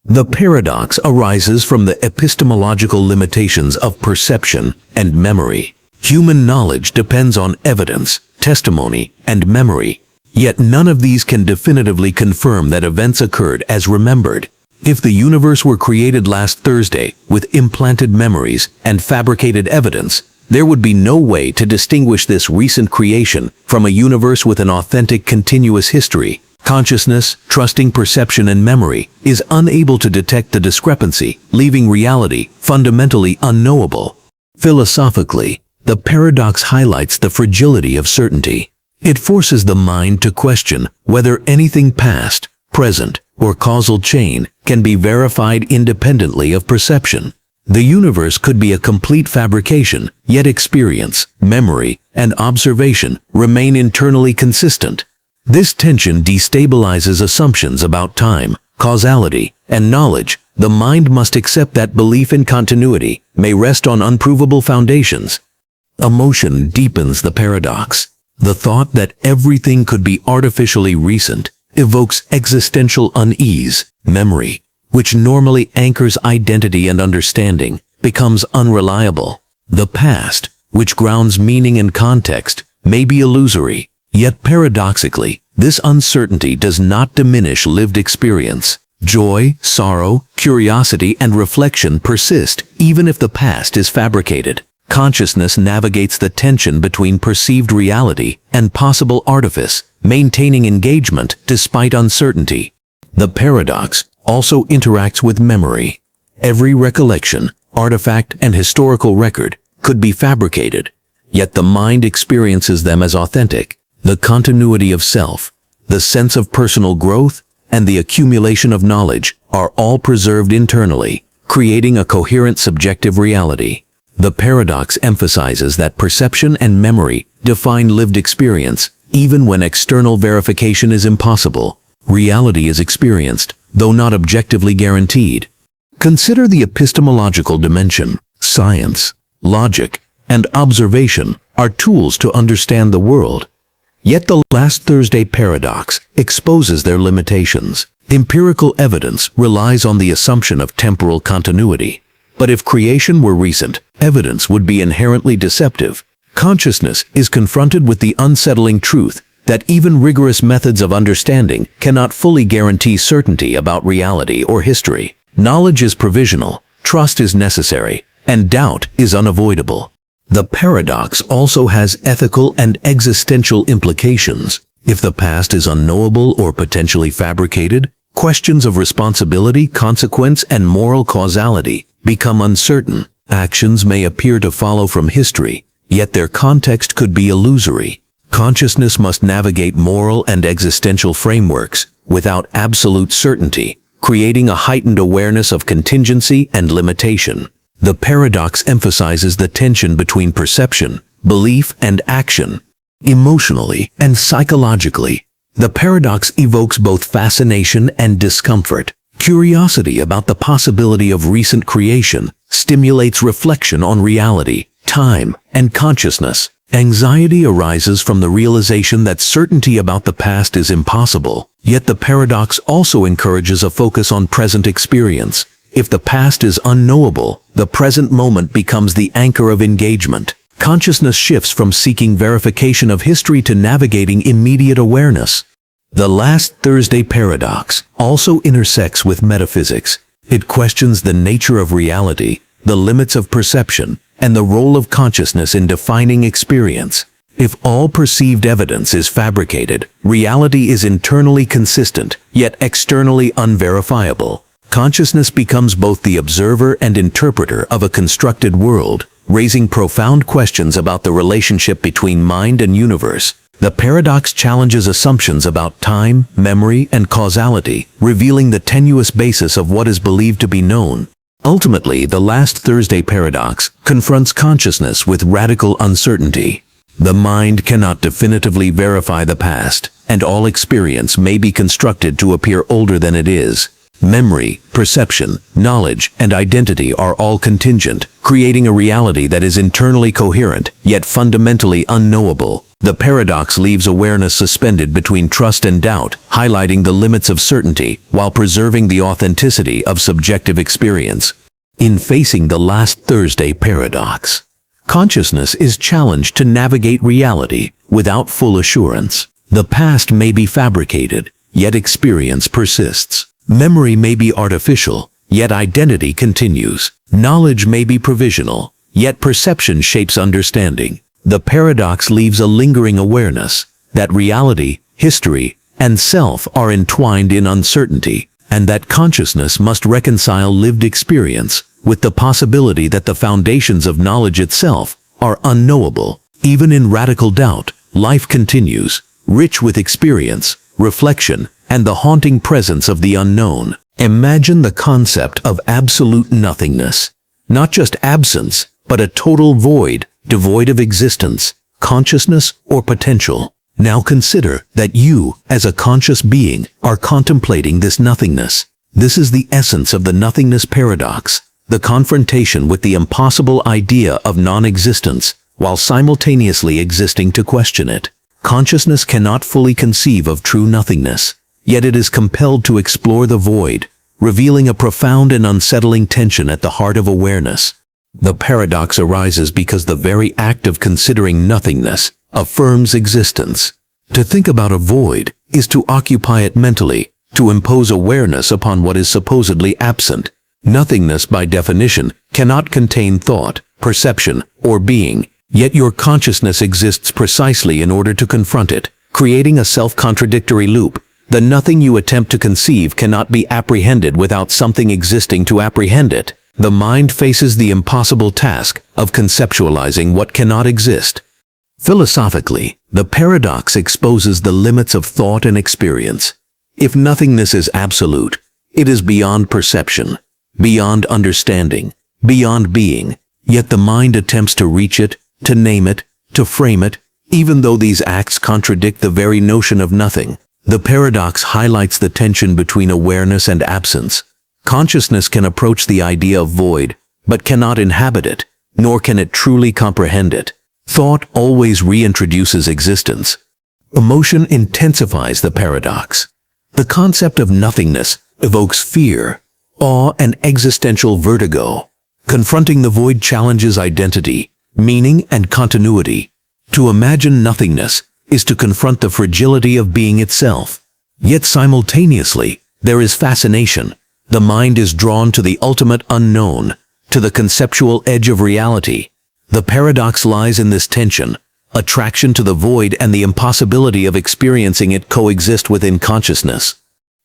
The paradox arises from the epistemological limitations of perception and memory. Human knowledge depends on evidence, testimony, and memory, yet none of these can definitively confirm that events occurred as remembered. If the universe were created last Thursday with implanted memories and fabricated evidence, there would be no way to distinguish this recent creation from a universe with an authentic continuous history. Consciousness, trusting perception and memory, is unable to detect the discrepancy, leaving reality fundamentally unknowable. Philosophically, the paradox highlights the fragility of certainty. It forces the mind to question whether anything past, present, or causal chain can be verified independently of perception. The universe could be a complete fabrication, yet experience, memory, and observation remain internally consistent. This tension destabilizes assumptions about time, causality, and knowledge. The mind must accept that belief in continuity may rest on unprovable foundations. Emotion deepens the paradox. The thought that everything could be artificially recent evokes existential unease. Memory, which normally anchors identity and understanding, becomes unreliable. The past, which grounds meaning and context, may be illusory. Yet paradoxically, this uncertainty does not diminish lived experience. Joy, sorrow, curiosity, and reflection persist even if the past is fabricated. Consciousness navigates the tension between perceived reality and possible artifice, maintaining engagement despite uncertainty. The paradox also interacts with memory. Every recollection, artifact, and historical record could be fabricated, yet the mind experiences them as authentic. The continuity of self, the sense of personal growth, and the accumulation of knowledge are all preserved internally, creating a coherent subjective reality. The paradox emphasizes that perception and memory define lived experience, even when external verification is impossible. Reality is experienced, though not objectively guaranteed. Consider the epistemological dimension. Science, logic, and observation are tools to understand the world. Yet the Last Thursday Paradox exposes their limitations. Empirical evidence relies on the assumption of temporal continuity. But if creation were recent, evidence would be inherently deceptive. Consciousness is confronted with the unsettling truth that even rigorous methods of understanding cannot fully guarantee certainty about reality or history. Knowledge is provisional, trust is necessary, and doubt is unavoidable. The paradox also has ethical and existential implications. If the past is unknowable or potentially fabricated, questions of responsibility, consequence, and moral causality become uncertain. Actions may appear to follow from history, yet their context could be illusory. Consciousness must navigate moral and existential frameworks without absolute certainty, creating a heightened awareness of contingency and limitation. The paradox emphasizes the tension between perception, belief, and action. Emotionally and psychologically, the paradox evokes both fascination and discomfort. Curiosity about the possibility of recent creation stimulates reflection on reality, time, and consciousness. Anxiety arises from the realization that certainty about the past is impossible. Yet the paradox also encourages a focus on present experience. If the past is unknowable, the present moment becomes the anchor of engagement. Consciousness shifts from seeking verification of history to navigating immediate awareness. The Last Thursday Paradox also intersects with metaphysics. It questions the nature of reality, the limits of perception, and the role of consciousness in defining experience. If all perceived evidence is fabricated, reality is internally consistent, yet externally unverifiable. Consciousness becomes both the observer and interpreter of a constructed world, raising profound questions about the relationship between mind and universe. The paradox challenges assumptions about time, memory, and causality, revealing the tenuous basis of what is believed to be known. Ultimately, the Last Thursday Paradox confronts consciousness with radical uncertainty. The mind cannot definitively verify the past, and all experience may be constructed to appear older than it is. Memory, perception, knowledge, and identity are all contingent, creating a reality that is internally coherent, yet fundamentally unknowable. The paradox leaves awareness suspended between trust and doubt, highlighting the limits of certainty while preserving the authenticity of subjective experience. In facing the Last Thursday Paradox, consciousness is challenged to navigate reality without full assurance. The past may be fabricated, yet experience persists. Memory may be artificial, yet identity continues. Knowledge may be provisional, yet perception shapes understanding. The paradox leaves a lingering awareness that reality, history, and self are entwined in uncertainty, and that consciousness must reconcile lived experience with the possibility that the foundations of knowledge itself are unknowable. Even in radical doubt, life continues, rich with experience, reflection, and the haunting presence of the unknown. Imagine the concept of absolute nothingness. Not just absence, but a total void, devoid of existence, consciousness, or potential. Now consider that you, as a conscious being, are contemplating this nothingness. This is the essence of the Nothingness Paradox, the confrontation with the impossible idea of non-existence, while simultaneously existing to question it. Consciousness cannot fully conceive of true nothingness, yet it is compelled to explore the void, revealing a profound and unsettling tension at the heart of awareness. The paradox arises because the very act of considering nothingness affirms existence. To think about a void is to occupy it mentally, to impose awareness upon what is supposedly absent. Nothingness, by definition, cannot contain thought, perception, or being, yet your consciousness exists precisely in order to confront it, creating a self-contradictory loop. The nothing you attempt to conceive cannot be apprehended without something existing to apprehend it. The mind faces the impossible task of conceptualizing what cannot exist. Philosophically, the paradox exposes the limits of thought and experience. If nothingness is absolute, it is beyond perception, beyond understanding, beyond being, yet the mind attempts to reach it, to name it, to frame it, even though these acts contradict the very notion of nothing. The paradox highlights the tension between awareness and absence. Consciousness can approach the idea of void, but cannot inhabit it, nor can it truly comprehend it. Thought always reintroduces existence. Emotion intensifies the paradox. The concept of nothingness evokes fear, awe, and existential vertigo. Confronting the void challenges identity, meaning, and continuity. To imagine nothingness is to confront the fragility of being itself. Yet simultaneously, there is fascination. The mind is drawn to the ultimate unknown, to the conceptual edge of reality. The paradox lies in this tension. Attraction to the void and the impossibility of experiencing it coexist within consciousness.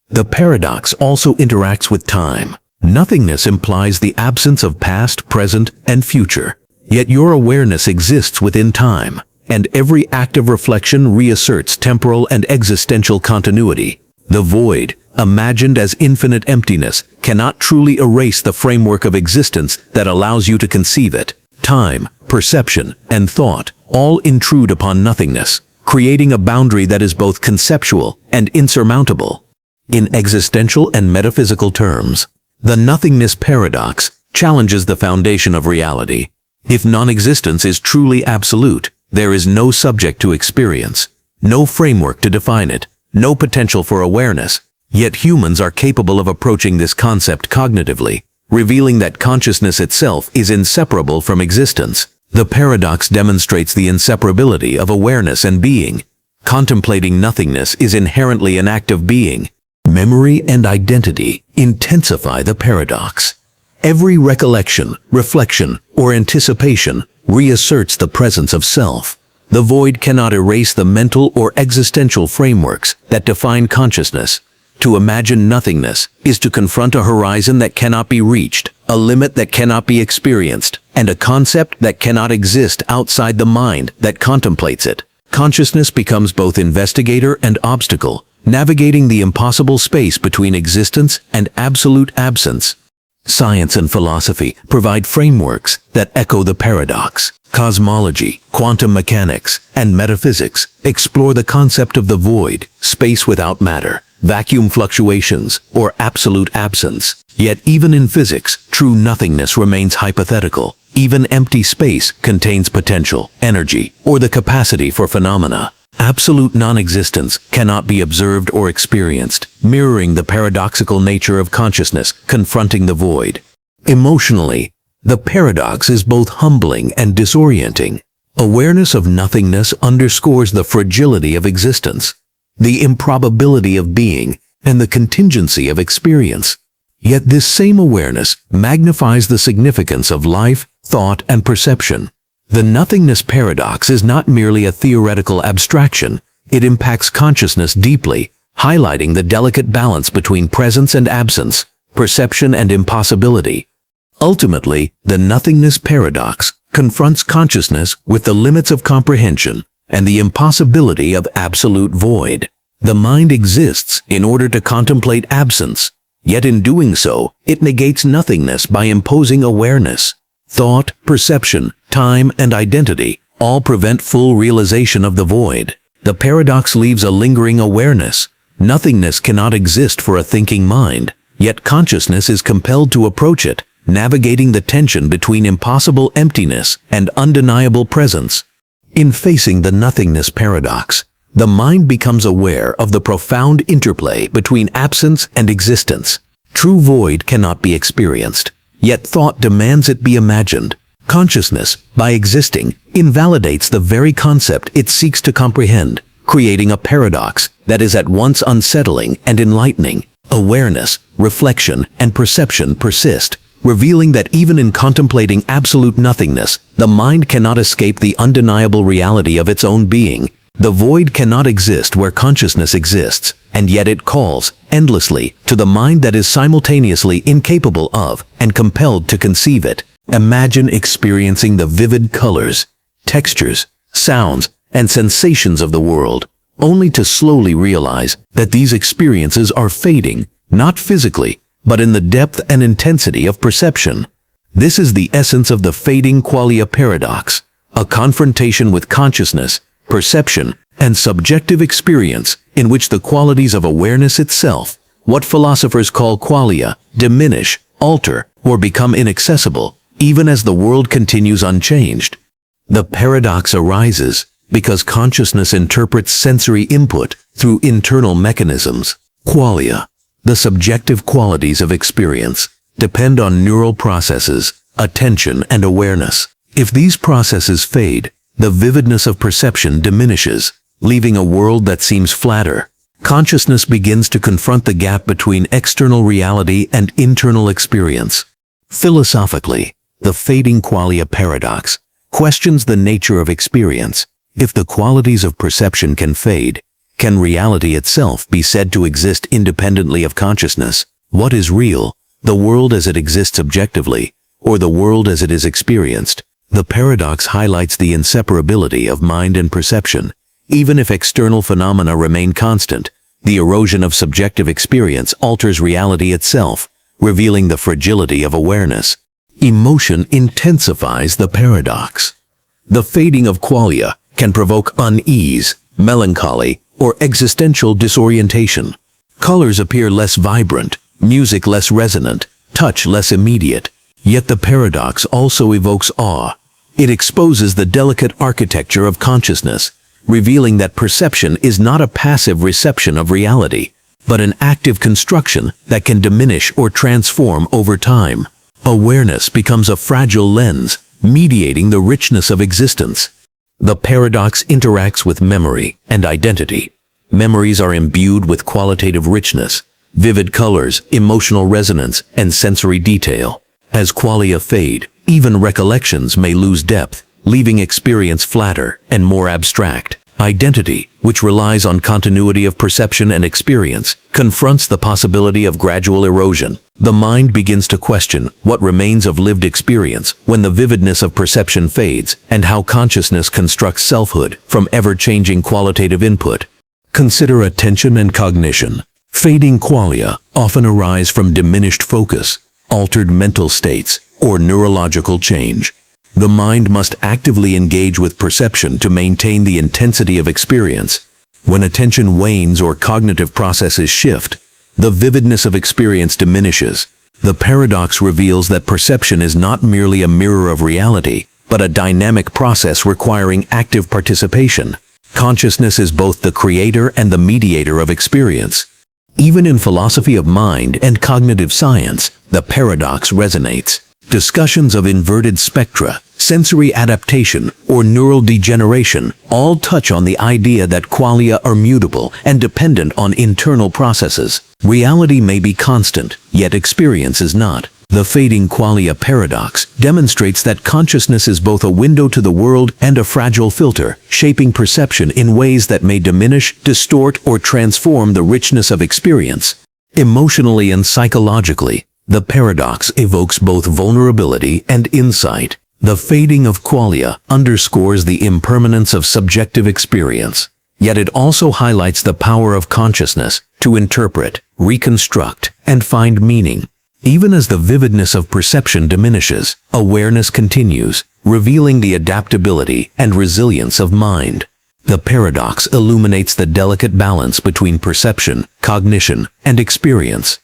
The paradox also interacts with time. Nothingness implies the absence of past, present, and future. Yet your awareness exists within time, and every act of reflection reasserts temporal and existential continuity. The void, imagined as infinite emptiness, cannot truly erase the framework of existence that allows you to conceive it. Time, perception, and thought all intrude upon nothingness, creating a boundary that is both conceptual and insurmountable. In existential and metaphysical terms, the Nothingness Paradox challenges the foundation of reality. If non-existence is truly absolute, there is no subject to experience, no framework to define it, no potential for awareness. Yet humans are capable of approaching this concept cognitively, revealing that consciousness itself is inseparable from existence. The paradox demonstrates the inseparability of awareness and being. Contemplating nothingness is inherently an act of being. Memory and identity intensify the paradox. Every recollection, reflection, or anticipation reasserts the presence of self. The void cannot erase the mental or existential frameworks that define consciousness. To imagine nothingness is to confront a horizon that cannot be reached, a limit that cannot be experienced, and a concept that cannot exist outside the mind that contemplates it. Consciousness becomes both investigator and obstacle, navigating the impossible space between existence and absolute absence. Science and philosophy provide frameworks that echo the paradox. Cosmology, quantum mechanics, and metaphysics explore the concept of the void, space without matter, vacuum fluctuations, or absolute absence. Yet even in physics, true nothingness remains hypothetical. Even empty space contains potential, energy, or the capacity for phenomena. Absolute non-existence cannot be observed or experienced, mirroring the paradoxical nature of consciousness confronting the void. Emotionally, the paradox is both humbling and disorienting. Awareness of nothingness underscores the fragility of existence, the improbability of being, and the contingency of experience. Yet this same awareness magnifies the significance of life, thought, and perception. The nothingness paradox is not merely a theoretical abstraction, it impacts consciousness deeply, highlighting the delicate balance between presence and absence, perception and impossibility. Ultimately, the nothingness paradox confronts consciousness with the limits of comprehension and the impossibility of absolute void. The mind exists in order to contemplate absence, yet in doing so, it negates nothingness by imposing awareness. Thought, perception, time, and identity all prevent full realization of the void. The paradox leaves a lingering awareness. Nothingness cannot exist for a thinking mind, yet consciousness is compelled to approach it, navigating the tension between impossible emptiness and undeniable presence. In facing the nothingness paradox, the mind becomes aware of the profound interplay between absence and existence. True void cannot be experienced, yet thought demands it be imagined. Consciousness, by existing, invalidates the very concept it seeks to comprehend, creating a paradox that is at once unsettling and enlightening. Awareness, reflection, and perception persist, revealing that even in contemplating absolute nothingness, the mind cannot escape the undeniable reality of its own being. The void cannot exist where consciousness exists, and yet it calls, endlessly, to the mind that is simultaneously incapable of and compelled to conceive it. Imagine experiencing the vivid colors, textures, sounds, and sensations of the world, only to slowly realize that these experiences are fading, not physically, but in the depth and intensity of perception. This is the essence of the fading Qualia paradox, a confrontation with consciousness, perception, and subjective experience in which the qualities of awareness itself, what philosophers call qualia, diminish, alter, or become inaccessible, even as the world continues unchanged. The paradox arises because consciousness interprets sensory input through internal mechanisms. Qualia, the subjective qualities of experience, depend on neural processes, attention, and awareness. If these processes fade, the vividness of perception diminishes, leaving a world that seems flatter. Consciousness begins to confront the gap between external reality and internal experience. Philosophically, the fading Qualia paradox questions the nature of experience. If the qualities of perception can fade, can reality itself be said to exist independently of consciousness? What is real, the world as it exists objectively, or the world as it is experienced? The paradox highlights the inseparability of mind and perception. Even if external phenomena remain constant, the erosion of subjective experience alters reality itself, revealing the fragility of awareness. Emotion intensifies the paradox. The fading of qualia can provoke unease, melancholy, or existential disorientation. Colors appear less vibrant, music less resonant, touch less immediate. Yet the paradox also evokes awe. It exposes the delicate architecture of consciousness, revealing that perception is not a passive reception of reality, but an active construction that can diminish or transform over time. Awareness becomes a fragile lens, mediating the richness of existence. The paradox interacts with memory and identity. Memories are imbued with qualitative richness, vivid colors, emotional resonance, and sensory detail. As qualia fade, even recollections may lose depth, leaving experience flatter and more abstract. Identity, which relies on continuity of perception and experience, confronts the possibility of gradual erosion. The mind begins to question what remains of lived experience when the vividness of perception fades, and how consciousness constructs selfhood from ever-changing qualitative input. Consider attention and cognition. Fading qualia often arise from diminished focus, altered mental states, or neurological change. The mind must actively engage with perception to maintain the intensity of experience. When attention wanes or cognitive processes shift, the vividness of experience diminishes. The paradox reveals that perception is not merely a mirror of reality, but a dynamic process requiring active participation. Consciousness is both the creator and the mediator of experience. Even in philosophy of mind and cognitive science, the paradox resonates. Discussions of inverted spectra, sensory adaptation, or neural degeneration all touch on the idea that qualia are mutable and dependent on internal processes. Reality may be constant, yet experience is not. The fading qualia paradox demonstrates that consciousness is both a window to the world and a fragile filter, shaping perception in ways that may diminish, distort, or transform the richness of experience. Emotionally and psychologically, the paradox evokes both vulnerability and insight. The fading of qualia underscores the impermanence of subjective experience, yet it also highlights the power of consciousness to interpret, reconstruct, and find meaning. Even as the vividness of perception diminishes, awareness continues, revealing the adaptability and resilience of mind. The paradox illuminates the delicate balance between perception, cognition, and experience.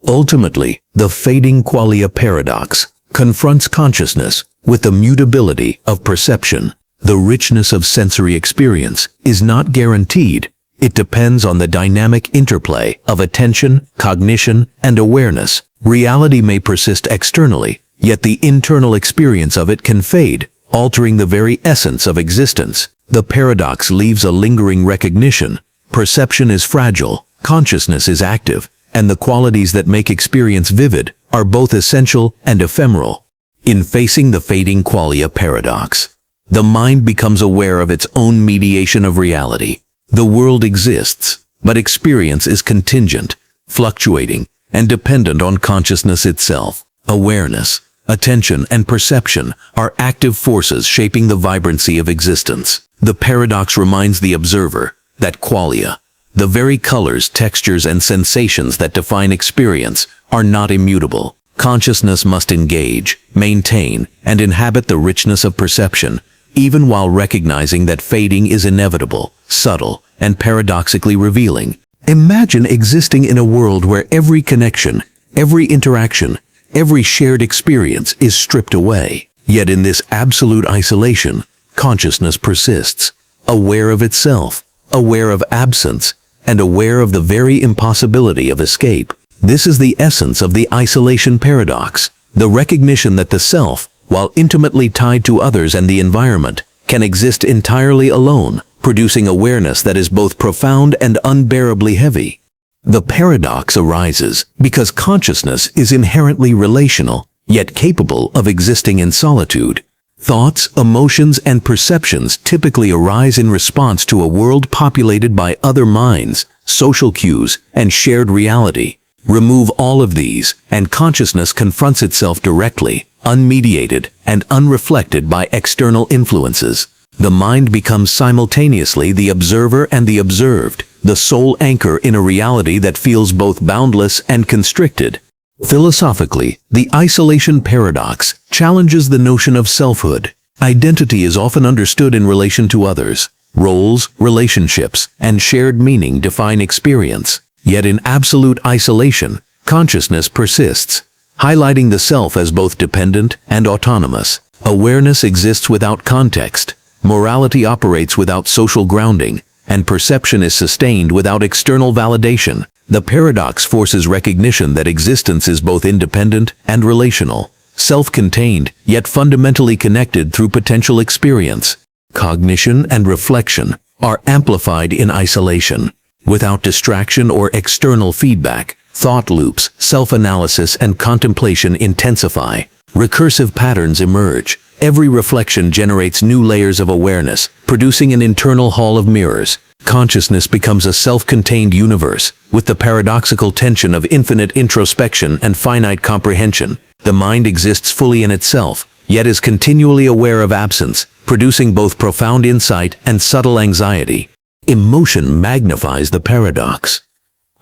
Ultimately, the fading qualia paradox confronts consciousness with the mutability of perception. The richness of sensory experience is not guaranteed. It depends on the dynamic interplay of attention, cognition, and awareness. Reality may persist externally, yet the internal experience of it can fade, altering the very essence of existence. The paradox leaves a lingering recognition. Perception is fragile, consciousness is active, and the qualities that make experience vivid are both essential and ephemeral. In facing the fading qualia paradox, the mind becomes aware of its own mediation of reality. The world exists, but experience is contingent, fluctuating, and dependent on consciousness itself. Awareness, attention, and perception are active forces shaping the vibrancy of existence. The paradox reminds the observer that qualia, the very colors, textures, and sensations that define experience, are not immutable. Consciousness must engage, maintain, and inhabit the richness of perception, even while recognizing that fading is inevitable, subtle, and paradoxically revealing. Imagine existing in a world where every connection, every interaction, every shared experience is stripped away. Yet in this absolute isolation, consciousness persists, aware of itself, aware of absence, and aware of the very impossibility of escape. This is the essence of the isolation paradox, the recognition that the self, while intimately tied to others and the environment, can exist entirely alone, producing awareness that is both profound and unbearably heavy. The paradox arises because consciousness is inherently relational, yet capable of existing in solitude. Thoughts, emotions, and perceptions typically arise in response to a world populated by other minds, social cues, and shared reality. Remove all of these, and consciousness confronts itself directly, unmediated, and unreflected by external influences. The mind becomes simultaneously the observer and the observed, the sole anchor in a reality that feels both boundless and constricted. Philosophically, the isolation paradox challenges the notion of selfhood. Identity is often understood in relation to others. Roles, relationships, and shared meaning define experience. Yet in absolute isolation, consciousness persists, highlighting the self as both dependent and autonomous. Awareness exists without context, morality operates without social grounding, and perception is sustained without external validation. The paradox forces recognition that existence is both independent and relational, self-contained, yet fundamentally connected through potential experience. Cognition and reflection are amplified in isolation. Without distraction or external feedback, thought loops, self-analysis, and contemplation intensify. Recursive patterns emerge. Every reflection generates new layers of awareness, producing an internal hall of mirrors. Consciousness becomes a self-contained universe, with the paradoxical tension of infinite introspection and finite comprehension. The mind exists fully in itself, yet is continually aware of absence, producing both profound insight and subtle anxiety. Emotion magnifies the paradox.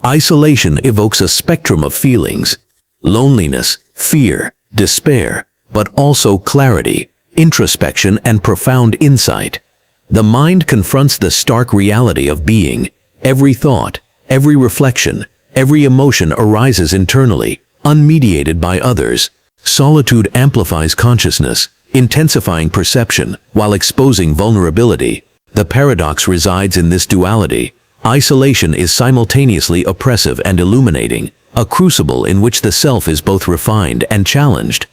Isolation evokes a spectrum of feelings: loneliness, fear, despair, but also clarity, introspection, and profound insight. The mind confronts the stark reality of being. Every thought, every reflection, every emotion arises internally, unmediated by others. Solitude amplifies consciousness, intensifying perception while exposing vulnerability. The paradox resides in this duality. Isolation is simultaneously oppressive and illuminating, a crucible in which the self is both refined and challenged.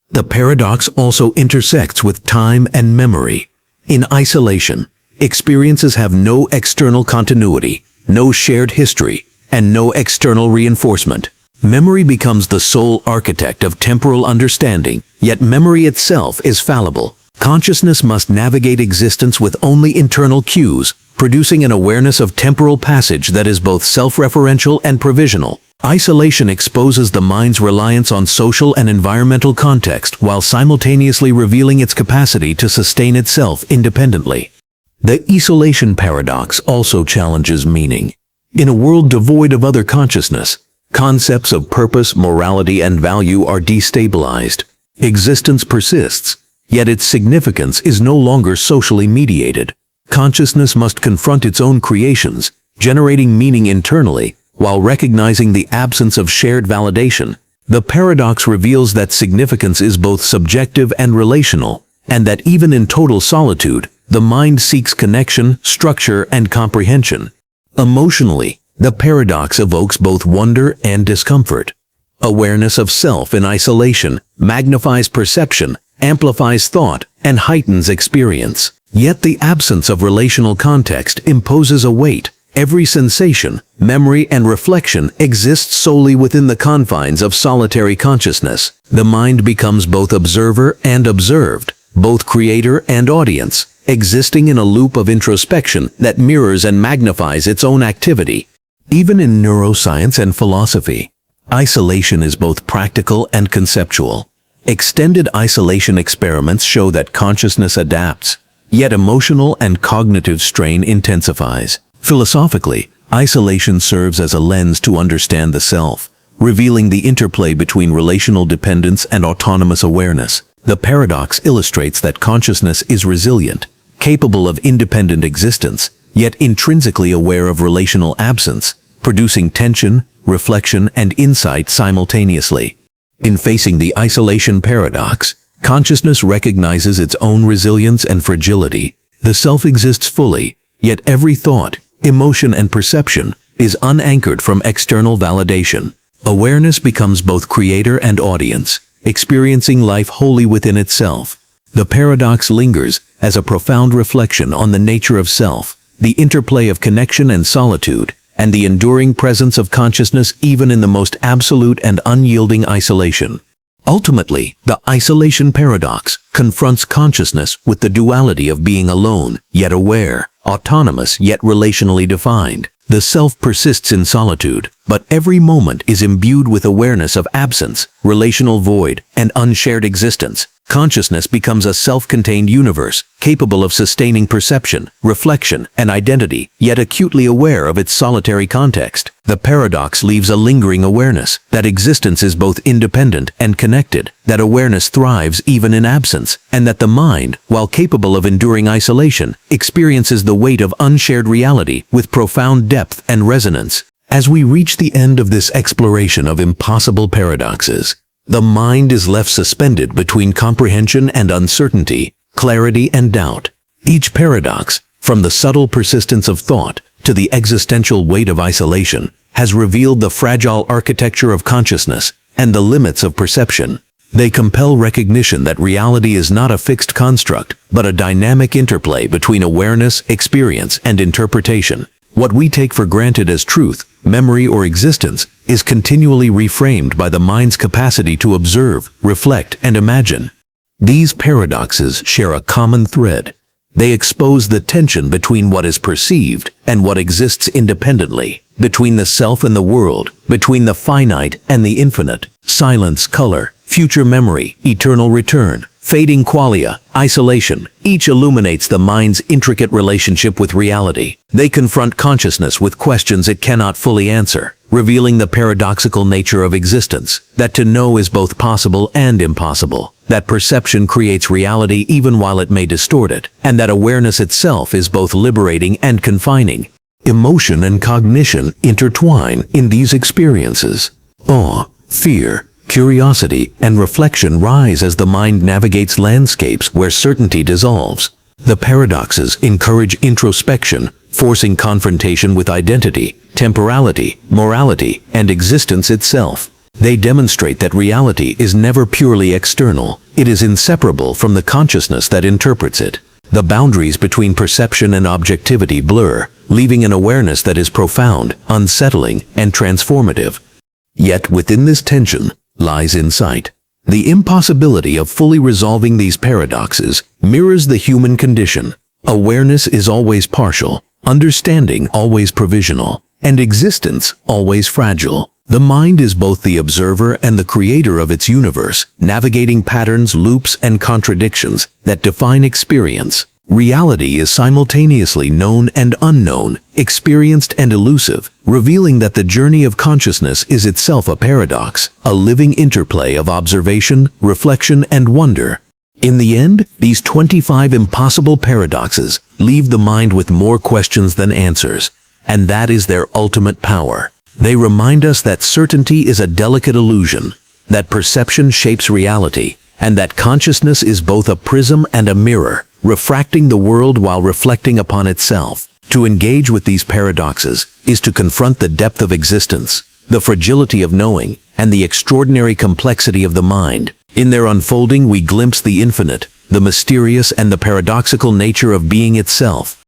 The paradox also intersects with time and memory. In isolation, experiences have no external continuity, no shared history, and no external reinforcement. Memory becomes the sole architect of temporal understanding, yet memory itself is fallible. Consciousness must navigate existence with only internal cues, producing an awareness of temporal passage that is both self-referential and provisional. Isolation exposes the mind's reliance on social and environmental context while simultaneously revealing its capacity to sustain itself independently. The isolation paradox also challenges meaning. In a world devoid of other consciousness, concepts of purpose, morality, and value are destabilized. Existence persists, yet its significance is no longer socially mediated. Consciousness must confront its own creations, generating meaning internally, while recognizing the absence of shared validation. The paradox reveals that significance is both subjective and relational, and that even in total solitude, the mind seeks connection, structure, and comprehension. Emotionally, the paradox evokes both wonder and discomfort. Awareness of self in isolation magnifies perception, amplifies thought, and heightens experience. Yet the absence of relational context imposes a weight. Every sensation, memory, and reflection exists solely within the confines of solitary consciousness. The mind becomes both observer and observed, both creator and audience, existing in a loop of introspection that mirrors and magnifies its own activity. Even in neuroscience and philosophy, isolation is both practical and conceptual. Extended isolation experiments show that consciousness adapts, yet emotional and cognitive strain intensifies. Philosophically, isolation serves as a lens to understand the self, revealing the interplay between relational dependence and autonomous awareness. The paradox illustrates that consciousness is resilient, capable of independent existence, yet intrinsically aware of relational absence, producing tension, reflection, and insight simultaneously. In facing the isolation paradox, consciousness recognizes its own resilience and fragility. The self exists fully, yet every thought, emotion, and perception is unanchored from external validation. Awareness becomes both creator and audience, experiencing life wholly within itself. The paradox lingers as a profound reflection on the nature of self, the interplay of connection and solitude, and the enduring presence of consciousness even in the most absolute and unyielding isolation. Ultimately, the isolation paradox confronts consciousness with the duality of being alone, yet aware, autonomous, yet relationally defined. The self persists in solitude, but every moment is imbued with awareness of absence, relational void, and unshared existence. Consciousness becomes a self-contained universe, capable of sustaining perception, reflection, and identity, yet acutely aware of its solitary context. The paradox leaves a lingering awareness that existence is both independent and connected, that awareness thrives even in absence, and that the mind, while capable of enduring isolation, experiences the weight of unshared reality with profound depth and resonance. As we reach the end of this exploration of impossible paradoxes, the mind is left suspended between comprehension and uncertainty, clarity and doubt. Each paradox, from the subtle persistence of thought to the existential weight of isolation, has revealed the fragile architecture of consciousness and the limits of perception. They compel recognition that reality is not a fixed construct, but a dynamic interplay between awareness, experience, and interpretation. What we take for granted as truth, memory, or existence is continually reframed by the mind's capacity to observe, reflect, and imagine. These paradoxes share a common thread. They expose the tension between what is perceived and what exists independently, between the self and the world, between the finite and the infinite. Silence, color, future memory, eternal return, fading qualia, isolation, each illuminates the mind's intricate relationship with reality. They confront consciousness with questions it cannot fully answer, revealing the paradoxical nature of existence, that to know is both possible and impossible, that perception creates reality even while it may distort it, and that awareness itself is both liberating and confining. Emotion and cognition intertwine in these experiences. Awe, fear, curiosity, and reflection rise as the mind navigates landscapes where certainty dissolves. The paradoxes encourage introspection, forcing confrontation with identity, temporality, morality, and existence itself. They demonstrate that reality is never purely external. It is inseparable from the consciousness that interprets it. The boundaries between perception and objectivity blur, leaving an awareness that is profound, unsettling, and transformative. Yet within this tension lies insight. The impossibility of fully resolving these paradoxes mirrors the human condition. Awareness is always partial, understanding always provisional, and existence always fragile. The mind is both the observer and the creator of its universe, navigating patterns, loops, and contradictions that define experience. Reality is simultaneously known and unknown, experienced and elusive, revealing that the journey of consciousness is itself a paradox, a living interplay of observation, reflection, and wonder. In the end, these 25 impossible paradoxes leave the mind with more questions than answers, and that is their ultimate power. They remind us that certainty is a delicate illusion, that perception shapes reality, and that consciousness is both a prism and a mirror, refracting the world while reflecting upon itself. To engage with these paradoxes is to confront the depth of existence, the fragility of knowing, and the extraordinary complexity of the mind. In their unfolding, we glimpse the infinite, the mysterious, and the paradoxical nature of being itself.